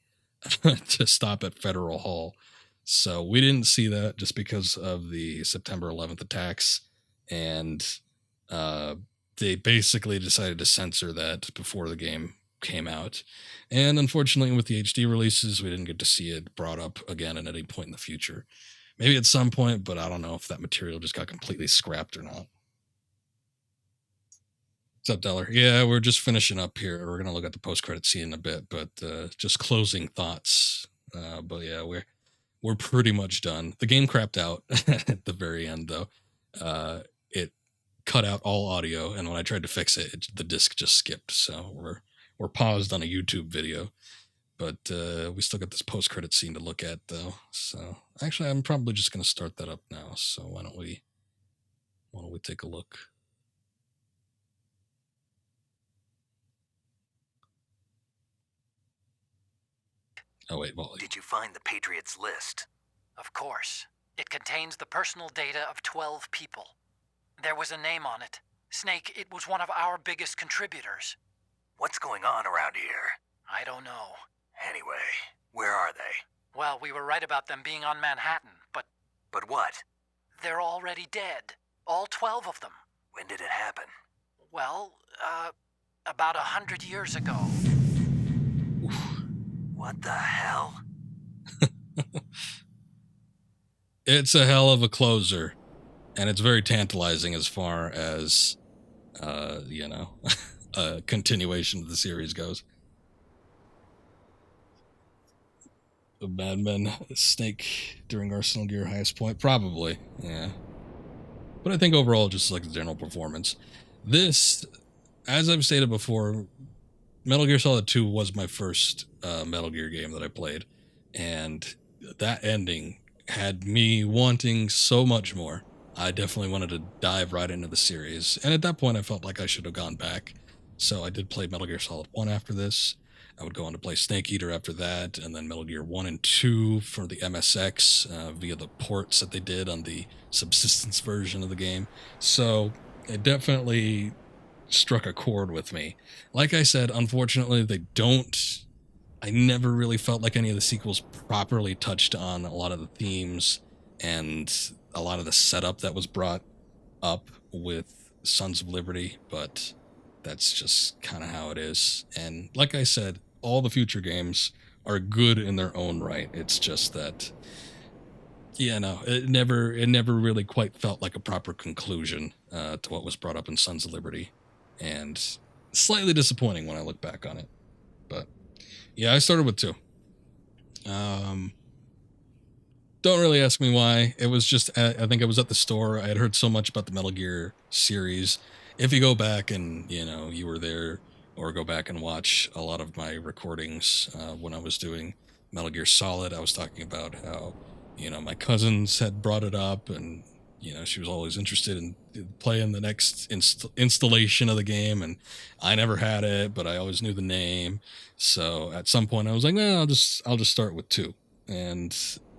to stop at Federal Hall. So we didn't see that just because of the September 11th attacks, and they basically decided to censor that before the game came out. And unfortunately, with the HD releases, we didn't get to see it brought up again at any point in the future. Maybe at some point, but I don't know if that material just got completely scrapped or not. What's up, Deller? Yeah, we're just finishing up here. We're going to look at the post-credit scene in a bit, but just closing thoughts. But yeah, we're pretty much done. The game crapped out at the very end, though. It cut out all audio, and when I tried to fix it, the disc just skipped. So we're paused on a YouTube video, but we still got this post-credit scene to look at, though. So actually, I'm probably just going to start that up now. So why don't we take a look? Oh wait, well, Did you find the Patriots list? Of course. It contains the personal data of 12 people. There was a name on it. Snake, it was one of our biggest contributors. What's going on around here? I don't know. Anyway, where are they? Well, we were right about them being on Manhattan, but... But what? They're already dead. All 12 of them. When did it happen? Well, about 100 years ago. What the hell? It's a hell of a closer, and it's very tantalizing as far as, a continuation of the series goes. a Madman Snake during Arsenal Gear highest point? Probably, yeah. But I think overall, just like the general performance. This, as I've stated before, Metal Gear Solid 2 was my first Metal Gear game that I played. And that ending had me wanting so much more. I definitely wanted to dive right into the series. And at that point, I felt like I should have gone back. So I did play Metal Gear Solid 1 after this. I would go on to play Snake Eater after that, and then Metal Gear 1 and 2 for the MSX via the ports that they did on the subsistence version of the game. So it definitely struck a chord with me. Like I said, unfortunately, they don't. I never really felt like any of the sequels properly touched on a lot of the themes and a lot of the setup that was brought up with Sons of Liberty, but that's just kind of how it is. And like I said, all the future games are good in their own right. It's just that, yeah, no, it never really quite felt like a proper conclusion to what was brought up in Sons of Liberty, and slightly disappointing when I look back on it. But yeah, I started with 2. Don't really ask me why. It was just, I think I was at the store. I had heard so much about the Metal Gear series. If you go back and, you were there, or go back and watch a lot of my recordings when I was doing Metal Gear Solid, I was talking about how, my cousins had brought it up, and, she was always interested in playing the next installation of the game, and I never had it, but I always knew the name. So at some point I was like, no, I'll just start with 2. And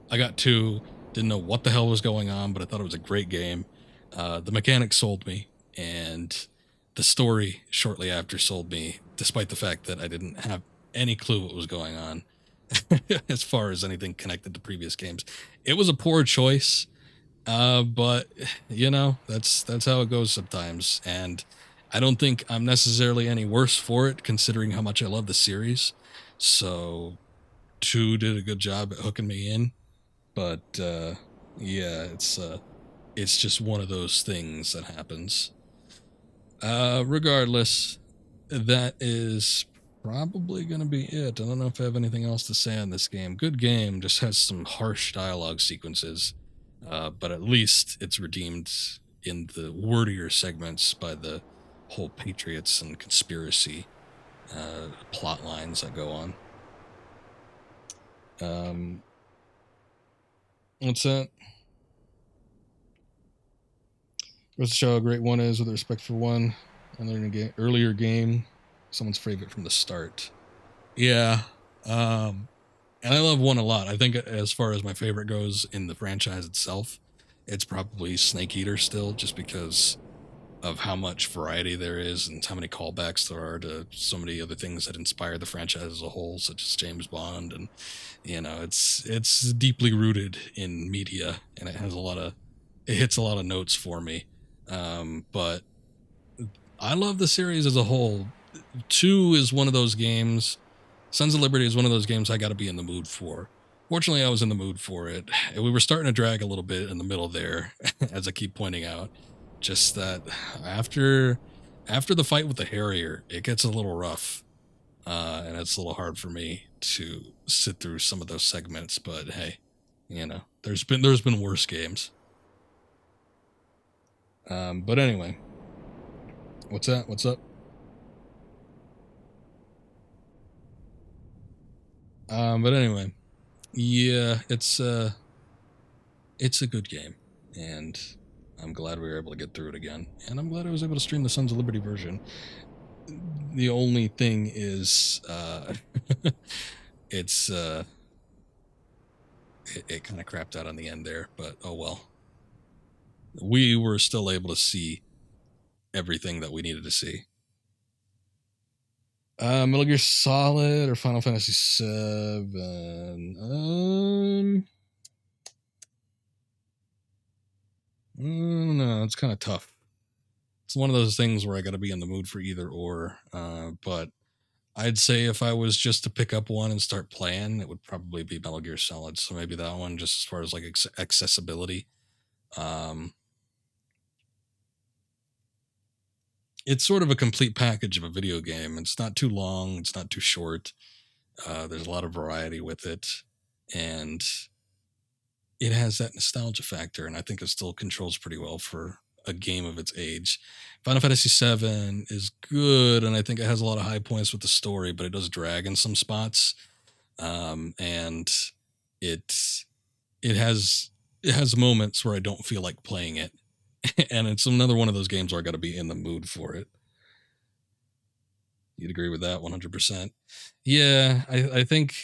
I got 2, didn't know what the hell was going on, but I thought it was a great game. The mechanics sold me, and the story shortly after sold me, despite the fact that I didn't have any clue what was going on as far as anything connected to previous games. It was a poor choice, but that's how it goes sometimes. And I don't think I'm necessarily any worse for it, considering how much I love the series. So 2 did a good job at hooking me in. But yeah, it's just one of those things that happens. Regardless, that is probably going to be it. I don't know if I have anything else to say on this game. Good game, just has some harsh dialogue sequences, but at least it's redeemed in the wordier segments by the whole Patriots and conspiracy plot lines that go on. What's that? Rest of the show, a great one is with respect for 1. Earlier game, someone's favorite from the start. Yeah. And I love 1 a lot. I think as far as my favorite goes in the franchise itself, it's probably Snake Eater still, just because of how much variety there is and how many callbacks there are to so many other things that inspired the franchise as a whole, such as James Bond. And, it's deeply rooted in media, and it hits a lot of notes for me. But I love the series as a whole. 2 is one of those games. Sons of Liberty is one of those games I got to be in the mood for. Fortunately, I was in the mood for it. We were starting to drag a little bit in the middle there, as I keep pointing out. Just that after the fight with the Harrier, it gets a little rough, and it's a little hard for me to sit through some of those segments. But hey, there's been worse games. But anyway, what's that? What's up? But anyway, yeah, it's a good game, and I'm glad we were able to get through it again, and I'm glad I was able to stream the Sons of Liberty version. The only thing is, it's it kind of crapped out on the end there, but oh well. We were still able to see everything that we needed to see. Metal Gear Solid or Final Fantasy VII? No, it's kind of tough. It's one of those things where I got to be in the mood for either or. But I'd say if I was just to pick up one and start playing, it would probably be Metal Gear Solid. So maybe that one, just as far as like accessibility. It's sort of a complete package of a video game. It's not too long. It's not too short. There's a lot of variety with it. and it has that nostalgia factor, and I think it still controls pretty well for a game of its age. Final Fantasy VII is good, and I think it has a lot of high points with the story, but it does drag in some spots. And it has moments where I don't feel like playing it, and it's another one of those games where I got to be in the mood for it. You'd agree with that 100%. Yeah, I think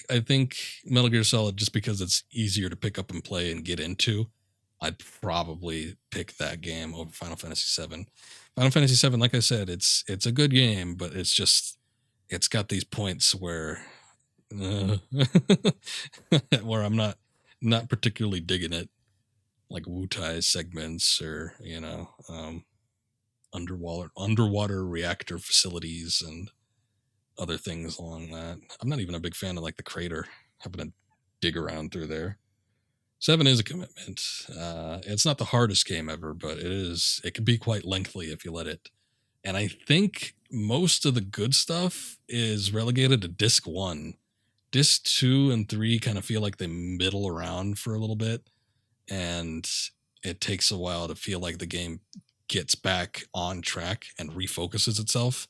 Metal Gear Solid, just because it's easier to pick up and play and get into, I'd probably pick that game over Final Fantasy VII. Final Fantasy VII, like I said, it's a good game, but it's got these points where where I'm not particularly digging it, like Wutai segments or underwater reactor facilities and other things along that. I'm not even a big fan of like the crater, having to dig around through there. 7 is a commitment. It's not the hardest game ever, but it can be quite lengthy if you let it. And I think most of the good stuff is relegated to disc 1. Disc 2 and 3 kind of feel like they middle around for a little bit, and it takes a while to feel like the game gets back on track and refocuses itself.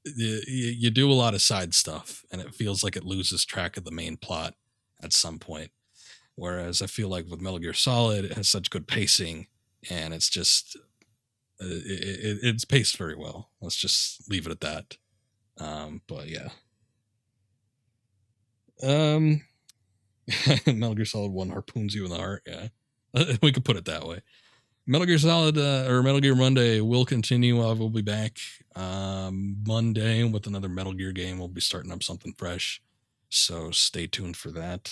You do a lot of side stuff, and it feels like it loses track of the main plot at some point. Whereas I feel like with Metal Gear Solid, it has such good pacing, and it's just it's paced very well. Let's just leave it at that. But yeah. Metal Gear Solid 1 harpoons you in the heart. Yeah, we could put it that way. Metal Gear Solid or Metal Gear Monday will continue. We'll be back Monday with another Metal Gear game. We'll be starting up something fresh, so stay tuned for that.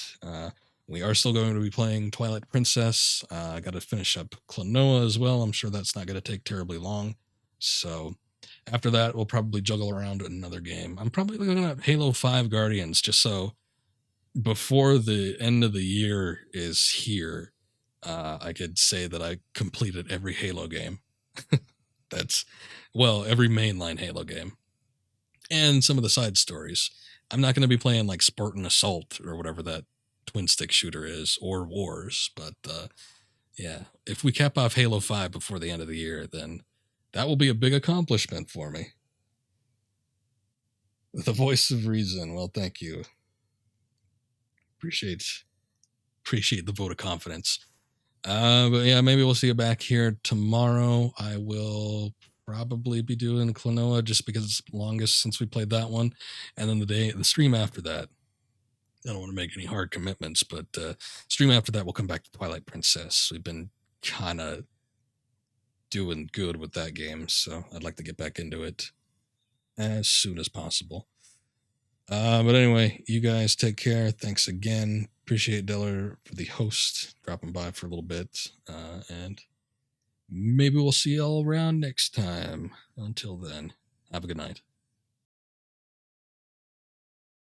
We are still going to be playing Twilight Princess. I got to finish up Klonoa as well. I'm sure that's not going to take terribly long. So after that, we'll probably juggle around another game. I'm probably looking at Halo 5 Guardians, just so before the end of the year is here, I could say that I completed every Halo game. Every mainline Halo game. And some of the side stories. I'm not going to be playing like Spartan Assault or whatever that twin stick shooter is, or Wars, but yeah, if we cap off Halo 5 before the end of the year, then that will be a big accomplishment for me. The voice of reason. Well, thank you. Appreciate the vote of confidence. But yeah, maybe we'll see you back here tomorrow. I will probably be doing Klonoa just because it's the longest since we played that one. And then the stream after that, I don't want to make any hard commitments, but stream after that, we'll come back to Twilight Princess. We've been kind of doing good with that game, so I'd like to get back into it as soon as possible. But anyway, you guys take care. Thanks again. Appreciate Deller for the host dropping by for a little bit. And maybe we'll see you all around next time. Until then, have a good night.